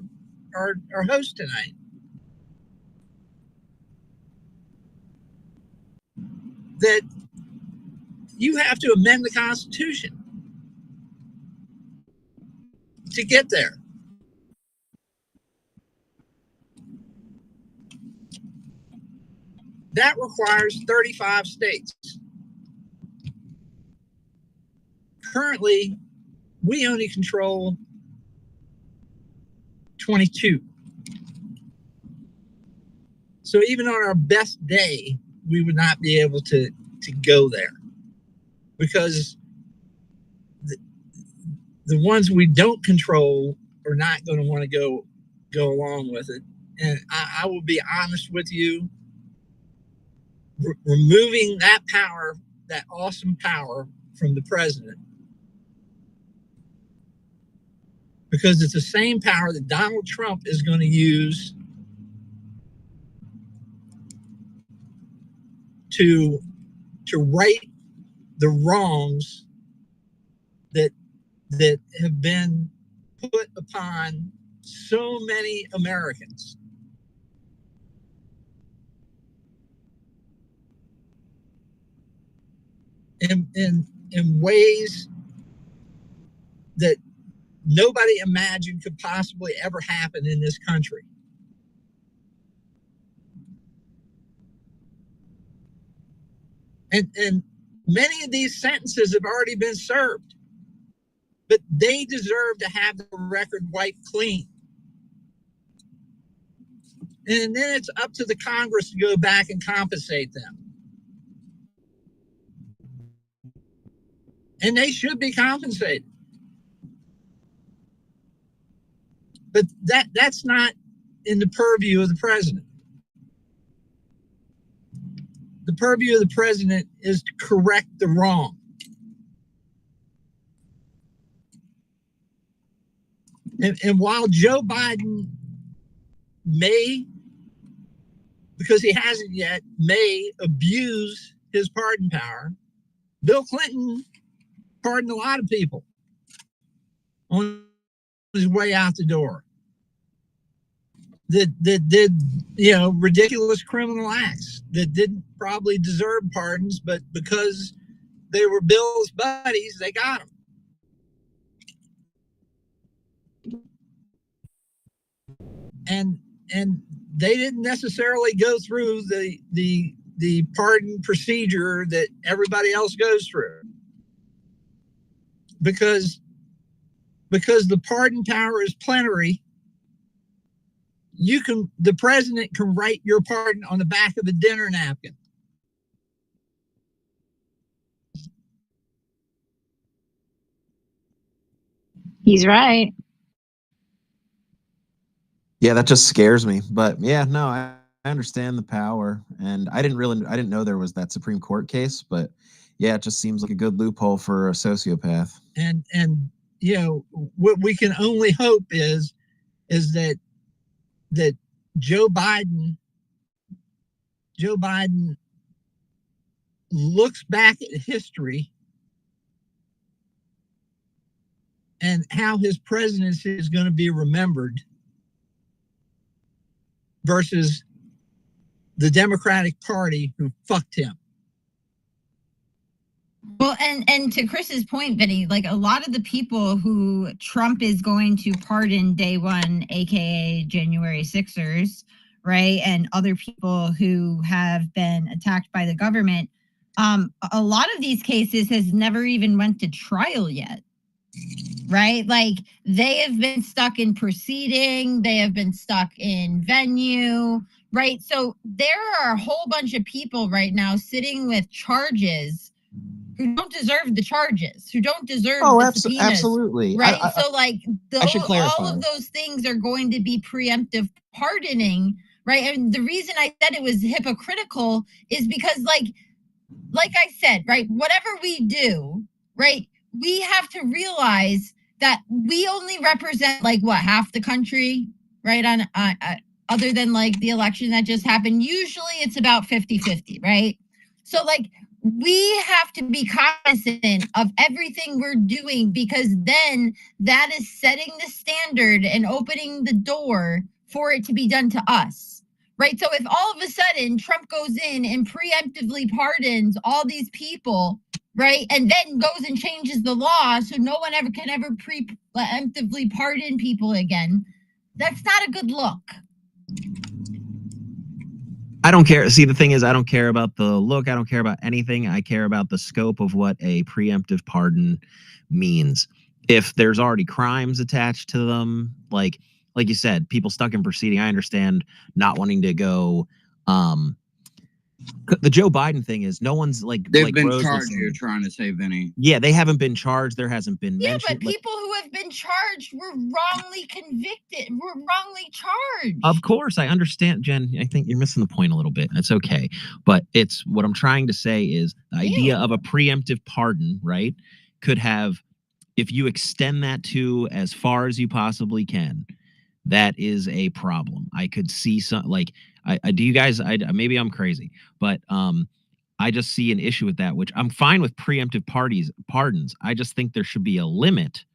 host tonight, that you have to amend the Constitution to get there. That requires 35 states. Currently, we only control 22. So even on our best day, we would not be able to go there, because the ones we don't control are not going to want to go along with it. And I will be honest with you, removing that power, that awesome power from the president, because it's the same power that Donald Trump is going to use to right the wrongs that have been put upon so many Americans. In ways that nobody imagined could possibly ever happen in this country. And many of these sentences have already been served, but they deserve to have the record wiped clean. And then it's up to the Congress to go back and compensate them. And they should be compensated. But that's not in the purview of the president. The purview of the president is to correct the wrong. And while Joe Biden may, because he hasn't yet, may abuse his pardon power, Bill Clinton pardoned a lot of people on his way out the door that did, ridiculous criminal acts, that didn't probably deserve pardons, but because they were Bill's buddies, they got them. And they didn't necessarily go through the pardon procedure that everybody else goes through, because the pardon power is plenary. The president can write your pardon on the back of a dinner napkin. He's right. Yeah, that just scares me. But yeah, no, I understand the power, and I didn't know there was that Supreme Court case, but yeah, it just seems like a good loophole for a sociopath. And what we can only hope is that Joe Biden looks back at history and how his presidency is going to be remembered versus the Democratic Party who fucked him. Well, and to Chris's point, Vinny, like a lot of the people who Trump is going to pardon day one, aka January 6ers, right, and other people who have been attacked by the government, a lot of these cases has never even went to trial yet, right? Like they have been stuck in proceeding, they have been stuck in venue, right? So there are a whole bunch of people right now sitting with charges who don't deserve the charges, who don't deserve the subpoenas. Absolutely. Right? So like I should clarify. all of those things are going to be preemptive pardoning, right? And the reason I said it was hypocritical is because like I said, right, whatever we do, right, we have to realize that we only represent like what, half the country, right? On other than like the election that just happened, usually it's about 50-50, right? So like we have to be cognizant of everything we're doing, because then that is setting the standard and opening the door for it to be done to us, right? So if all of a sudden Trump goes in and preemptively pardons all these people, right, and then goes and changes the law so no one can ever preemptively pardon people again, that's not a good look. I don't care. See, the thing is, I don't care about the look. I don't care about anything. I care about the scope of what a preemptive pardon means. If there's already crimes attached to them, like like you said, people stuck in proceeding. I understand not wanting to go. The Joe Biden thing is no one's like They've like been Rose was charged. saying. You're trying to say, Vinny. Yeah, they haven't been charged. There hasn't been Yeah, mentioned. but people who have been charged were wrongly convicted, were wrongly charged. Of course, I understand, Jen. I think you're missing the point a little bit. It's okay. But it's what I'm trying to say is the idea of a preemptive pardon, right, could have, if you extend that to as far as you possibly can, that is a problem. I could see some, like, I do you guys, maybe I'm crazy, but I just see an issue with that, which I'm fine with preemptive pardons. I just think there should be a limit,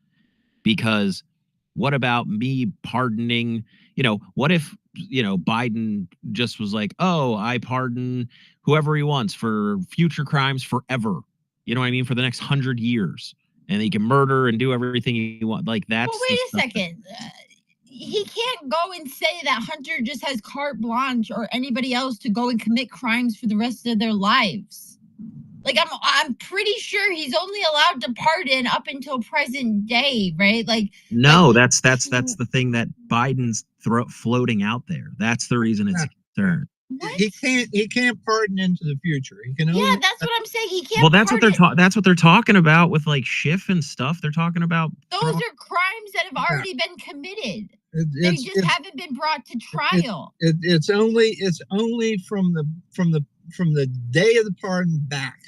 because what about me pardoning? What if, Biden just was like, oh, I pardon whoever he wants for future crimes forever. You know what I mean? For the next 100 years. And he can murder and do everything he wants. Like, that's. Well, wait a second. He can't go and say that Hunter just has carte blanche, or anybody else, to go and commit crimes for the rest of their lives. Like, I'm pretty sure he's only allowed to pardon up until present day, right? Like, no, that's the thing that Biden's floating out there. That's the reason it's a concern. What? He can't pardon into the future. He can only. Yeah, that's what I'm saying. He can't. Well, that's what they're talking about with like Schiff and stuff. They're talking about those are crimes that have already been committed. They just haven't been brought to trial. It's only from the day of the pardon back.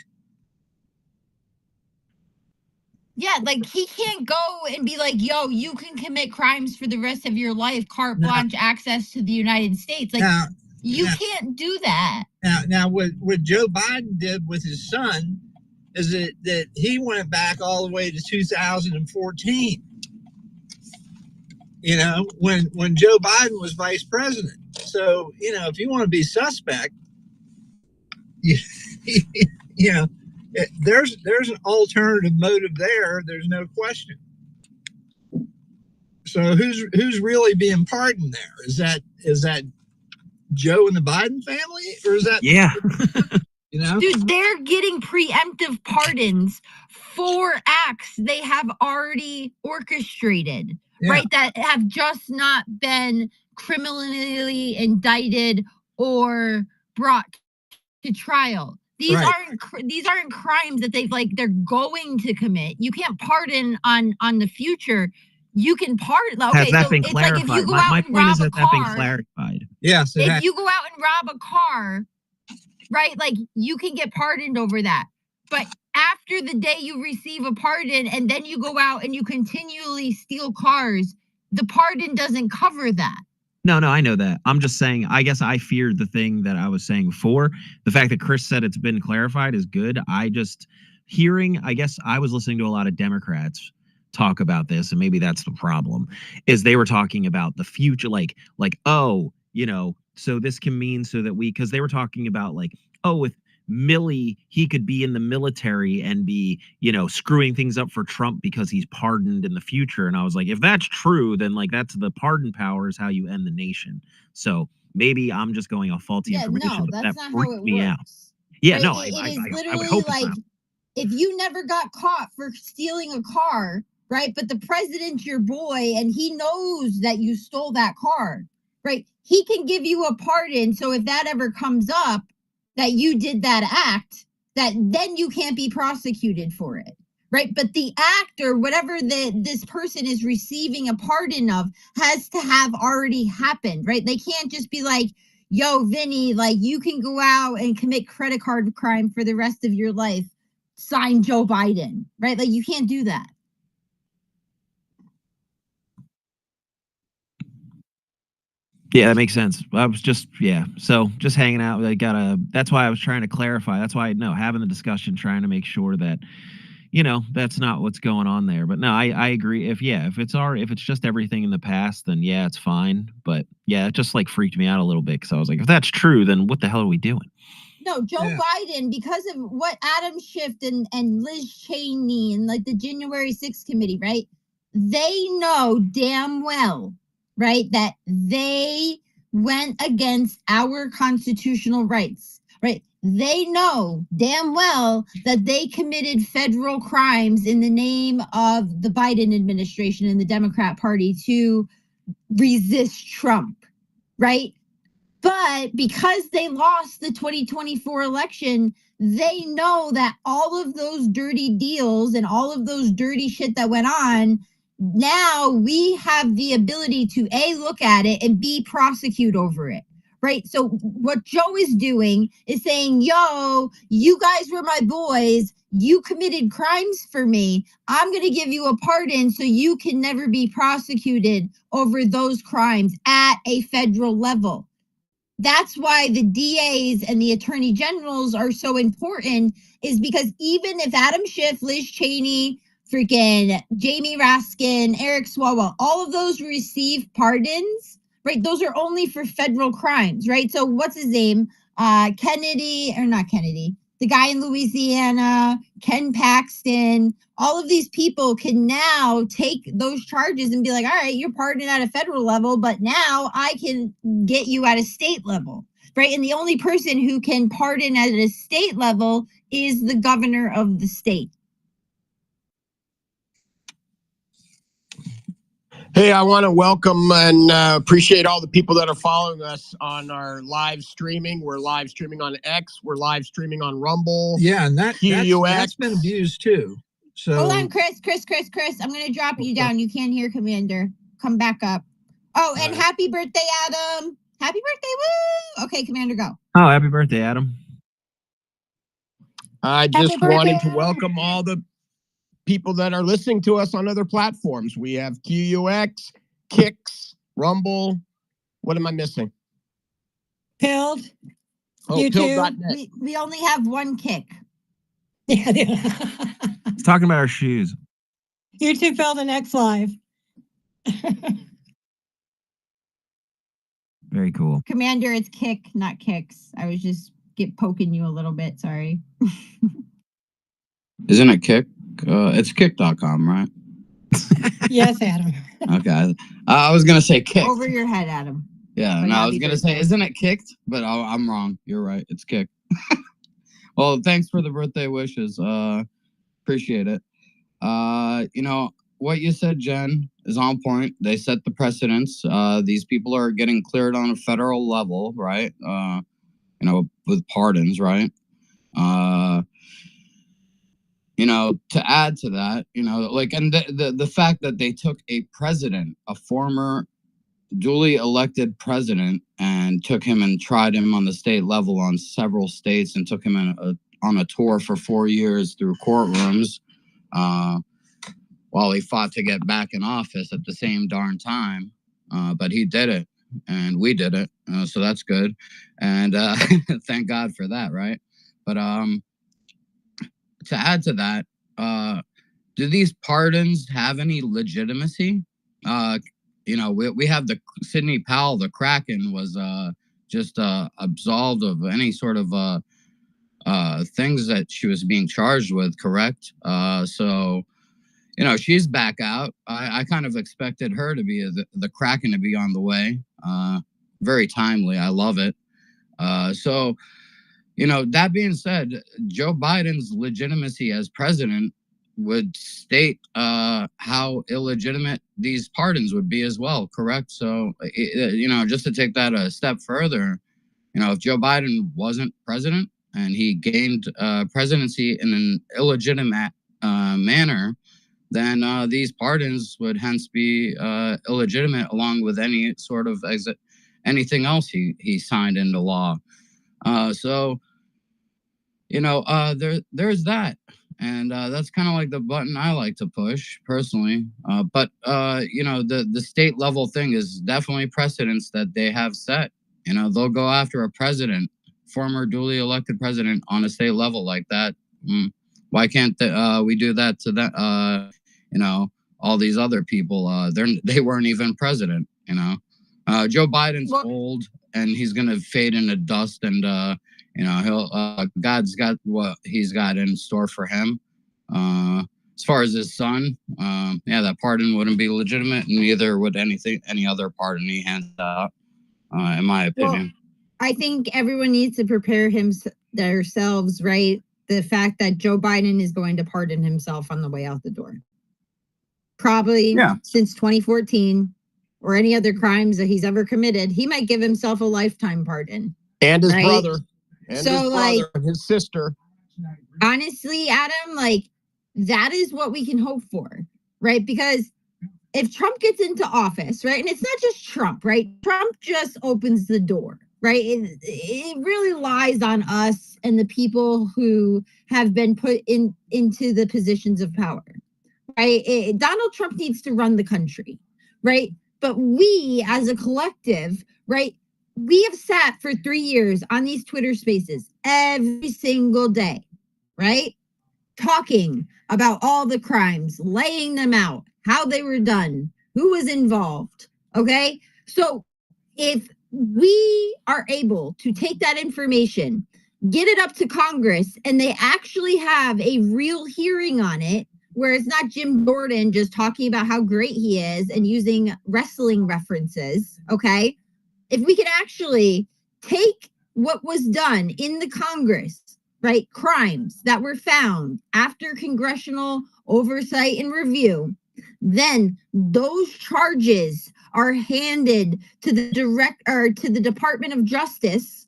Yeah, like, he can't go and be like, yo, you can commit crimes for the rest of your life, carte blanche access to the United States. Like, you can't do that. Now what Joe Biden did with his son is that he went back all the way to 2014. When Joe Biden was vice president. So, if you want to be suspect, there's an alternative motive there. There's no question. So who's really being pardoned there? Is that Joe and the Biden family, or is that? Yeah. Dude, they're getting preemptive pardons for acts they have already orchestrated, right? That have just not been criminally indicted or brought to trial. These aren't crimes that they're going to commit. You can't pardon on the future. You can pardon. Okay, has that so been it's clarified? like if you go my out and point rob is a that that been car. clarified. Yes. If you go out and rob a car, right? Like, you can get pardoned over that. But after the day you receive a pardon and then you go out and you continually steal cars, the pardon doesn't cover that. No, I know that. I'm just saying, I guess I feared the thing that I was saying before. The fact that Chris said it's been clarified is good. I guess I was listening to a lot of Democrats talk about this, and maybe that's the problem, is they were talking about the future, like, oh, so this can mean so that because they were talking about like, oh, with Milley, he could be in the military and be, screwing things up for Trump because he's pardoned in the future. And I was like, if that's true, then like that's the pardon power is how you end the nation. So maybe I'm just going off faulty information, No, but that's that not how freaked it me works. out. Yeah, Right? no, It I is would literally hope like, it's not. if you never got caught for stealing a car, right? But the president's your boy and he knows that you stole that car, right? He can give you a pardon. So if that ever comes up that you did that act, that then you can't be prosecuted for it, right? But the act or whatever this person is receiving a pardon of has to have already happened, right? They can't just be like, yo, Vinny, like, you can go out and commit credit card crime for the rest of your life. Sign Joe Biden, right? Like, you can't do that. Yeah, that makes sense. I was just, so just hanging out. That's why I was trying to clarify. That's why, having the discussion, trying to make sure that, that's not what's going on there. But no, I agree. If it's just everything in the past, then yeah, it's fine. But yeah, it just like freaked me out a little bit, because I was like, if that's true, then what the hell are we doing? No, Joe Biden, because of what Adam Schiff and Liz Cheney and like the January 6th committee, right? They know damn well, right, that they went against our constitutional rights, right? They know damn well that they committed federal crimes in the name of the Biden administration and the Democrat Party to resist Trump, right? But because they lost the 2024 election, they know that all of those dirty deals and all of those dirty shit that went on, now we have the ability to A, look at it, and B, prosecute over it. Right. So what Joe is doing is saying, yo, you guys were my boys. You committed crimes for me. I'm going to give you a pardon so you can never be prosecuted over those crimes at a federal level. That's why the DAs and the attorney generals are so important, is because even if Adam Schiff, Liz Cheney, freaking Jamie Raskin, Eric Swalwell, all of those receive pardons, right? Those are only for federal crimes, right? So what's his name? Kennedy, or not Kennedy, the guy in Louisiana, Ken Paxton, all of these people can now take those charges and be like, all right, you're pardoned at a federal level, but now I can get you at a state level, right? And the only person who can pardon at a state level is the governor of the state. Hey, I want to welcome and appreciate all the people that are following us on our live streaming. We're live streaming on X. We're live streaming on Rumble. Yeah, and that's been abused too. So hold on, Chris. I'm going to drop you down. You can't hear Commander. Come back up. Oh, and happy birthday, Adam. Happy birthday. Woo. Okay, Commander, go. Oh, happy birthday, Adam. I just wanted to welcome all the people that are listening to us on other platforms. We have QUX, Kicks, Rumble. What am I missing? Pilled. Oh, YouTube. Pilled.net. We only have one Kick. Yeah. He's talking about our shoes. YouTube, Pilled, and X Live. Very cool. Commander, it's Kick, not Kicks. I was just poking you a little bit. Sorry. Isn't it Kick? It's kick.com, right? Yes, Adam. Okay. I was going to say Kick. Over your head, Adam. Yeah, But no, I happy was going to say, birthday. isn't it Kicked? But I'm wrong. You're right. It's Kick. Well, thanks for the birthday wishes. Appreciate it. You know, what you said, Jen, is on point. They set the precedents. These people are getting cleared on a federal level, right? You know, with pardons, right? You know, to add to that, you know, like, and the fact that they took a president, a former duly elected president, and took him and tried him on the state level on several states, and took him on a tour for 4 years through courtrooms, while he fought to get back in office at the same darn time. But he did it, and we did it, so that's good, and thank God for that, right? But to add to that, do these pardons have any legitimacy? You know, we have the Sidney Powell, the Kraken, was just absolved of any sort of things that she was being charged with, correct? So, you know, she's back out. I kind of expected her to be the Kraken to be on the way. Very timely. I love it. So, you know, that being said, Joe Biden's legitimacy as president would state how illegitimate these pardons would be as well, correct? So, you know, just to take that a step further, you know, if Joe Biden wasn't president and he gained presidency in an illegitimate manner, then these pardons would hence be illegitimate, along with any sort of anything else he signed into law. So, you know, there's that. And that's kind of like the button I like to push personally. But, you know, the state level thing is definitely precedents that they have set. You know, they'll go after a president, former duly elected president on a state level like that. Why can't we do that to that? You know, all these other people, they weren't even president, you know. Joe Biden's old, and he's going to fade into dust, and you know, God's got what he's got in store for him. As far as his son, yeah, that pardon wouldn't be legitimate, and neither would any other pardon he hands out, in my opinion. Well, I think everyone needs to prepare themselves, right? The fact that Joe Biden is going to pardon himself on the way out the door. Probably since 2014. or any other crimes that he's ever committed, he might give himself a lifetime pardon. And his Right? brother. And So, his brother like, and his sister. honestly, Adam, like, that is what we can hope for, right? Because if Trump gets into office, right, and it's not just Trump, right? Trump just opens the door, right? It really lies on us and the people who have been put into the positions of power, right? Donald Trump needs to run the country, right? But we as a collective, right, we have sat for 3 years on these Twitter spaces every single day, right? Talking about all the crimes, laying them out, how they were done, who was involved. Okay. So if we are able to take that information, get it up to Congress, and they actually have a real hearing on it, where it's not Jim Jordan just talking about how great he is and using wrestling references. Okay. If we could actually take what was done in the Congress, right, crimes that were found after congressional oversight and review, then those charges are handed to the Department of Justice,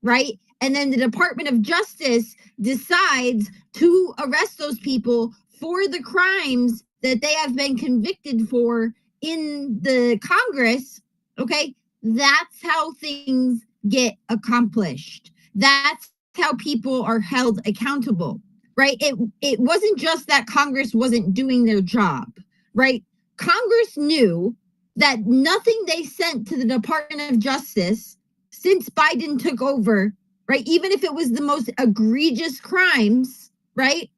right? And then the Department of Justice decides to arrest those people for the crimes that they have been convicted for in the Congress. Okay, that's how things get accomplished. That's how people are held accountable, right? It wasn't just that Congress wasn't doing their job, right? Congress knew that nothing they sent to the Department of Justice since Biden took over, right, even if it was the most egregious crimes, right,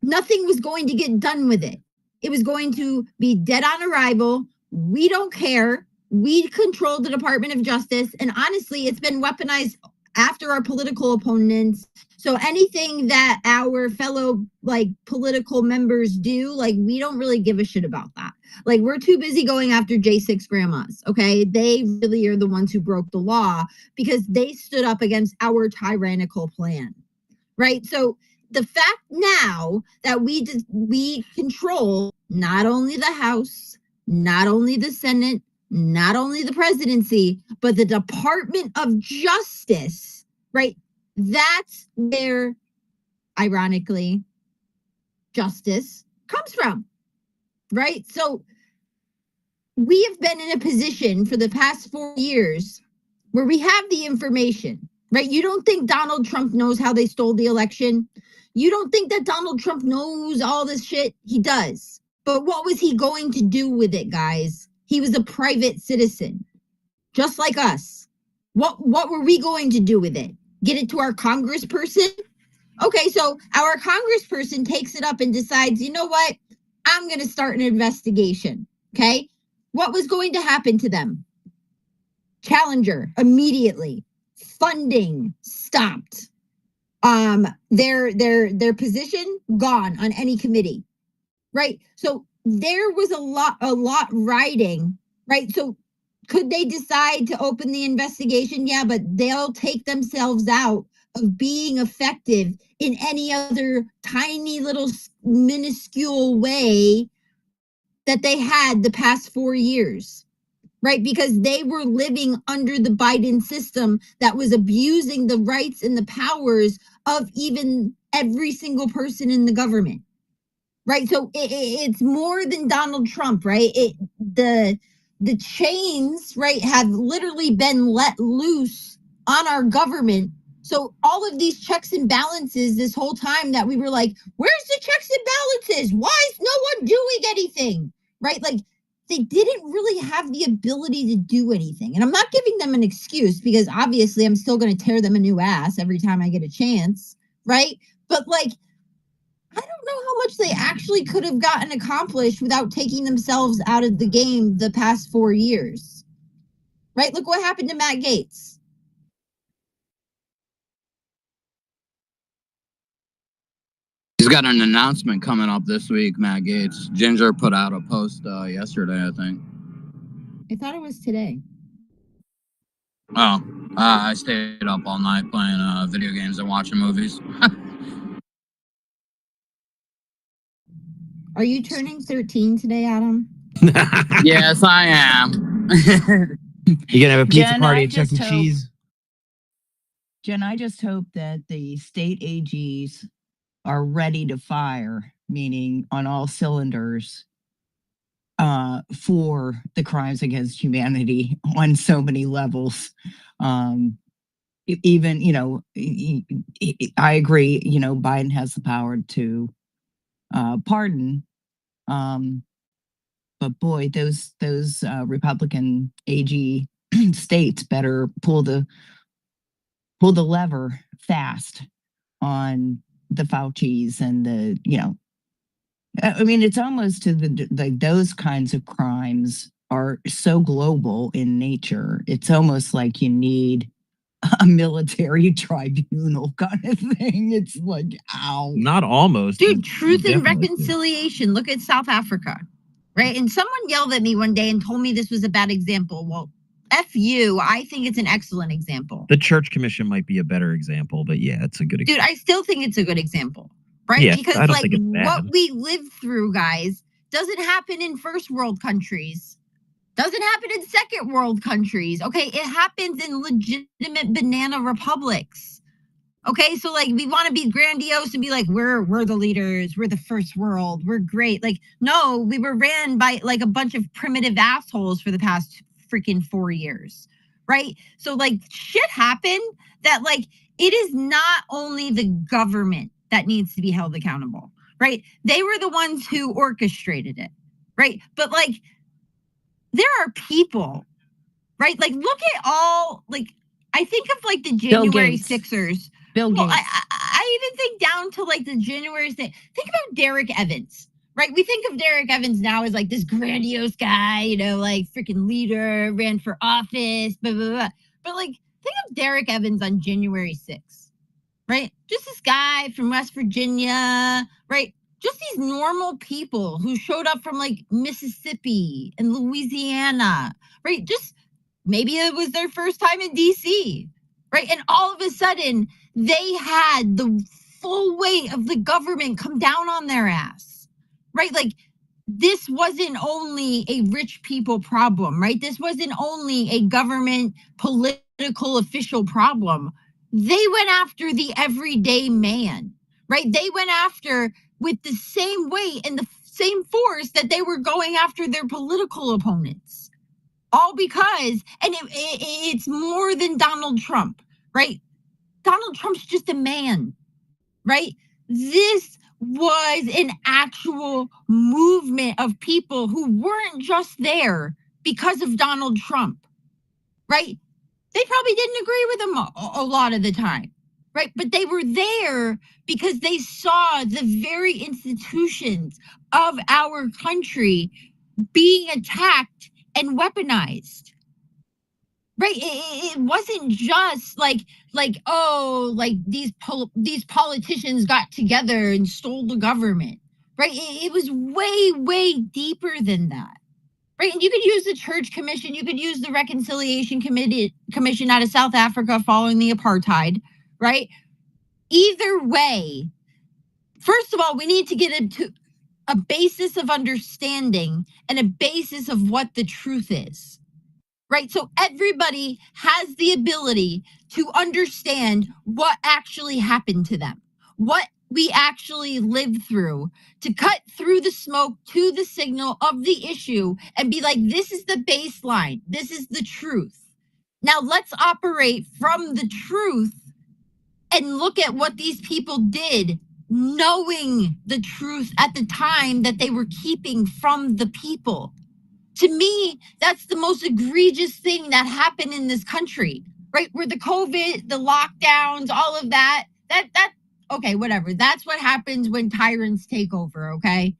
nothing was going to get done with it. It was going to be dead on arrival. We don't care. We control the Department of Justice. And honestly, it's been weaponized after our political opponents. So anything that our fellow like political members do, like, we don't really give a shit about that. Like, we're too busy going after J6 grandmas. Okay. They really are the ones who broke the law because they stood up against our tyrannical plan. Right. So the fact now that we control not only the House, not only the Senate, not only the presidency, but the Department of Justice, right? That's where, ironically, justice comes from, right? So we have been in a position for the past 4 years where we have the information, right? You don't think Donald Trump knows how they stole the election? You don't think that Donald Trump knows all this shit? He does. But what was he going to do with it, guys? He was a private citizen, just like us. What were we going to do with it? Get it to our congressperson? Okay, so our congressperson takes it up and decides, you know what? I'm going to start an investigation. Okay. What was going to happen to them? Challenger immediately. Funding stopped. Their position gone on any committee. Right. So there was a lot riding, right? So could they decide to open the investigation? Yeah, but they'll take themselves out of being effective in any other tiny little minuscule way that they had the past 4 years, right? Because they were living under the Biden system that was abusing the rights and the powers of even every single person in the government. Right. So it's more than Donald Trump. Right. The chains, right, have literally been let loose on our government. So all of these checks and balances this whole time that we were like, where's the checks and balances? Why is no one doing anything? Right. Like, they didn't really have the ability to do anything. And I'm not giving them an excuse because obviously I'm still going to tear them a new ass every time I get a chance. Right. But like, I don't know how much they actually could have gotten accomplished without taking themselves out of the game the past 4 years. Right? Look what happened to Matt Gaetz. He's got an announcement coming up this week, Matt Gaetz. Ginger put out a post yesterday, I think. I thought it was today. Oh, I stayed up all night playing video games and watching movies. Are you turning 13 today, Adam? Yes, I am. You gonna have a pizza Jen, party I at Chuck E. just hope- Cheese? Jen, I just hope that the state AGs are ready to fire, meaning on all cylinders, for the crimes against humanity on so many levels. Even, I agree, Biden has the power to pardon. But boy, those Republican AG states better pull the lever fast on the Faucis and I mean, it's almost to like those kinds of crimes are so global in nature. It's almost like you need a military tribunal kind of thing. It's like, ow. Not almost. Dude, truth and Definitely. reconciliation. Look at South Africa, right? And someone yelled at me one day and told me this was a bad example. Well, F you. I think it's an excellent example. The Church Commission might be a better example, but yeah, it's a good example. Dude, I still think it's a good example, right? Yeah, because I don't like think it's bad. what we live through, guys, doesn't happen in first world countries. Doesn't happen in second world countries. Okay, it happens in legitimate banana republics. Okay, so like we want to be grandiose and be like, we're the leaders, we're the first world, we're great. Like, no, we were ran by like a bunch of primitive assholes for the past freaking 4 years, right? So like shit happened that like it is not only the government that needs to be held accountable, right? They were the ones who orchestrated it, right? But like there are people, right? Like look at all, like I think of like the January Gates. Sixers. Bill Well, Gates. I even think down to like the January thing. Think about Derek Evans, right? We think of Derek Evans now as like this grandiose guy, like freaking leader, ran for office, blah, blah, blah. But like, think of Derek Evans on January 6th, right? Just this guy from West Virginia, right? Just these normal people who showed up from like Mississippi and Louisiana, right? Just maybe it was their first time in DC, right? And all of a sudden, they had the full weight of the government come down on their ass, right? Like this wasn't only a rich people problem, right? This wasn't only a government political official problem. They went after the everyday man, right? They went after with the same weight and the same force that they were going after their political opponents. All because, and it's more than Donald Trump, right? Donald Trump's just a man, right? This was an actual movement of people who weren't just there because of Donald Trump, right? They probably didn't agree with him a lot of the time, right? But they were there because they saw the very institutions of our country being attacked and weaponized. Right, it wasn't just like oh, like these politicians got together and stole the government, right? It was way deeper than that, right? And you could use the Church Commission, you could use the Reconciliation Commission out of South Africa following the apartheid, right? Either way, first of all, we need to get into a basis of understanding and a basis of what the truth is. Right. So everybody has the ability to understand what actually happened to them, what we actually lived through, to cut through the smoke to the signal of the issue and be like, this is the baseline. This is the truth. Now let's operate from the truth and look at what these people did, knowing the truth at the time that they were keeping from the people. To me, that's the most egregious thing that happened in this country, right? Where the COVID, the lockdowns, all of that, okay, whatever. That's what happens when tyrants take over, okay?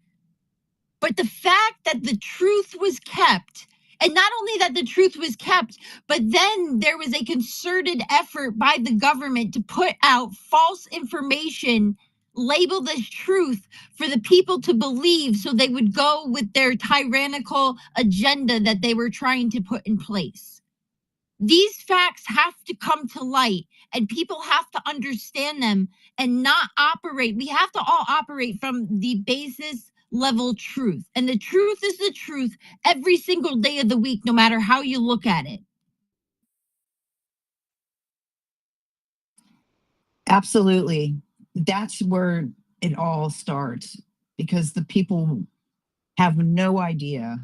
But the fact that the truth was kept, and not only that the truth was kept, but then there was a concerted effort by the government to put out false information labeled as truth for the people to believe so they would go with their tyrannical agenda that they were trying to put in place. These facts have to come to light and people have to understand them and not operate. We have to all operate from the basis level truth. And the truth is the truth every single day of the week, no matter how you look at it. Absolutely. That's where it all starts, because the people have no idea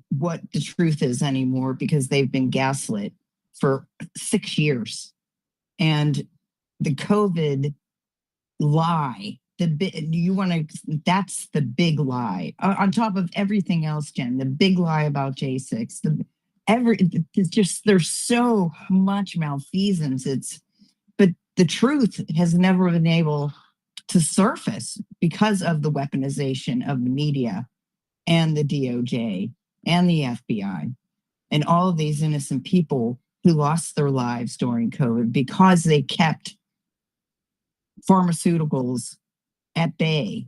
what the truth is anymore because they've been gaslit for 6 years. And the COVID lie, that's the big lie. On top of everything else, Jen, the big lie about J6, there's so much malfeasance. But the truth has never been able to surface because of the weaponization of the media and the DOJ and the FBI and all of these innocent people who lost their lives during COVID because they kept pharmaceuticals at bay.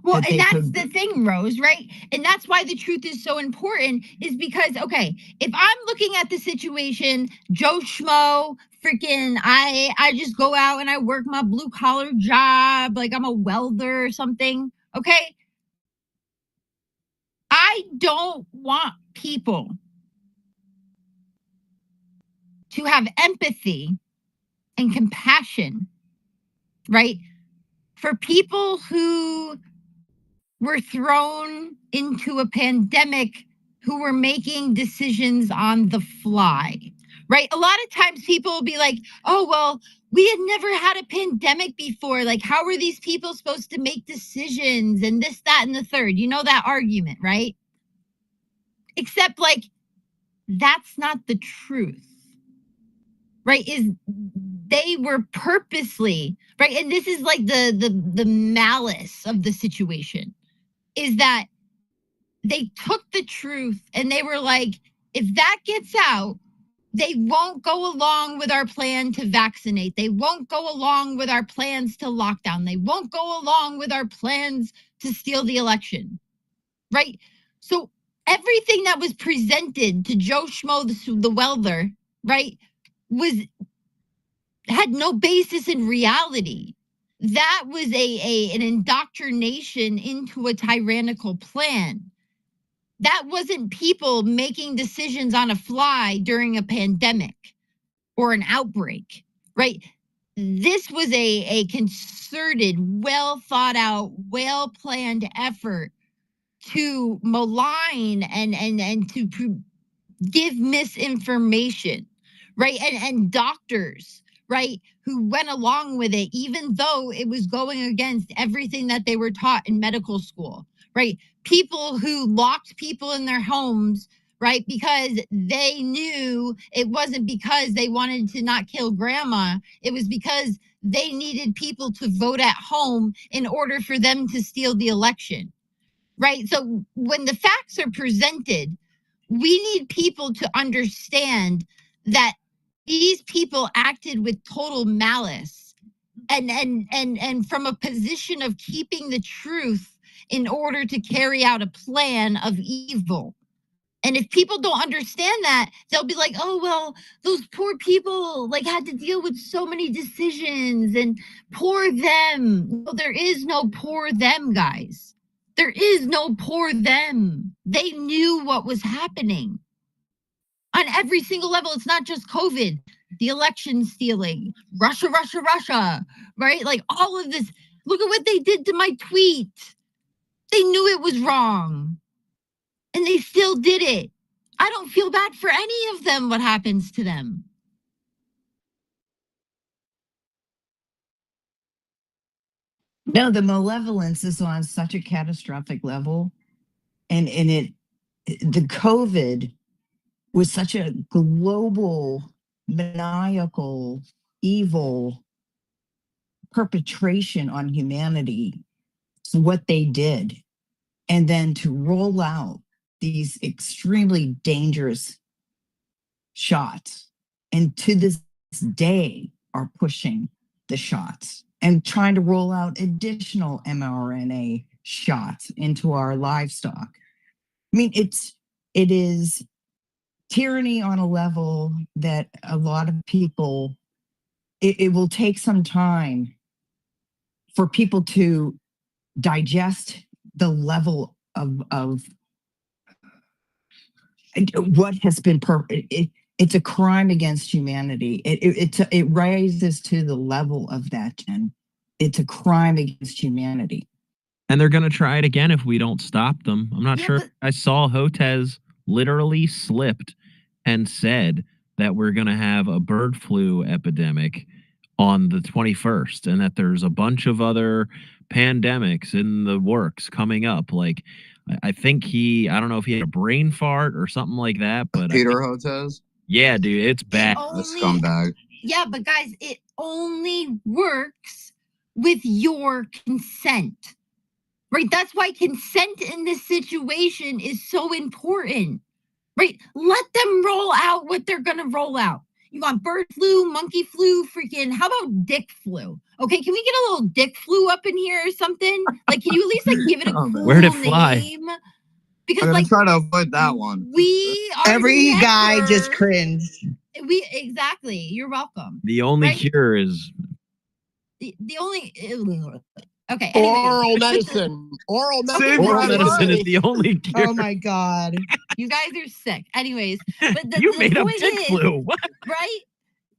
Well, and that's the thing, Rose, right? And that's why the truth is so important, is because, okay, if I'm looking at the situation, Joe Schmo, freaking, I just go out and I work my blue collar job, like I'm a welder or something, okay? I don't want people to have empathy and compassion, right? For people who were thrown into a pandemic, who were making decisions on the fly, right? A lot of times people will be like, oh, well, we had never had a pandemic before. Like, how are these people supposed to make decisions and this, that, and the third? You know that argument, right? Except, like, that's not the truth, right? Is they were purposely, right? And this is like the malice of the situation, is that they took the truth and they were like, if that gets out, they won't go along with our plan to vaccinate. They won't go along with our plans to lock down. They won't go along with our plans to steal the election, right? So everything that was presented to Joe Schmo, the welder, right, had no basis in reality. That was an indoctrination into a tyrannical plan. That wasn't people making decisions on a fly during a pandemic or an outbreak, right? This was a concerted, well thought out, well planned effort to malign and to give misinformation, right? And doctors, right, who went along with it, even though it was going against everything that they were taught in medical school, right? People who locked people in their homes, right, because they knew it wasn't because they wanted to not kill grandma. It was because they needed people to vote at home in order for them to steal the election, right? So when the facts are presented, we need people to understand that these people acted with total malice and from a position of keeping the truth in order to carry out a plan of evil. And if people don't understand that, they'll be like, oh, well, those poor people like had to deal with so many decisions and poor them. No, there is no poor them, guys. There is no poor them. They knew what was happening on every single level. It's not just COVID, the election stealing, Russia, right? Like all of this. Look at what they did to my tweet. They knew it was wrong and they still did it. I don't feel bad for any of them, what happens to them. No, the malevolence is on such a catastrophic level. And the COVID was such a global, maniacal, evil perpetration on humanity. So what they did. And then to roll out these extremely dangerous shots, and to this day are pushing the shots and trying to roll out additional mRNA shots into our livestock. I mean, it is tyranny on a level that a lot of people, it will take some time for people to digest the level of what has been it's a crime against humanity. It rises to the level of that, Jen. It's a crime against humanity. And they're gonna try it again if we don't stop them. I'm not Yeah, sure. but- I saw Hotez literally slipped and said that we're gonna have a bird flu epidemic on the 21st, and that there's a bunch of other pandemics in the works coming up. Like, I think I don't know if he had a brain fart or something like that, but I Peter think, Hotez, yeah, dude, it's bad. a Only, scumbag. yeah, but guys, it only works with your consent, right? That's why consent in this situation is so important, right? Let them roll out what they're gonna roll out. You want bird flu, monkey flu, freaking, how about dick flu? Okay, can we get a little dick flu up in here or something? Like, can you at least like give it a Oh, man. cool Where'd it fly? name? Because I'm gonna like try to avoid that one. we are Every guy just never- cringed. we exactly. You're welcome. The only Right? cure is The only okay. Anyways, Oral medicine. Oral medicine. oral is medicine is fine. the only cure. Oh my God. you guys are sick. Anyways, but the, You the made up point dick is, flu. What? right?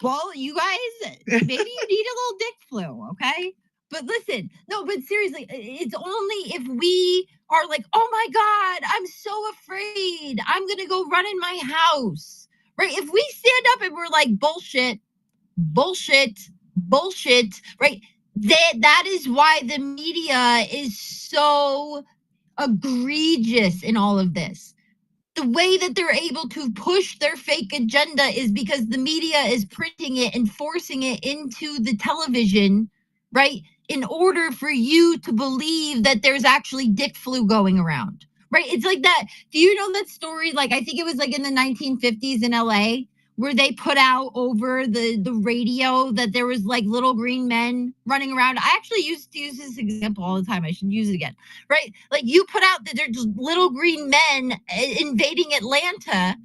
Well, you guys, maybe you need a little dick flu, okay? But listen, no, but seriously, it's only if we are like, oh my God, I'm so afraid. I'm gonna go run in my house. Right? If we stand up and we're like bullshit, bullshit, bullshit, right? That is why the media is so egregious in all of this. The way that they're able to push their fake agenda is because the media is printing it and forcing it into the television, right? In order for you to believe that there's actually dick flu going around, right? It's like that. Do you know that story? Like, I think it was like in the 1950s in LA, where they put out over the radio that there was like little green men running around. I actually used to use this example all the time. I should use it again, right? Like you put out that there's just little green men invading Atlanta,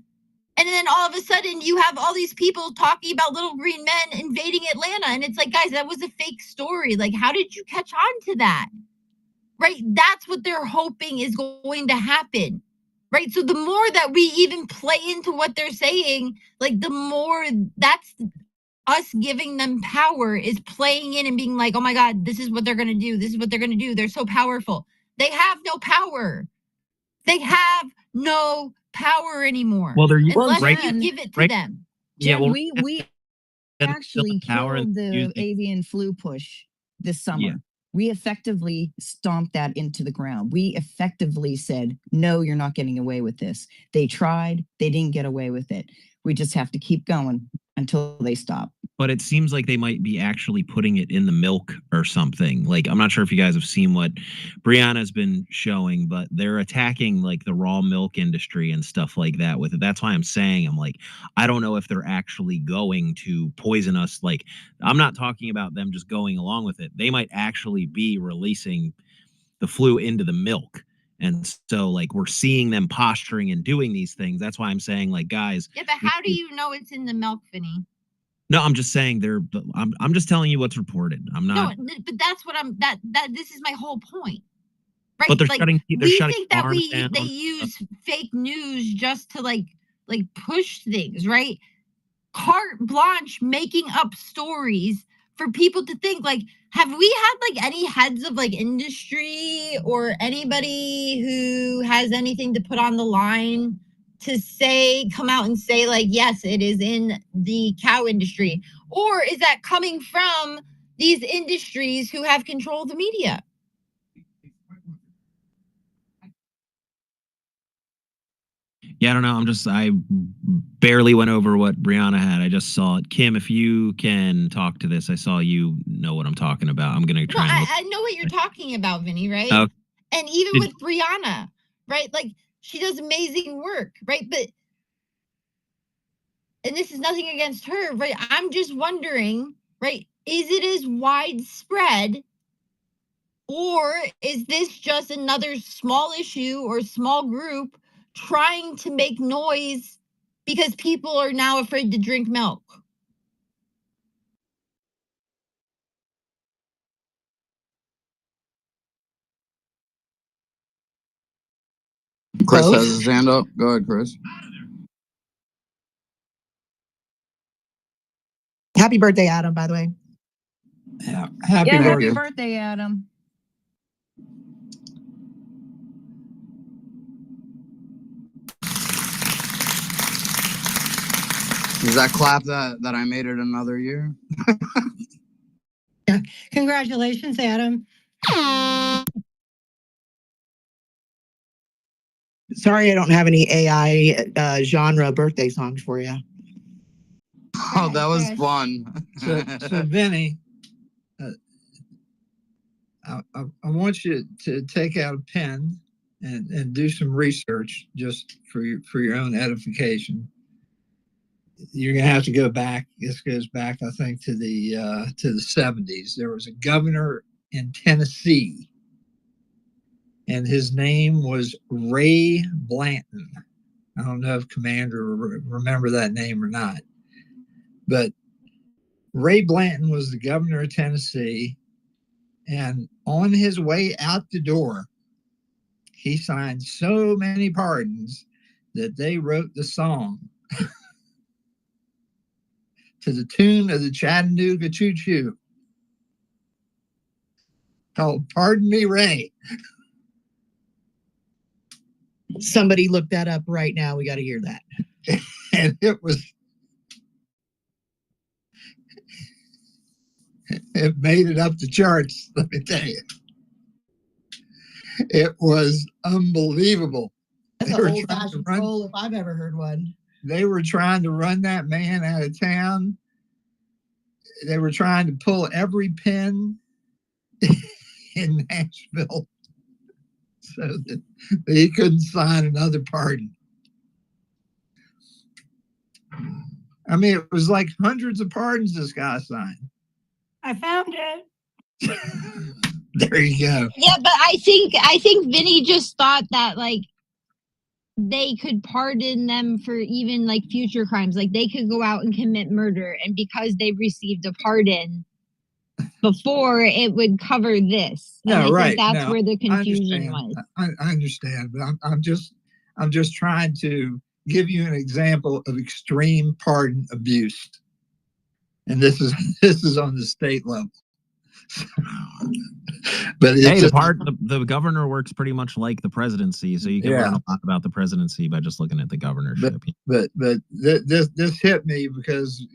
and then all of a sudden you have all these people talking about little green men invading Atlanta, and it's like, guys, that was a fake story. Like, how did you catch on to that? Right? That's what they're hoping is going to happen. Right. So the more that we even play into what they're saying, like the more that's us giving them power, is playing in and being like, oh my God, this is what they're going to do. This is what they're going to do. They're so powerful. They have no power. They have no power anymore. Well, they're unless right. you give it to right- them. Yeah, Jen, well, we then actually the power killed the using- avian flu push this summer. Yeah. We effectively stomped that into the ground. We effectively said, no, you're not getting away with this. They tried, they didn't get away with it. We just have to keep going until they stop. But it seems like they might be actually putting it in the milk or something. Like, I'm not sure if you guys have seen what Brianna's been showing, but they're attacking like the raw milk industry and stuff like that with it. That's why I'm saying, I'm like, I don't know if they're actually going to poison us. Like, I'm not talking about them just going along with it. They might actually be releasing the flu into the milk. And so, like, we're seeing them posturing and doing these things. That's why I'm saying, like, guys. Yeah, but how do you know it's in the milk, Vinny? No, I'm just saying I'm just telling you what's reported. I'm not. No, but that's what that this is my whole point. Right? But they're like, shutting we shutting think that farms down. they use fake news just to like push things, right? Carte blanche, making up stories for people to think. Like, have we had like any heads of like industry or anybody who has anything to put on the line to say, come out and say like, yes, it is in the cow industry? Or is that coming from these industries who have control of the media? Yeah, I don't know. I barely went over what Brianna had. I just saw it. Kim, if you can talk to this, I saw you know what I'm talking about. I'm gonna No, try and look. I know what you're talking about, Vinny, right? Okay. And even Did- with Brianna, right? Like, she does amazing work, right? But, and this is nothing against her, right? I'm just wondering, right? Is it as widespread, or is this just another small issue or small group trying to make noise because people are now afraid to drink milk? Chris Both. has his hand up. Go ahead, Chris. Happy birthday, Adam, by the way. Yeah. Happy Yeah, birthday. happy birthday, Adam. Does that clap that I made it another year? Congratulations, Adam. Sorry, I don't have any AI genre birthday songs for you. Oh, that was fun. So Vinny, I want you to take out a pen and do some research just for your own edification. You're gonna have to go back. This goes back, I think, to the 70s. There was a governor in Tennessee, and his name was Ray Blanton. I don't know if Commander remember that name or not, but Ray Blanton was the governor of Tennessee, and on his way out the door, he signed so many pardons that they wrote the song to the tune of the Chattanooga Choo Choo called Pardon Me, Ray. Somebody look that up right now. We got to hear that. And it made it up the charts, let me tell you. It was unbelievable. That's an old-fashioned roll if I've ever heard one. They were trying to run that man out of town. They were trying to pull every pin in Nashville so that he couldn't sign another pardon. I mean, it was like hundreds of pardons this guy signed. I found it. There you go. Yeah, but I think Vinny just thought that like they could pardon them for even like future crimes. Like they could go out and commit murder, and because they received a pardon before, it would cover this. And No, right. That's no, where the confusion was. I understand, but I'm just trying to give you an example of extreme pardon abuse, and this is on the state level. But hey, the governor works pretty much like the presidency, so you can learn a lot about the presidency by just looking at the governorship. But this hit me because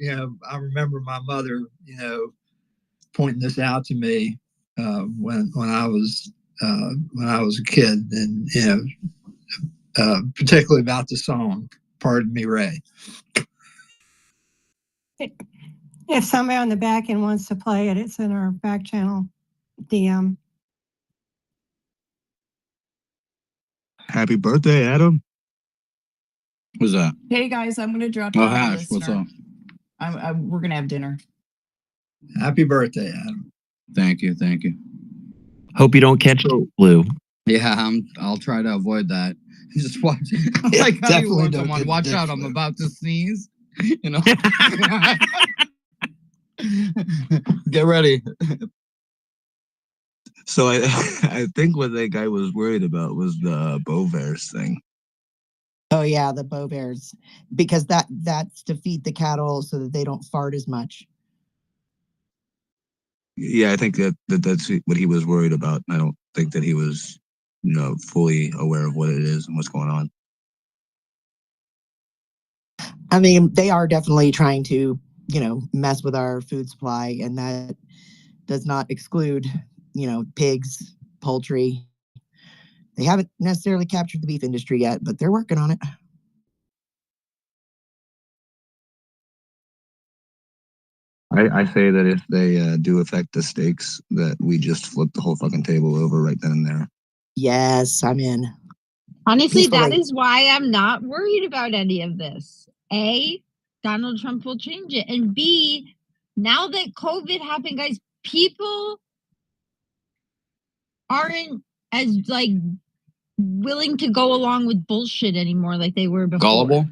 I remember my mother pointing this out to me when I was a kid, and particularly about the song "Pardon Me, Ray." If somebody on the back end wants to play it, it's in our back channel DM. Happy birthday, Adam. Who's that? Hey guys, I'm gonna drop. Oh, Hash, what's up? We're gonna have dinner. Happy birthday, Adam. Thank you. Hope you don't catch flu. Yeah, I'll try to avoid that. Just watch. Yeah, Like how you want don't someone, get watch dick out, flu. I'm about to sneeze. Get ready. So I think what that guy was worried about was the Bovaers thing. Oh yeah, the Bovaers, because that's to feed the cattle so that they don't fart as much. Yeah, I think that's what he was worried about. I don't think that he was, fully aware of what it is and what's going on. I mean, they are definitely trying to, mess with our food supply, and that does not exclude, pigs, poultry. They haven't necessarily captured the beef industry yet, but they're working on it. I say that if they do affect the steaks, that we just flip the whole fucking table over right then and there. Yes, I'm in. Honestly, that Peacefully. is why I'm not worried about any of this. A, Donald Trump will change it. And B, now that COVID happened, guys, people aren't as like willing to go along with bullshit anymore like they were before. Gullible.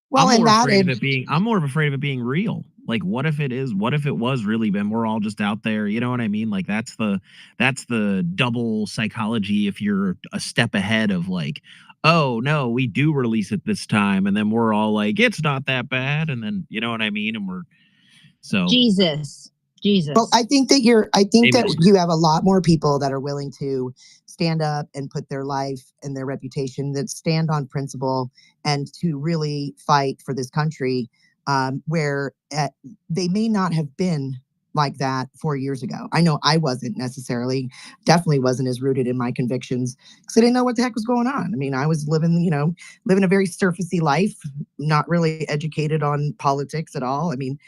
Well, I'm and more that afraid of is, it being. I'm more afraid of it being real. Like, what if it was really been, we're all just out there, you know what I mean? Like, that's the double psychology if you're a step ahead of like, oh no, we do release it this time, and then we're all like, it's not that bad, and then you know what I mean? And we're so Jesus. Well, I think that Amen. you have a lot more people that are willing to stand up and put their life and their reputation, that stand on principle and to really fight for this country, where they may not have been like that 4 years ago. I know I wasn't necessarily, definitely wasn't as rooted in my convictions because I didn't know what the heck was going on. I mean, I was living a very surfacey life, not really educated on politics at all. I mean,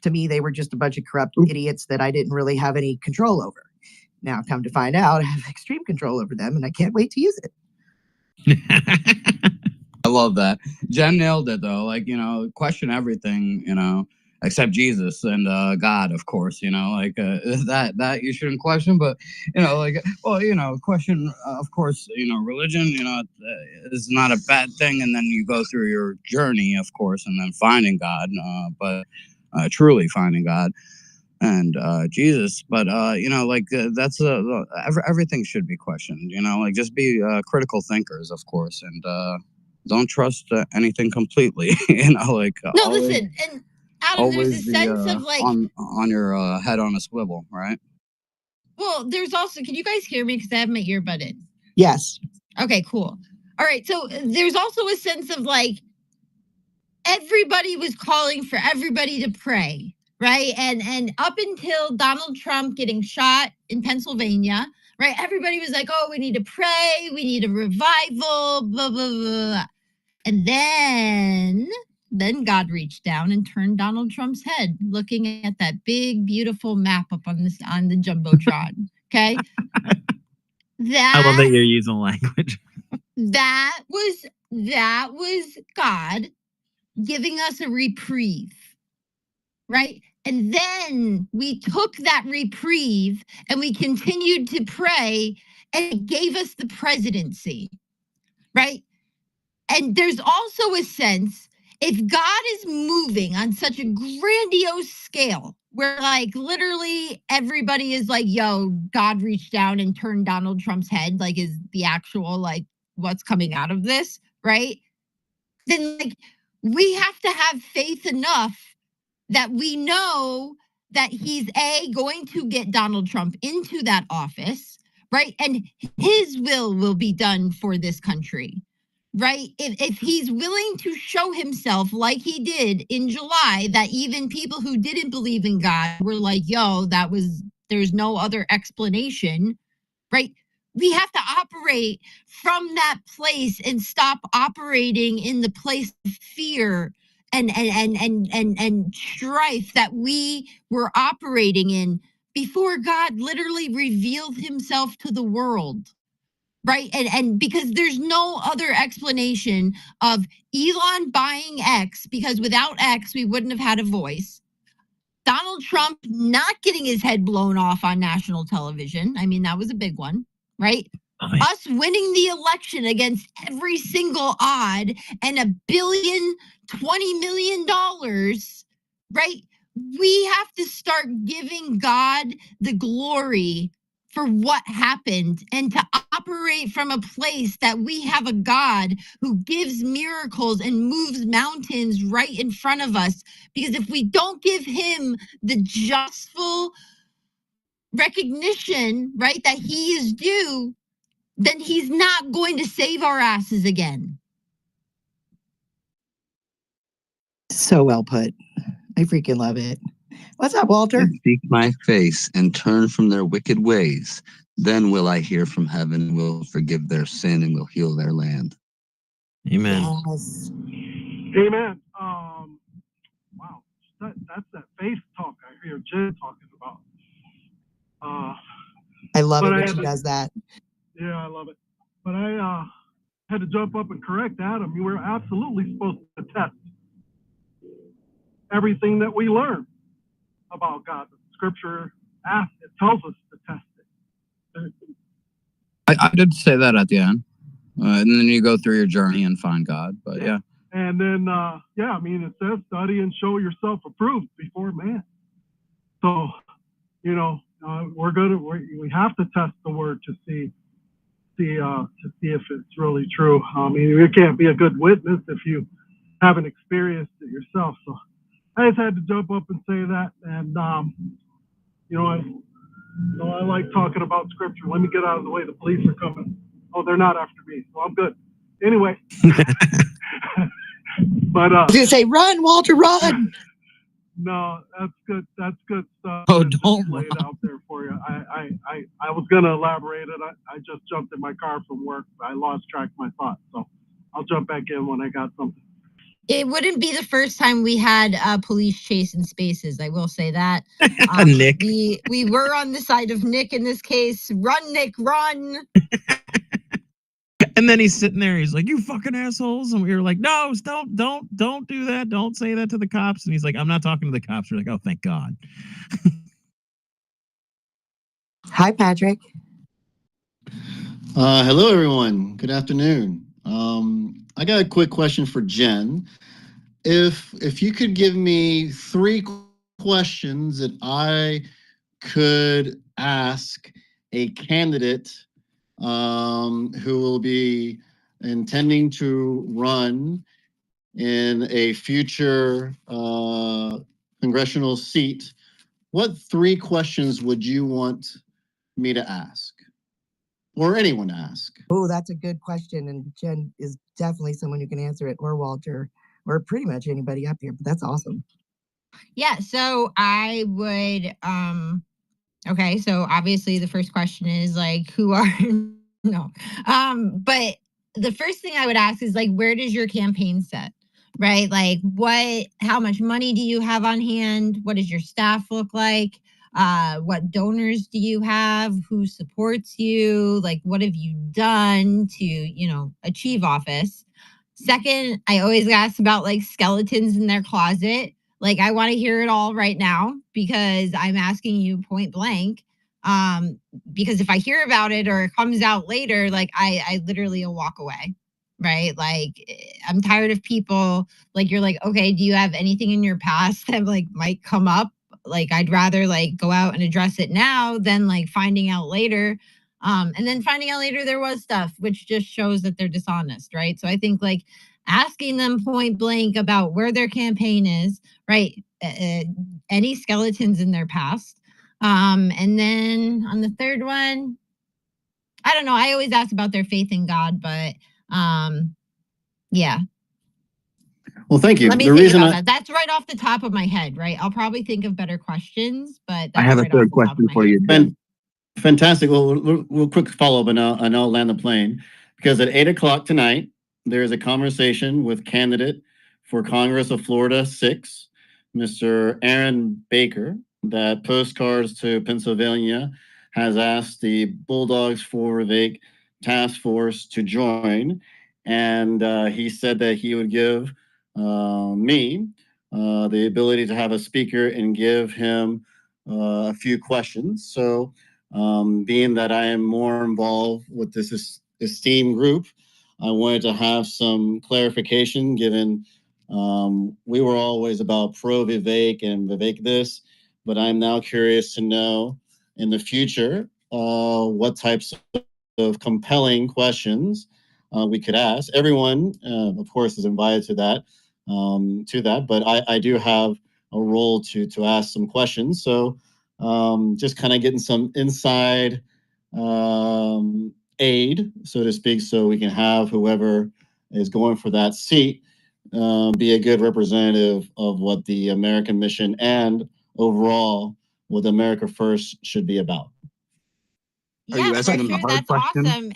to me, they were just a bunch of corrupt idiots that I didn't really have any control over. Now, come to find out, I have extreme control over them, and I can't wait to use it. I love that. Jen nailed it, though. Like, question everything, except Jesus and God, of course, that you shouldn't question. But, question, of course, religion, is not a bad thing. And then you go through your journey, of course, and then finding God. But truly finding God and Jesus, but that's everything should be questioned. Just be critical thinkers, of course, and don't trust anything completely. No, always, listen, and Adam, there's always a be sense of like on your head on a swivel, right? Well, there's also, can you guys hear me because I have my earbud in? Yes. Okay, cool. All right, so there's also a sense of like everybody was calling for everybody to pray, right? And up until Donald Trump getting shot in Pennsylvania, right? Everybody was like, oh, we need to pray, we need a revival, blah, blah, blah. And then God reached down and turned Donald Trump's head, looking at that big, beautiful map up on the Jumbotron. Okay. I love that you're using language. That was God giving us a reprieve, right? And then we took that reprieve and we continued to pray, and it gave us the presidency, right? And there's also a sense, if God is moving on such a grandiose scale, where like literally everybody is like, yo, God reached down and turned Donald Trump's head, like is the actual like what's coming out of this, right? Then like we have to have faith enough that we know that he's going to get Donald Trump into that office, right? And his will be done for this country, right? If he's willing to show himself like he did in July, that even people who didn't believe in God were like, yo, there's no other explanation, right? We have to operate from that place and stop operating in the place of fear and strife that we were operating in before God literally revealed himself to the world. Right. And because there's no other explanation of Elon buying X, because without X, we wouldn't have had a voice. Donald Trump not getting his head blown off on national television. I mean, that was a big one, right? Us winning the election against every single odd and $1.020 billion, right? We have to start giving God the glory for what happened and to operate from a place that we have a God who gives miracles and moves mountains right in front of us. Because if we don't give him the justful recognition, right, that he is due, then he's not going to save our asses again. So well put. I freaking love it. What's up, Walter? Seek my face and turn from their wicked ways. Then will I hear from heaven, will forgive their sin, and will heal their land. Amen. Yes. Amen. Wow, that's that faith talk I hear Jen talking about. I love it when she does that. Yeah, I love it. But I had to jump up and correct Adam. You were absolutely supposed to test everything that we learn about God. The scripture it tells us to test it. I did say that at the end. And then you go through your journey and find God. But yeah. And And then, yeah, I mean, it says study and show yourself approved before man. So, you know, we have to test the word to see if it's really true. I mean, you can't be a good witness if you haven't experienced it yourself. So I just had to jump up and say that. And, you know, I like talking about scripture. Let me get out of the way. The police are coming. Oh, they're not after me. So I'm good. Anyway. But I was gonna say, run, Walter, run. No, that's good. That's good stuff. Oh, That's don't laid out there for you. I was gonna elaborate it. I just jumped in my car from work. I lost track of my thoughts, so I'll jump back in when I got something. It wouldn't be the first time we had police chase in spaces. I will say that. Nick. We were on the side of Nick in this case. Run, Nick, run. And then he's sitting there. He's like, "You fucking assholes!" And we were like, "No, don't do that. Don't say that to the cops." And he's like, "I'm not talking to the cops." We're like, "Oh, thank God." Hi, Patrick. Hello, everyone. Good afternoon. I got a quick question for Jen. If you could give me 3 questions that I could ask a candidate who will be intending to run in a future congressional seat, what 3 questions would you want me to ask? Or anyone to ask? Oh, that's a good question. And Jen is definitely someone who can answer it, or Walter, or pretty much anybody up here. But that's awesome. Yeah, so I would okay, so obviously the first question is like, who are no. But the first thing I would ask is like, where does your campaign sit? Right? Like how much money do you have on hand? What does your staff look like? What donors do you have? Who supports you? Like, what have you done to, achieve office? Second, I always ask about like skeletons in their closet. Like, I want to hear it all right now because I'm asking you point blank. Because if I hear about it or it comes out later, like I literally will walk away. Right. Like, I'm tired of people like, you're like, okay, do you have anything in your past that like might come up? Like, I'd rather like go out and address it now than like finding out later. And then finding out later there was stuff, which just shows that they're dishonest. Right. So I think like asking them point blank about where their campaign is, right? Any skeletons in their past. And then on the third one, I don't know. I always ask about their faith in God, but yeah. Well, thank you. Let me The think reason about that. That's right off the top of my head, right? I'll probably think of better questions, but I that's have a right third off the top of question my for head. you. Fantastic. Well, we'll quick follow up and I'll land the plane because at 8:00 tonight, there is a conversation with candidate for Congress of Florida 6, Mr. Aaron Baker, that Postcards to Pennsylvania has asked the Bulldogs for Vivek task force to join. And he said that he would give me the ability to have a speaker and give him a few questions. So, being that I am more involved with this esteemed group, I wanted to have some clarification given we were always about pro Vivek and Vivek this, but I'm now curious to know in the future what types of compelling questions we could ask. Everyone, of course, is invited to that. But I do have a role to ask some questions. So just kind of getting some inside aid, so to speak, so we can have whoever is going for that seat be a good representative of what the American mission and overall what America First should be about. Yeah, for sure. That's awesome.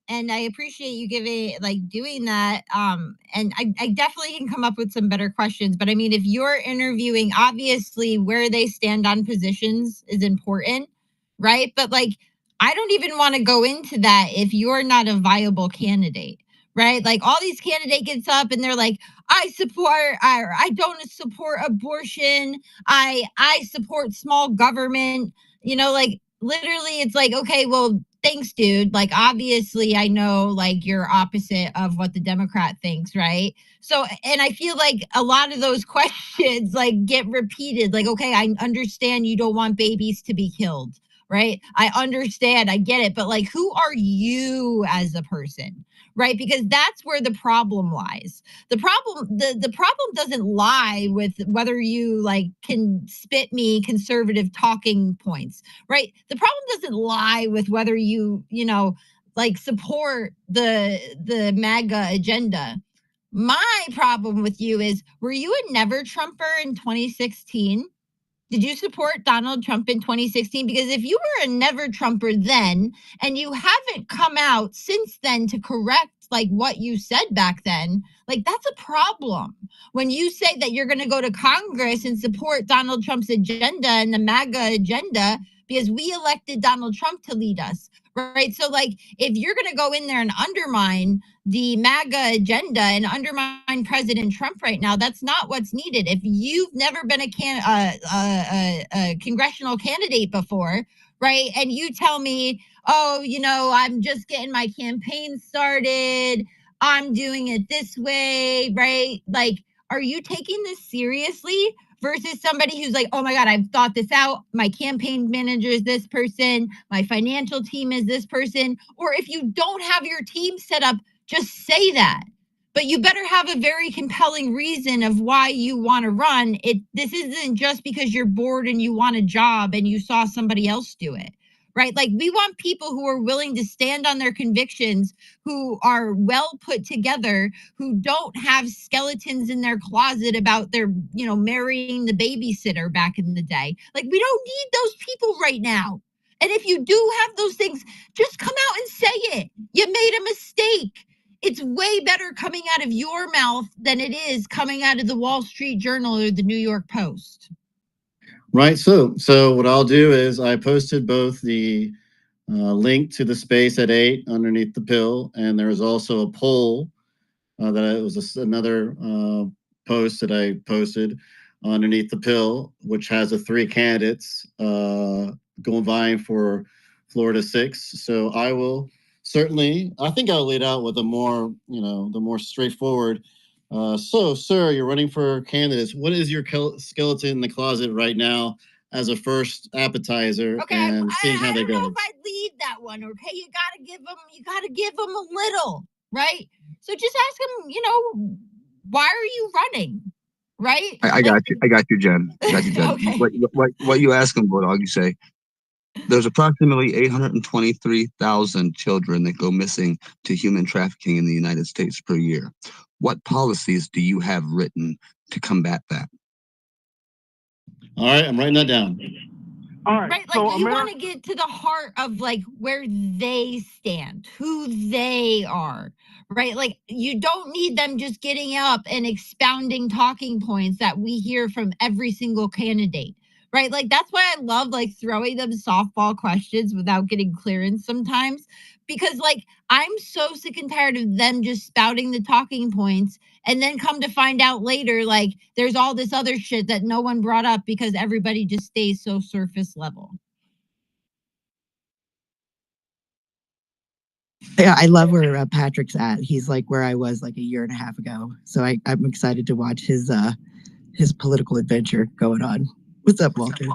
And I appreciate you doing that. And I definitely can come up with some better questions. But I mean, if you're interviewing, obviously where they stand on positions is important, right? But like, I don't even want to go into that if you're not a viable candidate, right? Like all these candidates gets up and they're like, I don't support abortion. I support small government, like literally it's like, okay, well, thanks, dude. Like, obviously, I know like you're opposite of what the Democrat thinks, right? So, and I feel like a lot of those questions like get repeated. Like, okay, I understand you don't want babies to be killed, right? I understand, I get it, but like, who are you as a person? Right? Because that's where the problem lies. The problem doesn't lie with whether you like can spit me conservative talking points, right? The problem doesn't lie with whether you like support the MAGA agenda. My problem with you is, were you a never Trumper in 2016? Did you support Donald Trump in 2016? Because if you were a never Trumper then, and you haven't come out since then to correct like what you said back then, like that's a problem. When you say that you're going to go to Congress and support Donald Trump's agenda and the MAGA agenda because we elected Donald Trump to lead us, right? So like, if you're going to go in there and undermine the MAGA agenda and undermine President Trump right now, that's not what's needed. If you've never been a congressional candidate before, right, and you tell me, oh, I'm just getting my campaign started, I'm doing it this way, right? Like, are you taking this seriously? Versus somebody who's like, oh my God, I've thought this out. My campaign manager is this person. My financial team is this person. Or if you don't have your team set up, just say that. But you better have a very compelling reason of why you want to run. This isn't just because you're bored and you want a job and you saw somebody else do it, right? Like, we want people who are willing to stand on their convictions, who are well put together, who don't have skeletons in their closet about their, marrying the babysitter back in the day. Like, we don't need those people right now. And if you do have those things, just come out and say it. You made a mistake. It's way better coming out of your mouth than it is coming out of the Wall Street Journal or the New York Post. Right. So what I'll do is I posted both the link to the space at 8 underneath the pill, and there was also a poll that it was another post that I posted underneath the pill, which has the 3 candidates going vying for Florida 6. So I will certainly, I think I'll lead out with the more straightforward. So, sir, you're running for candidates. What is your skeleton in the closet right now as a first appetizer? Okay, and seeing how I they don't know go? if I'd lead that one. Okay, you gotta give them a little, right? So just ask them, why are you running, right? I got you. I got you, Jen. I got you, Jen. Okay. What you ask them, Bulldog, you say, there's approximately 823,000 children that go missing to human trafficking in the United States per year. What policies do you have written to combat that? All right, I'm writing that down. All right. Right, So like you want to get to the heart of like where they stand, who they are, right? Like, you don't need them just getting up and expounding talking points that we hear from every single candidate, right? Like, that's why I love like throwing them softball questions without getting clearance sometimes, because like I'm so sick and tired of them just spouting the talking points and then come to find out later like there's all this other shit that no one brought up because everybody just stays so surface level. Yeah, I love where Patrick's at. He's like where I was like a year and a half ago. So I'm excited to watch his political adventure going on. What's up, Walter?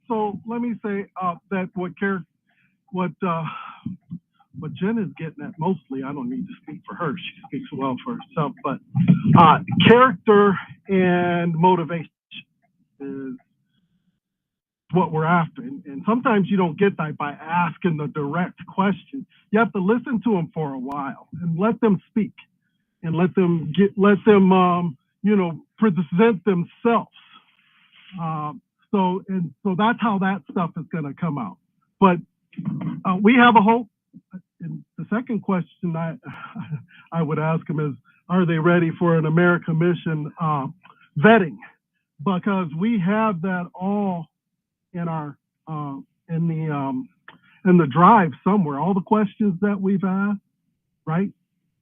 So let me say that what Jen is getting at mostly, I don't need to speak for her. She speaks well for herself, but character and motivation is what we're after. And sometimes you don't get that by asking the direct question. You have to listen to them for a while and let them speak and let them present themselves. So that's how that stuff is going to come out. But we have a hope. And the second question I would ask them is, are they ready for an American Mission vetting? Because we have that all in our in the drive somewhere. All the questions that we've asked, right?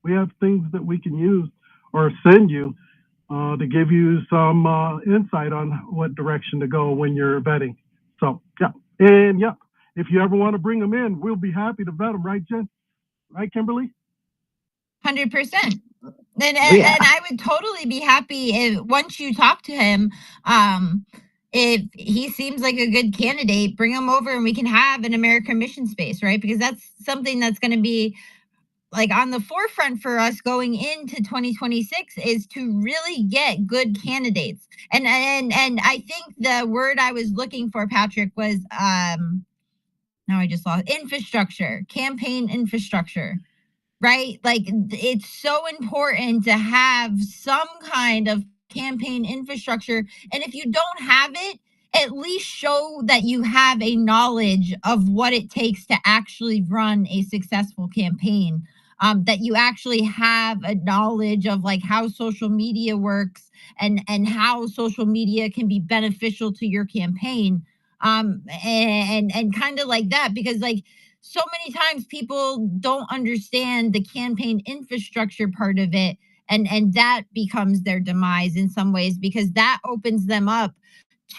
We have things that we can use or send you to give you some insight on what direction to go when you're vetting. So yeah, if you ever want to bring them in, we'll be happy to vet them, right, Jen? Right, Kimberly? 100%. And Yeah. and I would totally be happy if once you talk to him, if he seems like a good candidate, bring him over and we can have an American mission space, right? Because that's something that's going to be like on the forefront for us going into 2026 is to really get good candidates. And I think the word I was looking for, Patrick, was now I just lost infrastructure, campaign infrastructure. Right? Like it's so important to have some kind of campaign infrastructure. And if you don't have it, at least show that you have a knowledge of what it takes to actually run a successful campaign. That you actually have a knowledge of like how social media works and how social media can be beneficial to your campaign. And kind of like that, because like so many times people don't understand the campaign infrastructure part of it, and that becomes their demise in some ways, because that opens them up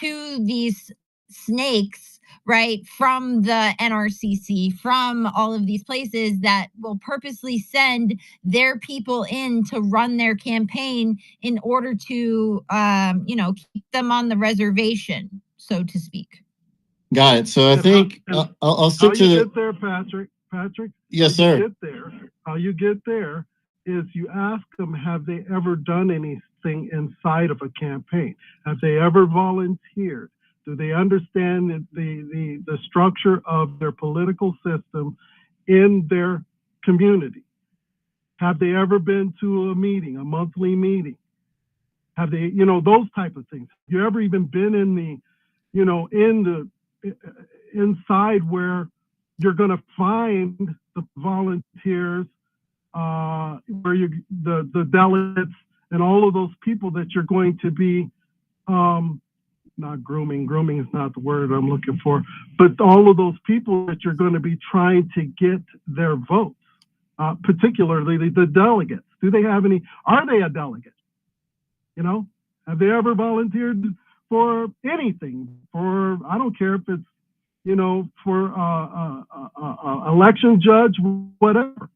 to these snakes, right, from the NRCC, from all of these places that will purposely send their people in to run their campaign in order to keep them on the reservation, so to speak. Got it. So I think I'll How stick to you the. get there, Patrick? Yes, how you sir. Get there. How you get there is you ask them, have they ever done anything inside of a campaign? Have they ever volunteered? Do they understand the structure of their political system in their community? Have they ever been to a meeting, a monthly meeting? Have they, those type of things? Have you ever even been in the, inside where you're going to find the volunteers, where the delegates and all of those people that you're going to be, not grooming is not the word I'm looking for, but all of those people that you're going to be trying to get their votes, particularly the delegates. Do they have any? Are they a delegate? Have they ever volunteered for anything? For, I don't care if it's, for election judge, whatever.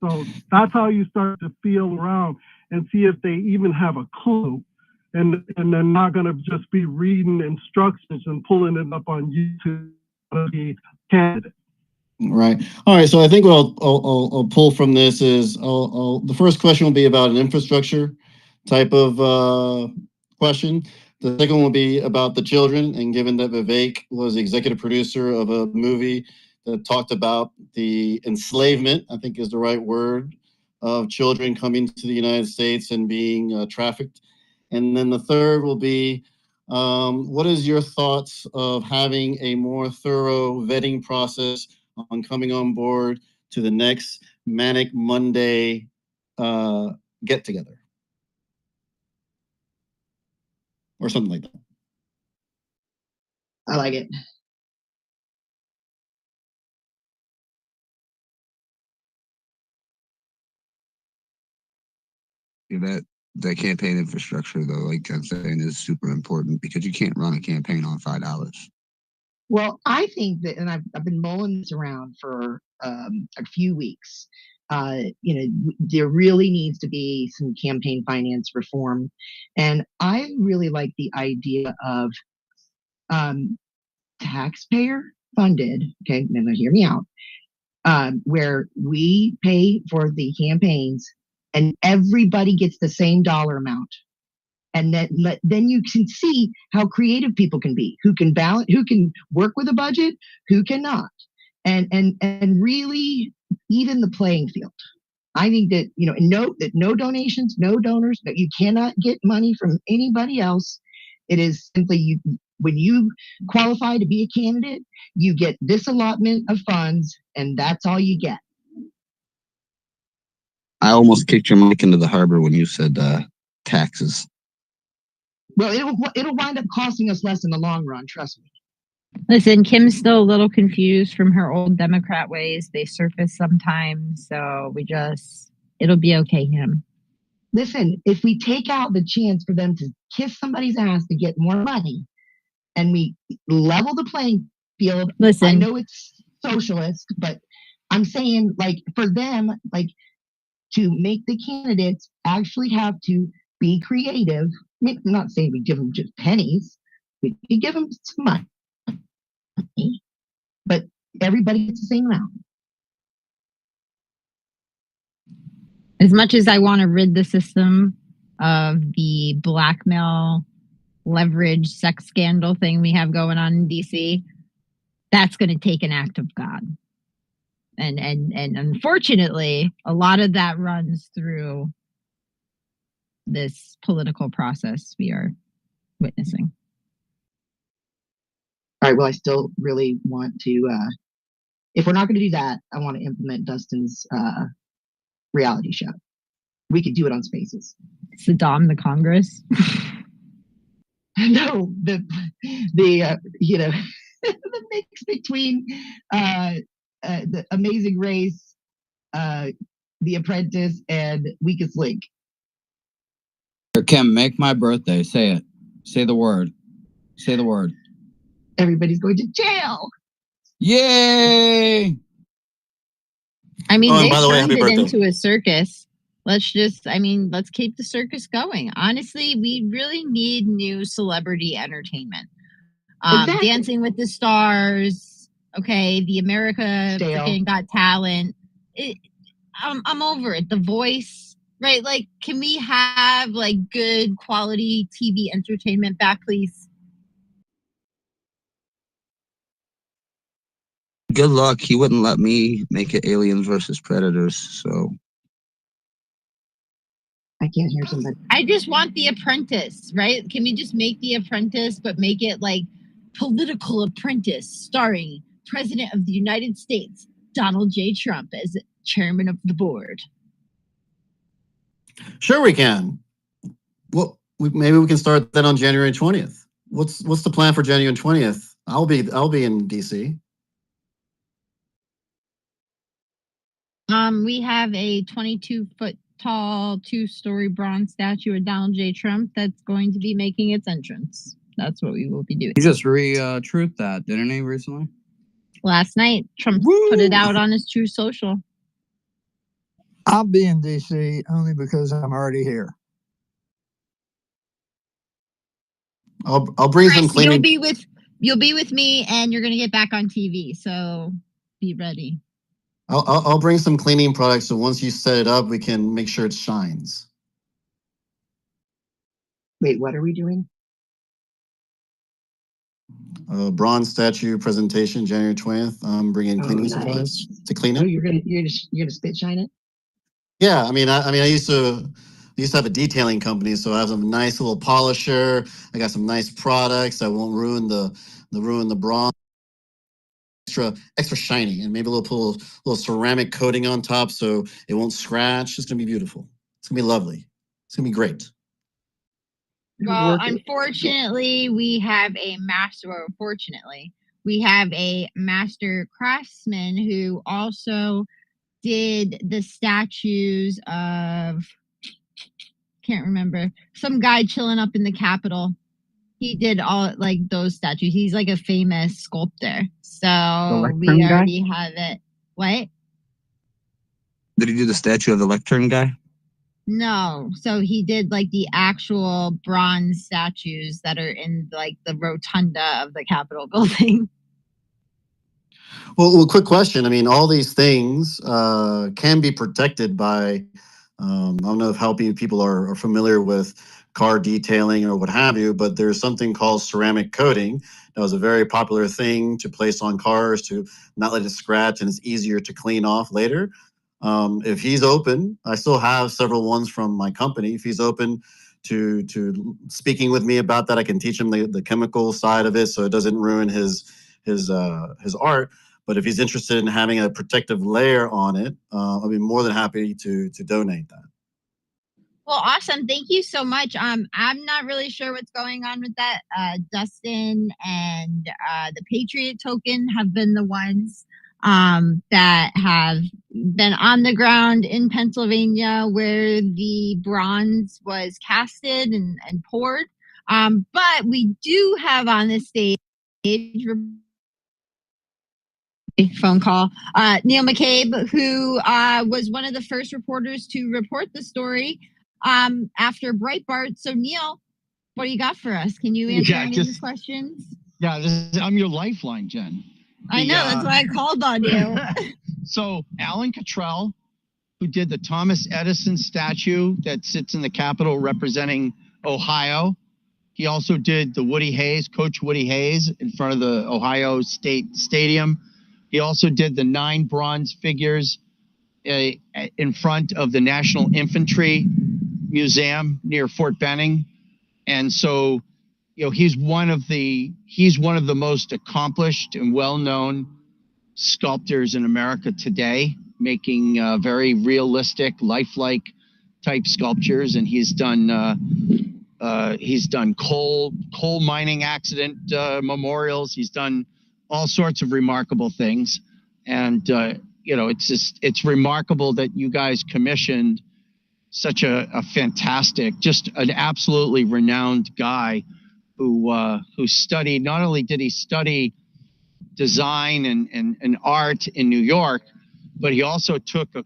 So that's how you start to feel around and see if they even have a clue. And they're not going to just be reading instructions and pulling it up on YouTube to be candidate. Right. All right. So I think what I'll pull from this is the first question will be about an infrastructure type of question. The second will be about the children. And given that Vivek was the executive producer of a movie that talked about the enslavement, I think is the right word, of children coming to the United States and being trafficked. And then the third will be, what is your thoughts of having a more thorough vetting process on coming on board to the next Manic Monday get together? Or something like that. I like it. That campaign infrastructure, though, like I'm saying, is super important because you can't run a campaign on $5. Well, I think that, and I've been mulling this around for a few weeks. There really needs to be some campaign finance reform, and I really like the idea of taxpayer funded. Okay, now hear me out. Where we pay for the campaigns, and everybody gets the same dollar amount. And then you can see how creative people can be, who can balance, who can work with a budget, who cannot, and really even the playing field. I think that no donations, no donors, that you cannot get money from anybody else. It is simply when you qualify to be a candidate, you get this allotment of funds, and that's all you get. I almost kicked your mic into the harbor when you said taxes. Well, it'll wind up costing us less in the long run, trust me. Listen, Kim's still a little confused from her old Democrat ways. They surface sometimes, so it'll be okay, Kim. Listen, if we take out the chance for them to kiss somebody's ass to get more money, and we level the playing field. I Listen, know it's socialist, but I'm saying, like, for them, like, to make the candidates actually have to be creative. I mean, I'm not saying we give them just pennies. We give them some money, but everybody gets the same amount. as much as I want to rid the system of the blackmail, leverage, sex scandal thing we have going on in DC, that's going to take an act of God. And unfortunately, a lot of that runs through this political process we are witnessing. All right. Well, I still really want to, if we're not going to do that, I want to implement Dustin's reality show. We could do it on Spaces. Saddam the Congress. No, the you know, the mix between the Amazing Race, The Apprentice, and Weakest Link. Kim, make my birthday. Say it. Say the word. Say the word. Everybody's going to jail. Yay! I mean, Oh, and they by the way, turned happy it birthday. into a circus. Let's keep the circus going. Honestly, we really need new celebrity entertainment. Exactly. Dancing with the Stars, okay, the America freaking Got Talent. I'm over it. The Voice, right? Like, can we have like good quality TV entertainment back, please? Good luck. He wouldn't let me make it Aliens versus Predators, so. I can't hear somebody. I just want The Apprentice, right? Can we just make The Apprentice, but make it like Political Apprentice, starring President of the United States, Donald J. Trump, as chairman of the board? Sure, we can. Well, maybe we can start that on January 20th. What's the plan for January 20th? I'll be in DC. We have a 22-foot tall, 2-story bronze statue of Donald J. Trump that's going to be making its entrance. That's what we will be doing. He just truthed that, didn't he, recently? Last night, Trump put it out on his True Social. I'll be in DC only because I'm already here. I'll bring some Chris, cleaning. you'll be with me, and you're gonna get back on TV. So be ready. I'll bring some cleaning products, so once you set it up, we can make sure it shines. Wait, what are we doing? Bronze statue presentation, January 20th. I'm bringing cleaning supplies to clean it. Oh, you're gonna spit shine it? Yeah, I used to have a detailing company, so I have some nice little polisher. I got some nice products that won't ruin the bronze. Extra shiny, and maybe put a little ceramic coating on top so it won't scratch. It's gonna be beautiful. It's gonna be lovely. It's gonna be great. Well, unfortunately, we have a master craftsman who also did the statues of, can't remember, some guy chilling up in the Capitol. He did all like those statues. He's like a famous sculptor. So we already have it. What? Did he do the statue of the lectern guy? No. So he did like the actual bronze statues that are in like the rotunda of the Capitol building. Well, quick question. I mean, all these things can be protected by, I don't know if how people are familiar with car detailing or what have you, but there's something called ceramic coating. That was a very popular thing to place on cars to not let it scratch, and it's easier to clean off later. If he's open, I still have several ones from my company. If he's open to speaking with me about that, I can teach him the chemical side of it so it doesn't ruin his art. But if he's interested in having a protective layer on it, I'll be more than happy to donate that. Well, awesome. Thank you so much. I'm not really sure what's going on with that. Dustin and the Patriot Token have been the ones that have been on the ground in Pennsylvania where the bronze was casted and poured. But we do have on the stage A phone call. Neil McCabe, who was one of the first reporters to report the story after Breitbart. So, Neil, what do you got for us? Can you answer any of these questions? Yeah, I'm your lifeline, Jen. I know, that's why I called on you. So, Alan Cottrell, who did the Thomas Edison statue that sits in the Capitol representing Ohio. He also did the Coach Woody Hayes in front of the Ohio State Stadium. He also did the 9 bronze figures in front of the National Infantry Museum near Fort Benning. And so, he's one of the most accomplished and well-known sculptors in America today, making very realistic, lifelike type sculptures. And he's done coal mining accident memorials. He's done all sorts of remarkable things. And, it's remarkable that you guys commissioned such a fantastic, just an absolutely renowned guy who studied, not only did he study design and art in New York, but he also took a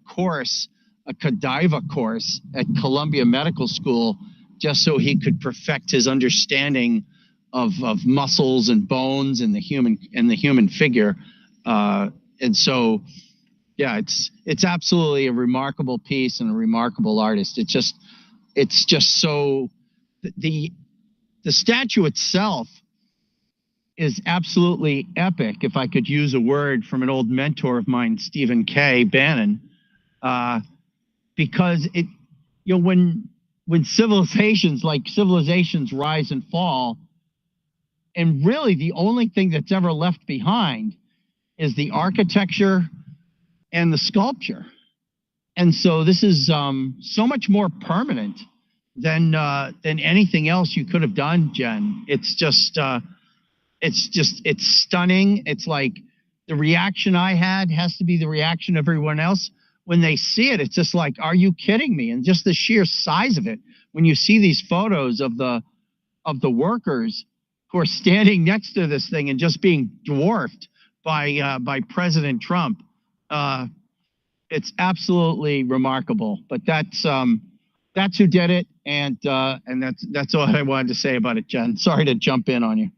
Godiva course at Columbia Medical School, just so he could perfect his understanding of muscles and bones and the human figure. And so, yeah, it's absolutely a remarkable piece and a remarkable artist. It's just so the statue itself is absolutely epic. If I could use a word from an old mentor of mine, Stephen K. Bannon, because when civilizations rise and fall, and really the only thing that's ever left behind is the architecture and the sculpture. And so this is so much more permanent than anything else you could have done, Jen. It's stunning. It's like the reaction I had has to be the reaction of everyone else. When they see it, it's just like, are you kidding me? And just the sheer size of it. When you see these photos of the workers who are standing next to this thing and just being dwarfed by President Trump, it's absolutely remarkable. But that's who did it, and that's all I wanted to say about it, Jen. Sorry to jump in on you.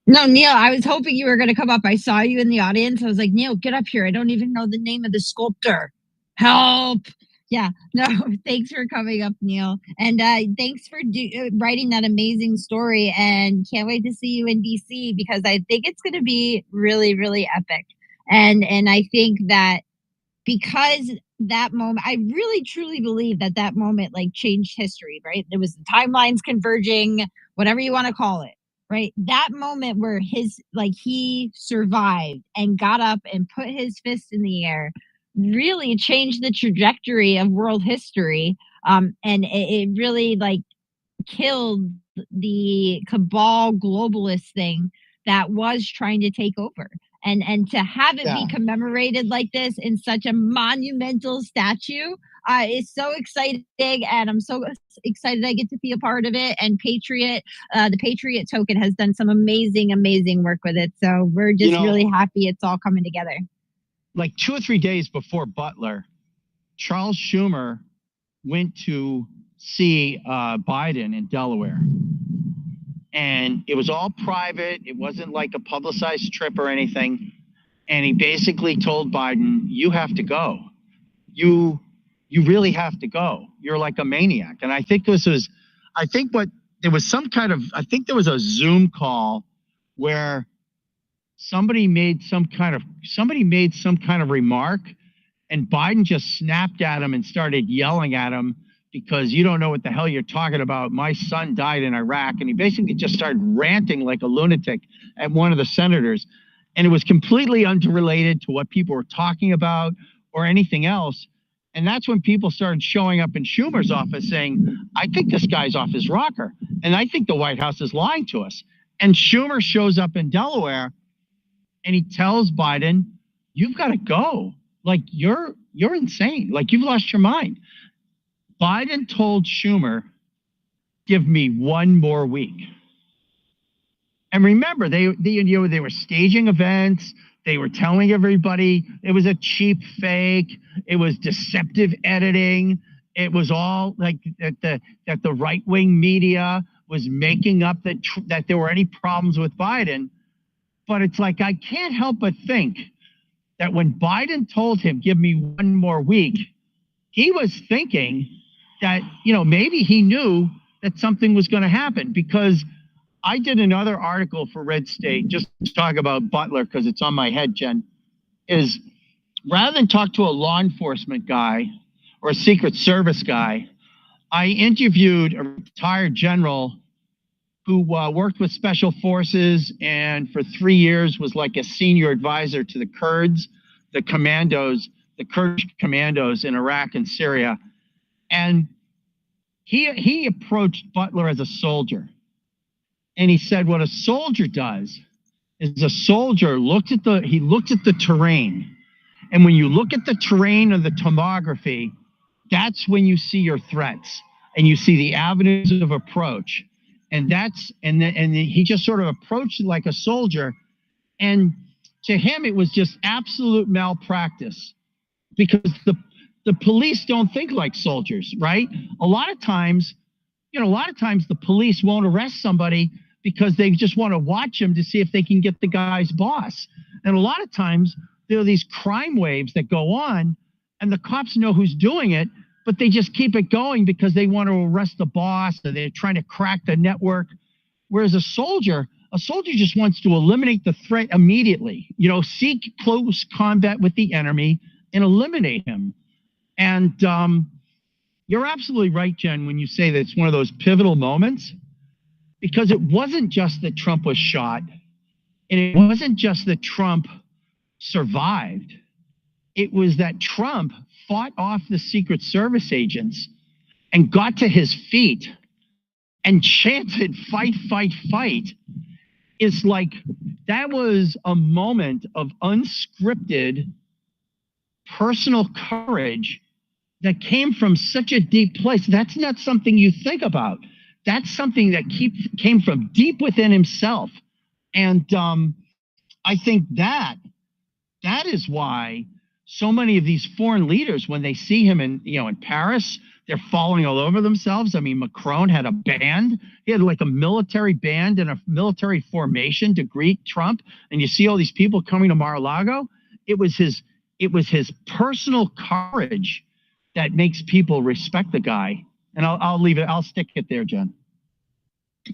No, Neil, I was hoping you were going to come up. I saw you in the audience. I was like, Neil, get up here. I don't even know the name of the sculptor. Help. Yeah, no, thanks for coming up, Neil. And thanks for writing that amazing story. And can't wait to see you in DC, because I think it's going to be really, really epic. And I think that because that moment, I really, truly believe that moment like changed history, right? There was the timelines converging, whatever you want to call it. Right. That moment where he survived and got up and put his fist in the air really changed the trajectory of world history. And it really killed the cabal globalist thing that was trying to take over. And to have it be commemorated like this in such a monumental statue is so exciting, and I'm so excited I get to be a part of it. And the Patriot Token has done some amazing work with it, so we're just really happy it's all coming together. Like 2 or 3 days before Butler, Charles Schumer went to see Biden in Delaware, and it was all private. It wasn't like a publicized trip or anything. And he basically told Biden, you have to go. You really have to go. You're like a maniac. And I think there was a Zoom call where somebody made some kind of remark, and Biden just snapped at him and started yelling at him, because you don't know what the hell you're talking about. My son died in Iraq. And he basically just started ranting like a lunatic at one of the senators. And it was completely unrelated to what people were talking about or anything else. And that's when people started showing up in Schumer's office saying, I think this guy's off his rocker, and I think the White House is lying to us. And Schumer shows up in Delaware and he tells Biden, you've got to go. Like, you're insane. Like, you've lost your mind. Biden told Schumer, give me 1 more week. And remember, they were staging events. They were telling everybody it was a cheap fake. It was deceptive editing. It was all like that the right-wing media was making up that there were any problems with Biden. But it's like, I can't help but think that when Biden told him, give me one more week, he was thinking that, maybe he knew that something was going to happen, because I did another article for Red State just to talk about Butler, because it's on my head, Jen, is rather than talk to a law enforcement guy or a Secret Service guy, I interviewed a retired general who worked with special forces and for 3 years was like a senior advisor to the Kurds, the Kurdish commandos in Iraq and Syria. And he approached Butler as a soldier. And he said what a soldier does is a soldier looked at the terrain. And when you look at the terrain of the tomography, that's when you see your threats and you see the avenues of approach. And he just sort of approached it like a soldier. And to him, it was just absolute malpractice, because the police don't think like soldiers, right? A lot of times the police won't arrest somebody because they just want to watch him to see if they can get the guy's boss. And a lot of times there are these crime waves that go on and the cops know who's doing it, but they just keep it going because they want to arrest the boss, or they're trying to crack the network. Whereas a soldier just wants to eliminate the threat immediately, seek close combat with the enemy and eliminate him. And you're absolutely right, Jen, when you say that it's one of those pivotal moments, because it wasn't just that Trump was shot, and it wasn't just that Trump survived. It was that Trump fought off the Secret Service agents and got to his feet and chanted, fight, fight, fight. It's like that was a moment of unscripted personal courage that came from such a deep place. That's not something you think about. That's something that came from deep within himself. And I think that is why so many of these foreign leaders, when they see him in Paris, they're falling all over themselves. I mean, Macron had a band. He had like a military band and a military formation to greet Trump. And you see all these people coming to Mar-a-Lago. It was his personal courage that makes people respect the guy. And I'll leave it. I'll stick it there, Jen.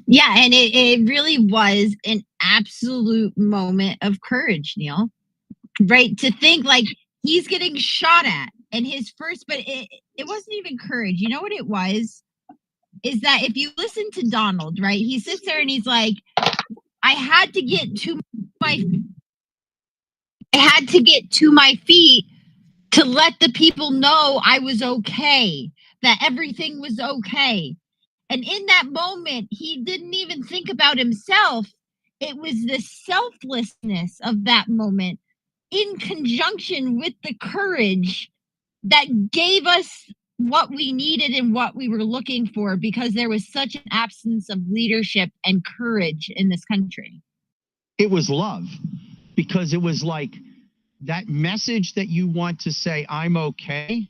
Yeah, and it really was an absolute moment of courage, Neil. Right? To think like he's getting shot at, and his first, but it wasn't even courage. You know what it was? Is that if you listen to Donald, right? He sits there and he's like, I had to get to my feet to let the people know I was okay, that everything was okay. And in that moment, he didn't even think about himself. It was the selflessness of that moment in conjunction with the courage that gave us what we needed and what we were looking for, because there was such an absence of leadership and courage in this country. It was love, because it was like that message that you want to say, I'm okay.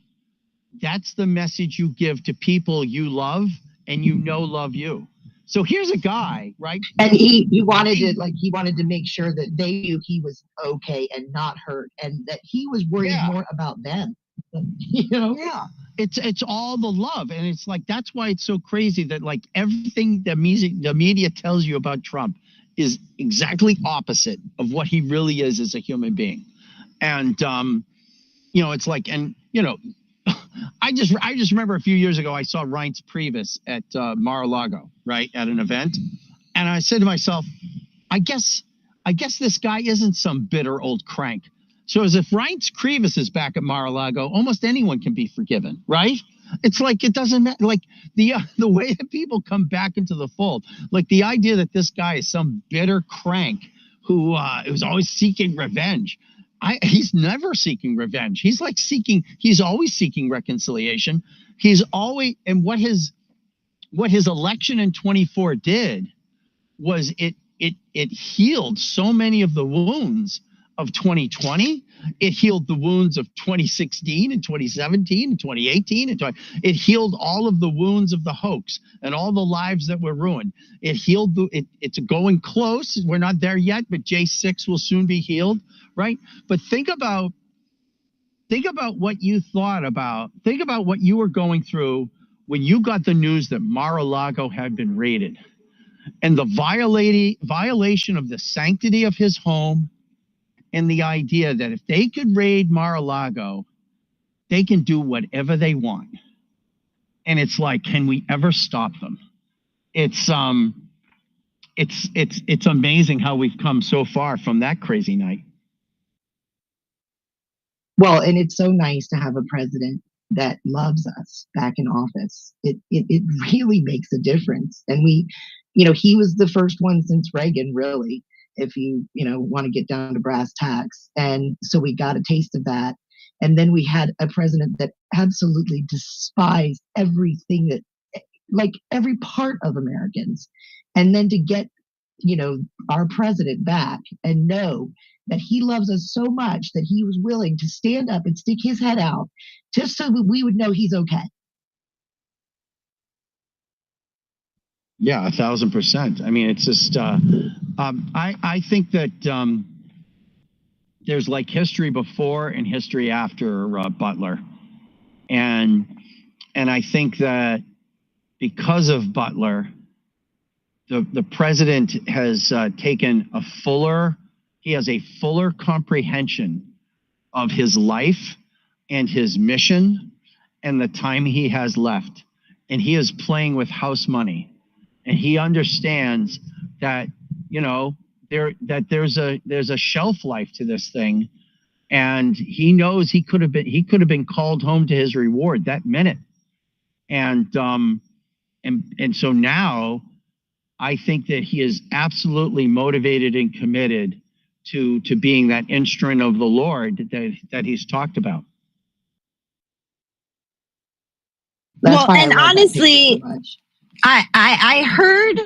That's the message you give to people you love and love you. So here's a guy, right? And he wanted to make sure that they knew he was okay and not hurt, and that he was worried more about them. Yeah. It's all the love. And it's like, that's why it's so crazy that like everything the media tells you about Trump is exactly opposite of what he really is as a human being. And it's like, and I just remember a few years ago I saw Reince Priebus at Mar-a-Lago, right, at an event, and I said to myself, I guess this guy isn't some bitter old crank. So as if Reince Priebus is back at Mar-a-Lago, almost anyone can be forgiven, right? It's like it doesn't matter. Like the way that people come back into the fold, like the idea that this guy is some bitter crank who was always seeking revenge. He's never seeking revenge. He's always seeking reconciliation. He's always, and what his election in 24 did was it healed so many of the wounds of 2020. It healed the wounds of 2016 and 2017 and 2018 and it healed all of the wounds of the hoax and all the lives that were ruined. It healed it's going close. We're not there yet, but J6 will soon be healed, right? But think about what you thought about. Think about what you were going through when you got the news that Mar-a-Lago had been raided, and the violation of the sanctity of his home, and the idea that if they could raid Mar-a-Lago, they can do whatever they want. And it's like, can we ever stop them? It's amazing how we've come so far from that crazy night. Well, and it's so nice to have a president that loves us back in office. It really makes a difference. And he was the first one since Reagan, really, if you want to get down to brass tacks. And so we got a taste of that. And then we had a president that absolutely despised everything like every part of Americans. And then to get, our president back and know that he loves us so much that he was willing to stand up and stick his head out just so that we would know he's okay. Yeah, 1,000%. I mean, it's just, I think that there's like history before and history after Butler. And I think that because of Butler, the president has taken he has a fuller comprehension of his life and his mission and the time he has left. And he is playing with house money. And he understands that, there's a shelf life to this thing. And he knows he could have been called home to his reward that minute. And so now I think that he is absolutely motivated and committed to being that instrument of the Lord that he's talked about. Well, and honestly, I heard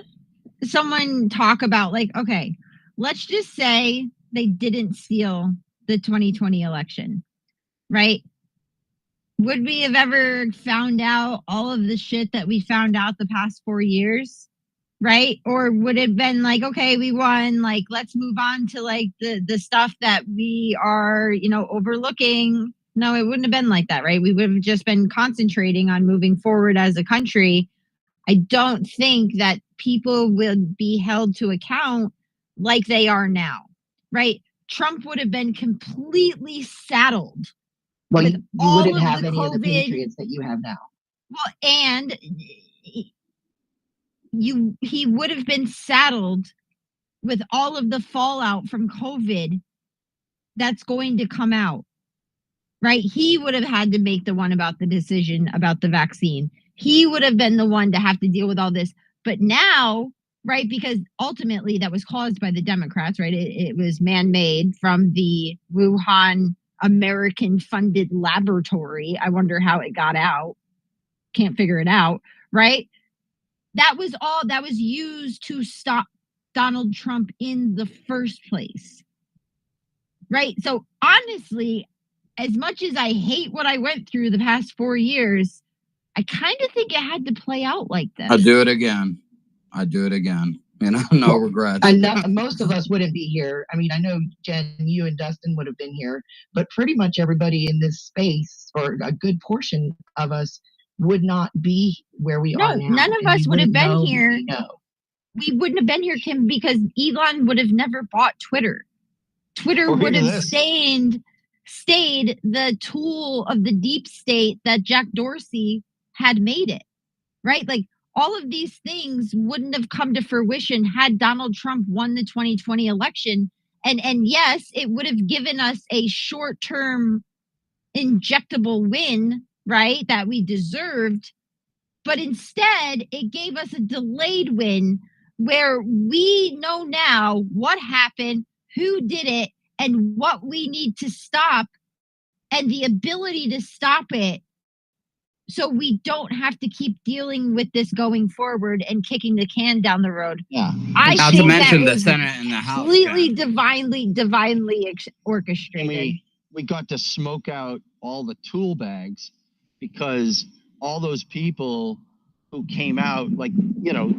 someone talk about okay, let's just say they didn't steal the 2020 election, right? Would we have ever found out all of the shit that we found out the past 4 years? Right? Or would it have been okay, we won, let's move on to the stuff that we are, overlooking. No, it wouldn't have been like that, right? We would have just been concentrating on moving forward as a country. I don't think that people would be held to account like they are now, right? Trump would have been completely saddled. Well, with you all wouldn't of have the any of the COVID. patriots that you have now. Well, and he would have been saddled with all of the fallout from COVID that's going to come out, right? He would have had to make the one about the decision about the vaccine. He would have been the one to have to deal with all this. But now, right, because ultimately that was caused by the Democrats, right? It was man-made from the Wuhan American-funded laboratory. I wonder how it got out. Can't figure it out, right? That was all that was used to stop Donald Trump in the first place. Right? So honestly, as much as I hate what I went through the past 4 years, I kind of think it had to play out like this. I'd do it again. No regrets. And most of us wouldn't be here. I mean, I know, Jen, you and Dustin would have been here, but pretty much everybody in this space, or a good portion of us, would not be where we are now. None of us would have been here. We wouldn't have been here, Kim, because Elon would have never bought Twitter. Twitter would have stayed the tool of the deep state that Jack Dorsey had made it, right? All of these things wouldn't have come to fruition had Donald Trump won the 2020 election. And yes, it would have given us a short-term injectable win, right, that we deserved. But instead, it gave us a delayed win where we know now what happened, who did it, and what we need to stop. And the ability to stop it so we don't have to keep dealing with this going forward and kicking the can down the road. Yeah. I Not to think mention that the was Senate and the House. completely divinely orchestrated. And we got to smoke out all the tool bags because all those people who came out, like, you know,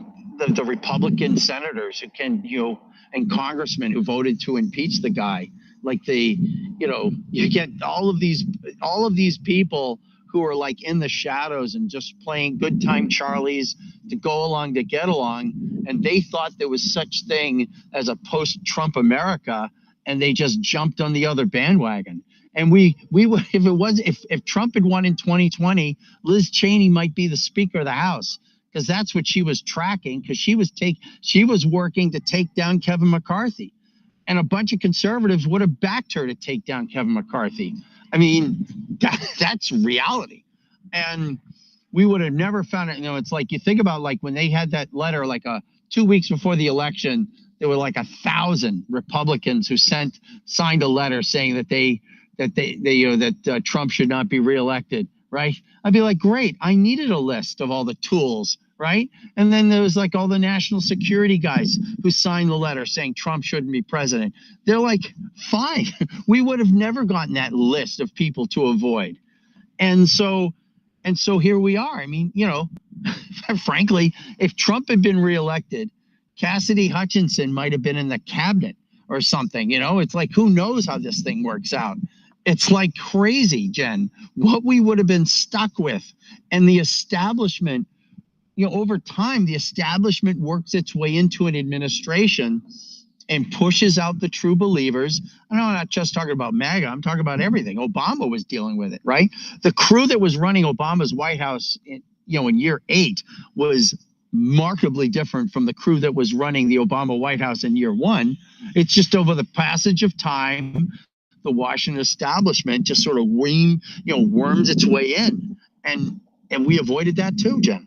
the Republican senators who can, you know, and congressmen who voted to impeach the guy, like you get all of these people who are like in the shadows and just playing good time Charlies to go along to get along, and they thought there was such thing as a post-Trump America, and they just jumped on the other bandwagon. And we would, if Trump had won in 2020, Liz Cheney might be the Speaker of the House, because that's what she was tracking, because she was working to take down Kevin McCarthy, and a bunch of conservatives would have backed her to take down Kevin McCarthy. I mean, that's reality, and we would have never found it. You know, it's like, you think about, like, when they had that letter, like 2 weeks before the election, there were like 1,000 Republicans who signed a letter saying that Trump should not be reelected, right? I'd be like, great, I needed a list of all the tools, right? And then there was like all the national security guys who signed the letter saying Trump shouldn't be president. They're like, fine, we would have never gotten that list of people to avoid. And so here we are. I mean, you know, frankly, if Trump had been reelected, Cassidy Hutchinson might have been in the cabinet or something. You know, it's like, who knows how this thing works out? It's like crazy, Jen, what we would have been stuck with. And the establishment, you know, over time, the establishment works its way into an administration and pushes out the true believers. I know I'm not just talking about MAGA, I'm talking about everything. Obama was dealing with it, right? The crew that was running Obama's White House in year 8 was markedly different from the crew that was running the Obama White House in year 1. It's just over the passage of time, the Washington establishment just sort of worms its way in. And we avoided that too, Jen.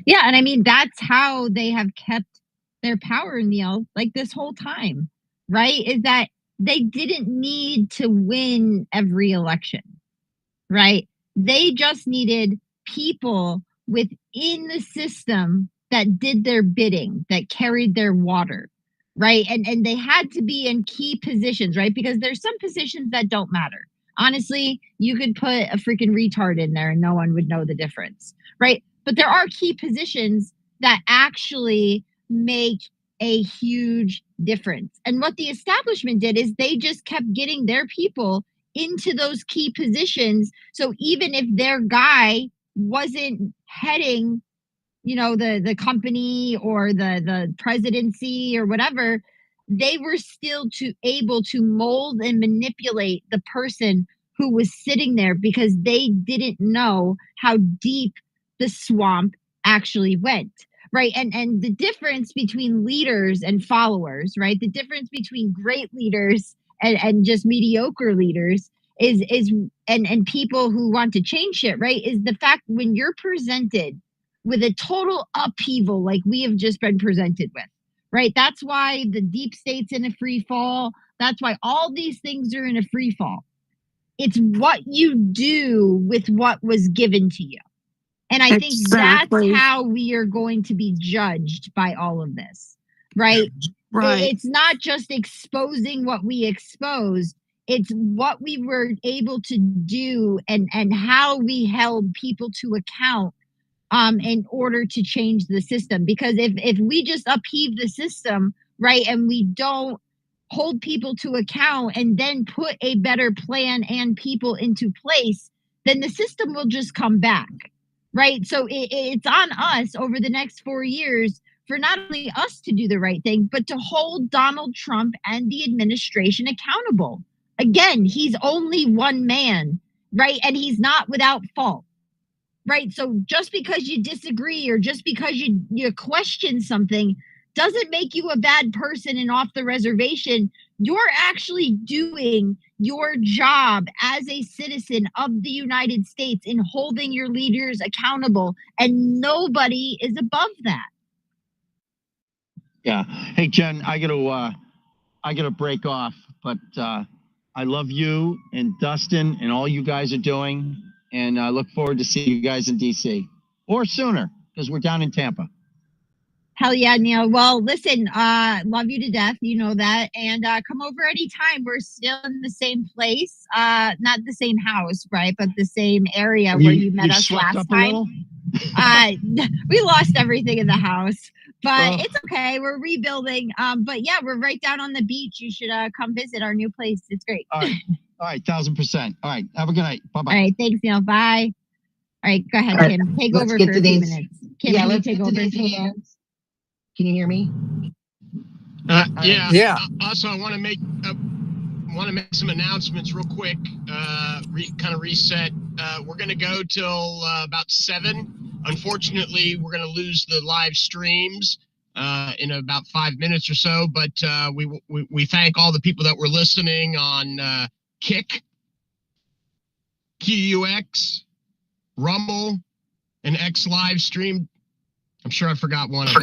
Yeah, and I mean, that's how they have kept their power, Neil, like this whole time, right? Is that they didn't need to win every election, right? They just needed people within the system that did their bidding, that carried their water, right? And they had to be in key positions, right? Because there's some positions that don't matter. Honestly, you could put a freaking retard in there and no one would know the difference, right? But there are key positions that actually make a huge difference. And what the establishment did is they just kept getting their people into those key positions. So even if their guy wasn't heading, you know, the company or the presidency or whatever, they were still able to mold and manipulate the person who was sitting there, because they didn't know how deep the swamp actually went, right? And the difference between leaders and followers, right? The difference between great leaders and just mediocre leaders is and people who want to change shit, right? Is the fact when you're presented with a total upheaval like we have just been presented with, right? That's why the deep state's in a free fall. That's why all these things are in a free fall. It's what you do with what was given to you. And I think that's how we are going to be judged by all of this, right? Right. It's not just exposing what we exposed. It's what we were able to do and how we held people to account in order to change the system. Because if we just upheave the system, right, and we don't hold people to account and then put a better plan and people into place, then the system will just come back, right? So it's on us over the next 4 years for not only us to do the right thing, but to hold Donald Trump and the administration accountable. Again, he's only one man, right? And he's not without fault. Right. So just because you disagree or just because you question something doesn't make you a bad person and off the reservation. You're actually doing your job as a citizen of the United States in holding your leaders accountable, and nobody is above that. Yeah. Hey, Jen, I gotta break off, but I love you and Dustin and all you guys are doing. and I look forward to seeing you guys in DC or sooner because we're down in Tampa. Hell yeah, Neil. Well, listen, love you to death. You know that. And come over anytime. We're still in the same place. Not the same house, right? But the same area where you met us last time. We lost everything in the house, but it's okay. We're rebuilding. But yeah, we're right down on the beach. You should come visit our new place. It's great. All right, 1,000%. All right, have a good night. Bye-bye. All right, thanks, Neil. Bye. All right, go ahead, Kim. Take over for a few minutes. Kim, yeah, can you let's take get to over? these hands. Can you hear me? Yeah. Also, I want to make some announcements real quick. Kind of reset. We're going to go till about 7. Unfortunately, we're going to lose the live streams in about 5 minutes or so. But we thank all the people that were listening on Kick, QUX, Rumble, and X live stream. I'm sure I forgot one of them.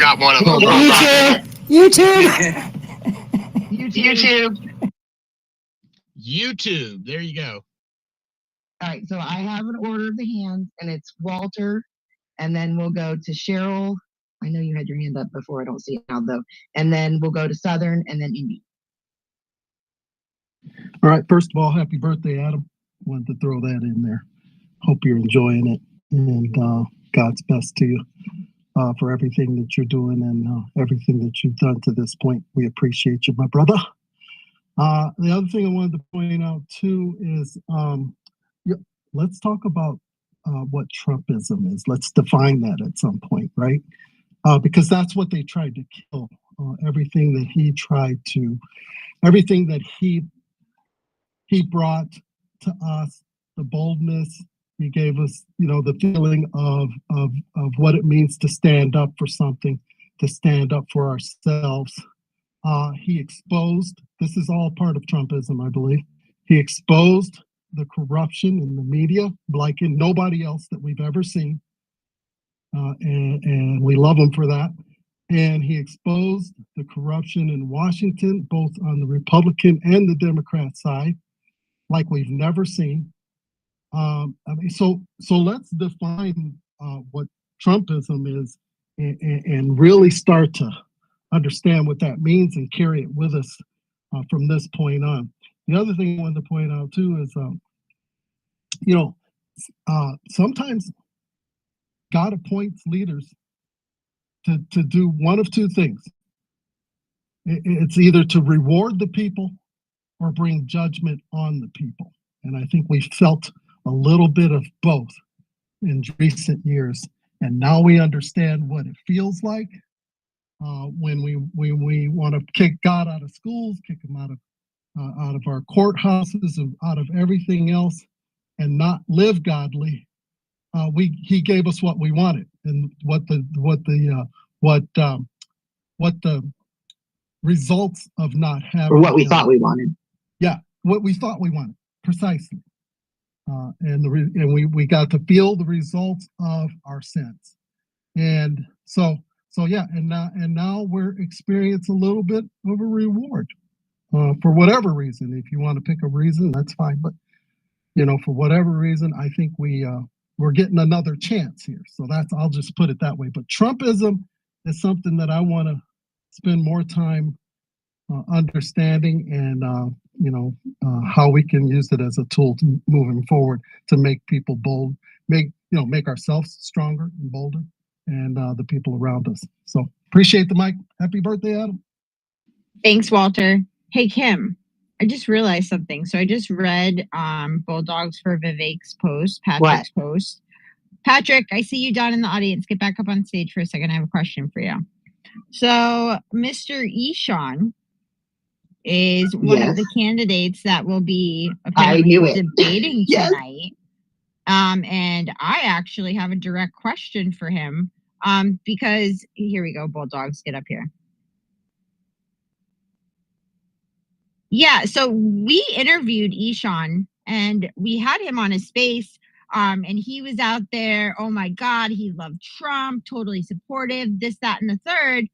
YouTube. There you go. All right, so I have an order of the hands, and it's Walter, and then we'll go to Cheryl. I know you had your hand up before. I don't see it now, though. And then we'll go to Southern, and then Indy. All right. First of all, happy birthday, Adam. Wanted to throw that in there. Hope you're enjoying it, and God's best to you for everything that you're doing and everything that you've done to this point. We appreciate you, my brother. The other thing I wanted to point out too is let's talk about what Trumpism is. Let's define that at some point, right? Because that's what they tried to kill. Everything that he brought to us, the boldness he gave us, the feeling of what it means to stand up for something, to stand up for ourselves. He exposed, this is all part of Trumpism, I believe. He exposed the corruption in the media like in nobody else that we've ever seen. And we love him for that. And he exposed the corruption in Washington, both on the Republican and the Democrat side, like we've never seen. So let's define what Trumpism is and really start to understand what that means and carry it with us from this point on. The other thing I wanted to point out too is, sometimes God appoints leaders to do one of two things. It's either to reward the people or bring judgment on the people. And I think we felt a little bit of both in recent years. And now we understand what it feels like when we want to kick God out of schools, kick him out of our courthouses and out of everything else, and not live godly. He gave us what we wanted, and what the results of not having, Or what we thought we wanted. Yeah, what we thought we wanted, precisely. And we got to feel the results of our sins. And so yeah, and now we're experiencing a little bit of a reward for whatever reason. If you want to pick a reason, that's fine. But for whatever reason, I think we're getting another chance here. So I'll just put it that way. But Trumpism is something that I want to spend more time understanding and how we can use it as a tool to moving forward to make people bold, make ourselves stronger and bolder, and the people around us. So appreciate the mic. Happy birthday, Adam. Thanks, Walter. Hey, Kim, I just realized something. So I just read Bulldogs for Vivek's post, Patrick's post. Patrick, I see you down in the audience. Get back up on stage for a second. I have a question for you. So Mr. Ishan is one of the candidates that will be apparently debating tonight. And I actually have a direct question for him because here we go, Bulldogs, get up here. Yeah, so we interviewed Ishan and we had him on a space and he was out there, oh my God, he loved Trump, totally supportive, this, that, and the third.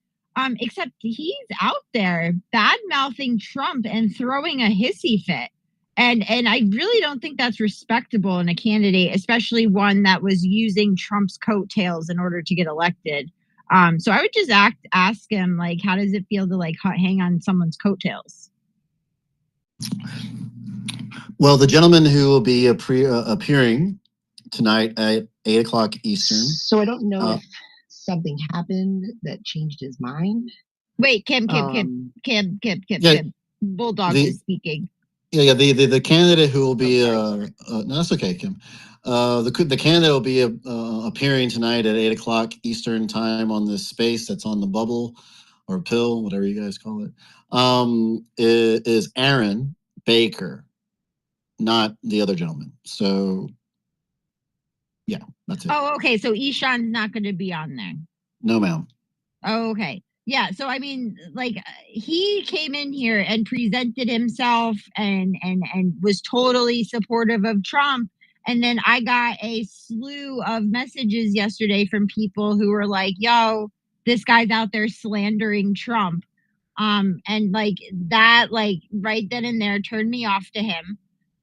Except he's out there bad-mouthing Trump and throwing a hissy fit. And I really don't think that's respectable in a candidate, especially one that was using Trump's coattails in order to get elected. So I would just ask him, like, how does it feel to like hang on someone's coattails? Well, the gentleman who will be appearing tonight at 8 o'clock Eastern. So I don't know if something happened that changed his mind. Wait, Kim. Bulldog is speaking. Yeah, the candidate who will be no, that's okay, Kim. The candidate will be appearing tonight at 8 o'clock Eastern time on this space that's on the bubble or pill, whatever you guys call it. Is Aaron Baker, not the other gentleman. So yeah, that's it. Oh, okay. So Ishan's not going to be on there. No, ma'am. Oh, okay. Yeah. So I mean, like, he came in here and presented himself and was totally supportive of Trump. And then I got a slew of messages yesterday from people who were like, yo, this guy's out there slandering Trump. And like that, like right then and there turned me off to him.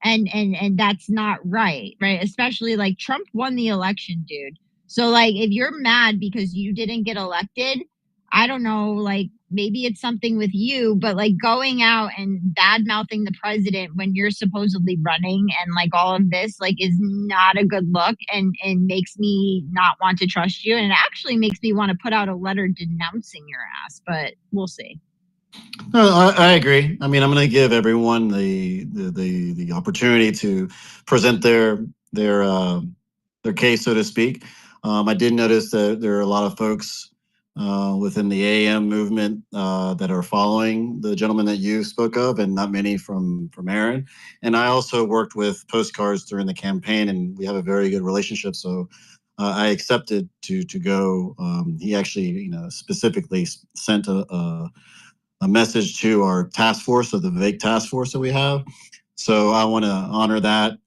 And that's not right, Especially like Trump won the election, dude. So like if you're mad because you didn't get elected, I don't know, like maybe it's something with you, but like going out and bad mouthing the president when you're supposedly running and like all of this like is not a good look and makes me not want to trust you. And it actually makes me want to put out a letter denouncing your ass, but we'll see. No, I agree. I mean, I'm going to give everyone the opportunity to present their case, so to speak. I did notice that there are a lot of folks within the AM movement that are following the gentleman that you spoke of, and not many from Aaron. And I also worked with Postcards during the campaign, and we have a very good relationship. So I accepted to go. He actually, specifically sent a message to our task force, of the VAKE task force that we have. So I want to honor that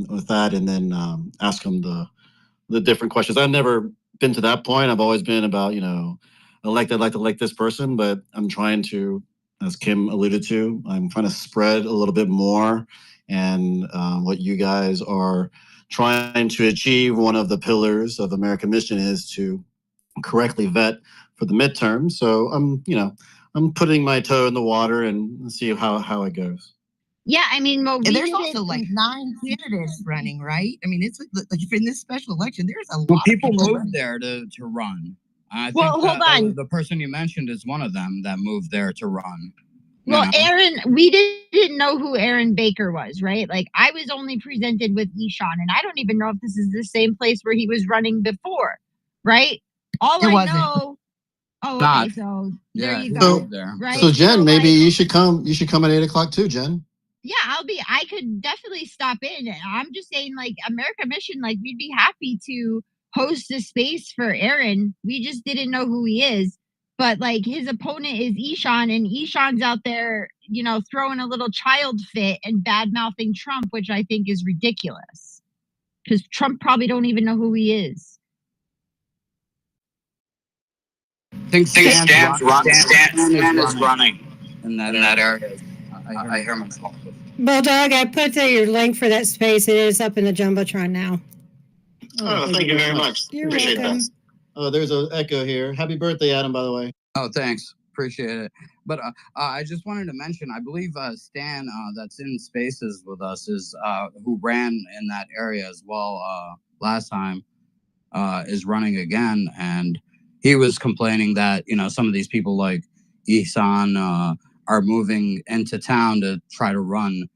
with that, and then ask them the different questions. I've never been to that point. I've always been about, I'd like to elect this person, but I'm trying to, as Kim alluded to, I'm trying to spread a little bit more. And what you guys are trying to achieve, one of the pillars of American Mission, is to correctly vet for the midterm. So I'm putting my toe in the water and see how it goes. Yeah, I mean, well, And there's also like 9 candidates running, right? I mean, it's like in this special election, there's a lot people of people moved running. there to run. I Well, think hold on. the person you mentioned is one of them that moved there to run. Well, Aaron, we didn't know who Aaron Baker was, right? Like, I was only presented with Ishan, and I don't even know if this is the same place where he was running before, right? All I know. Oh, okay. Not. So there you So, go. there. Right. So Jen, So, maybe like, you should come. You should come at 8 o'clock too, Jen. yeah, I could definitely stop in. I'm just saying, like, America Mission, like, we'd be happy to host a space for Aaron. We just didn't know who he is. But like his opponent is Ishan, and Ishan's out there, throwing a little child fit and bad mouthing Trump, which I think is ridiculous. Because Trump probably don't even know who he is. I think Stan is running in that area. I hear myself. Bulldog, I put your link for that space. It is up in the Jumbotron now. Oh, thank you very much. You're Appreciate welcome. that. Oh, there's an echo here. Happy birthday, Adam, by the way. Oh, thanks. Appreciate it. But I just wanted to mention, I believe Stan, that's in Spaces with us, is who ran in that area as well last time, is running again. And he was complaining that, some of these people like Ihsan are moving into town to try to run,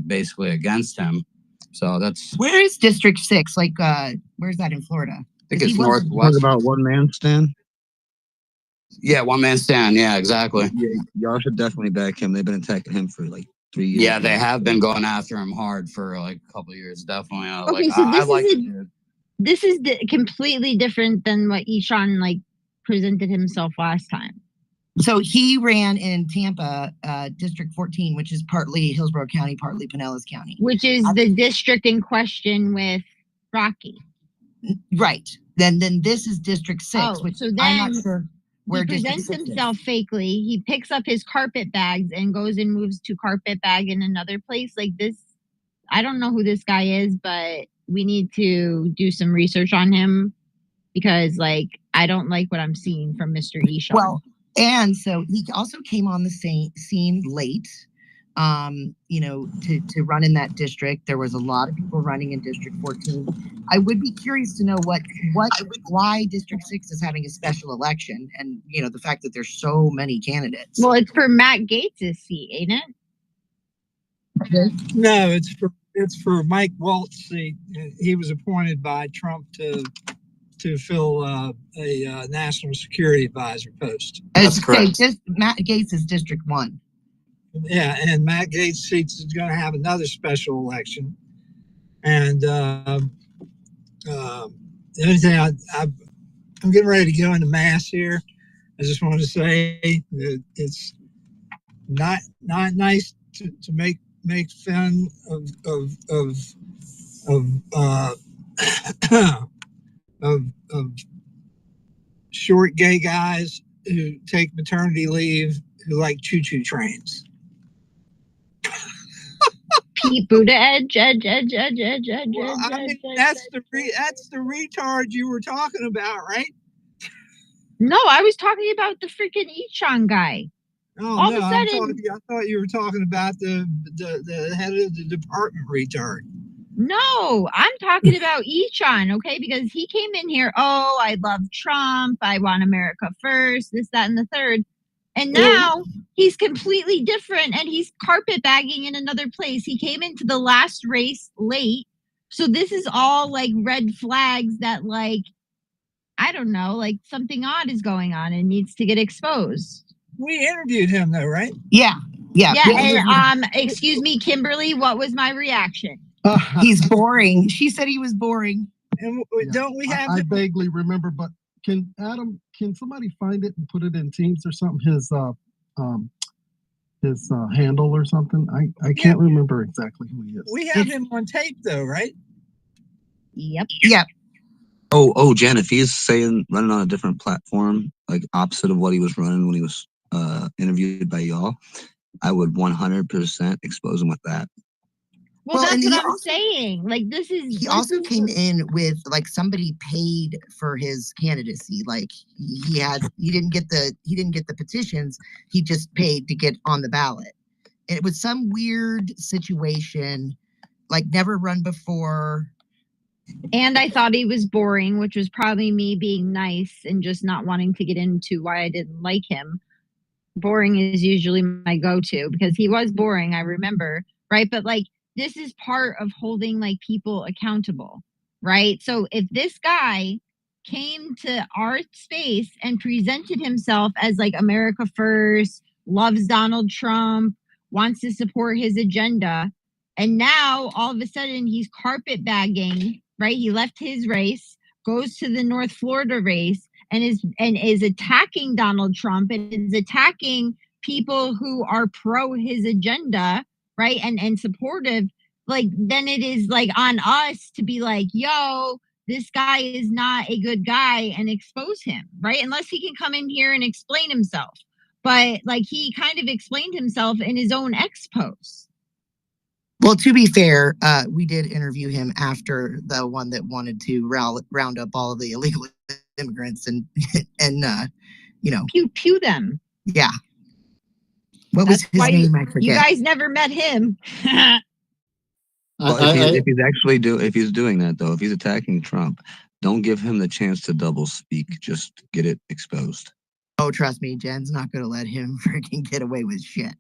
basically against him. So that's... Where is District 6? Like, where's that in Florida? I think it's northwest. Talk about one man stand. Yeah, one man stand. Yeah, exactly. Yeah, y'all should definitely back him. They've been attacking him for like 3 years. Yeah, they have been going after him hard for like a couple of years, definitely. Okay, so this is completely different than what Ishan like presented himself last time. So he ran in Tampa, District 14, which is partly Hillsborough County, partly Pinellas County. Which is the district in question with Rocky. Right. Then this is District 6, which so then, I'm not sure. where he presents himself fakely. He picks up his carpet bags and goes and moves to carpet bag in another place. Like this, I don't know who this guy is, but we need to do some research on him because, like, I don't like what I'm seeing from Mr. Ishan. Well, and so he also came on the scene late. To run in that district. There was a lot of people running in District 14. I would be curious to know why District 6 is having a special election, and the fact that there's so many candidates. Well, it's for Matt Gaetz' seat, ain't it? No, it's for Mike Walt's seat. He was appointed by Trump to fill a national security advisor post. That's correct. Matt Gaetz is District 1. Yeah, and Matt Gaetz' seats is going to have another special election. And the only thing I'm getting ready to go into mass here. I just want to say that it's not nice to make fun of short gay guys who take maternity leave who like choo-choo trains. Pete Buttigieg, edge. Well, I mean, that's the retard you were talking about, right? No, I was talking about the freaking Ichon guy. Oh, All no, of a sudden, I thought you were talking about the head of the department retard. no, I'm talking about Ichon, okay? Because he came in here, oh, I love Trump, I want America first, this, that, and the third. And now he's completely different and he's carpetbagging in another place. He came into the last race late. So this is all like red flags that, like, I don't know, like something odd is going on and needs to get exposed. We interviewed him though, right? Yeah. And excuse me, Kimberly, what was my reaction? He's boring. She said he was boring. And don't we have? I vaguely remember, but can somebody find it and put it in Teams or something? His handle or something. I can't remember exactly who he is. We have him on tape though, right? Yep. Oh, Jen, if he's running on a different platform, like opposite of what he was running when he was interviewed by y'all, I would 100% expose him with that. Well, that's what I'm saying. Like, this is. He also came in with like somebody paid for his candidacy. Like he didn't get the petitions. He just paid to get on the ballot. And it was some weird situation, like never run before. And I thought he was boring, which was probably me being nice and just not wanting to get into why I didn't like him. Boring is usually my go-to because he was boring, I remember, right? But like, this is part of holding like people accountable, right? So if this guy came to our space and presented himself as like America first, loves Donald Trump, wants to support his agenda, and now all of a sudden he's carpetbagging, right? He left his race, goes to the North Florida race, and is attacking Donald Trump and is attacking people who are pro his agenda, right? And supportive. Like, then it is like on us to be like, yo, this guy is not a good guy and expose him, right? Unless he can come in here and explain himself. But like, he kind of explained himself in his own X post. Well, to be fair, we did interview him after the one that wanted to round up all of the illegal immigrants and pew them. Yeah. What was his name? I forget. You guys never met him. Well, if he's doing that though, if he's attacking Trump, don't give him the chance to double speak. Just get it exposed. Oh, trust me, Jen's not going to let him freaking get away with shit.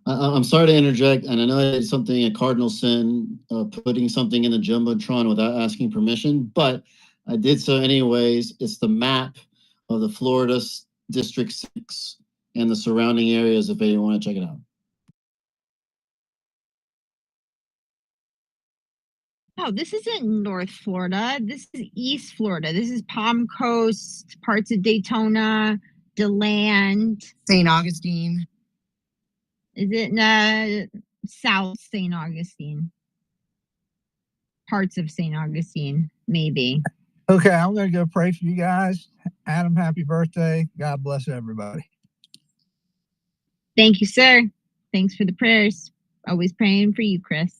I'm sorry to interject, and I know it's a cardinal sin, putting something in the Jumbotron without asking permission, but I did so anyways. It's the map of the Florida District 6 and the surrounding areas if anyone want to check it out. No, this isn't North Florida. This is East Florida. This is Palm Coast, parts of Daytona, DeLand. St. Augustine. Is it South St. Augustine? Parts of St. Augustine, maybe. Okay, I'm going to go pray for you guys. Adam, happy birthday. God bless everybody. Thank you, sir. Thanks for the prayers. Always praying for you, Chris.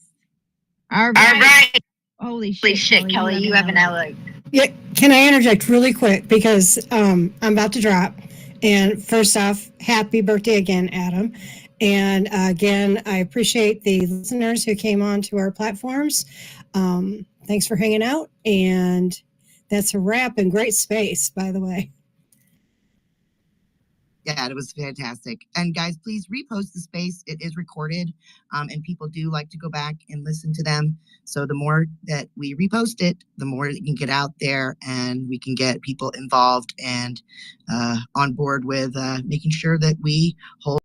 All right. Holy shit, Kelly, you have an LA. Yeah, can I interject really quick because I'm about to drop. And first off, happy birthday again, Adam. And again, I appreciate the listeners who came on to our platforms. Thanks for hanging out. And that's a wrap and great space, by the way. Yeah, it was fantastic. And guys, please repost the space. It is recorded, and people do like to go back and listen to them. So the more that we repost it, the more it can get out there, and we can get people involved and on board with making sure that we hold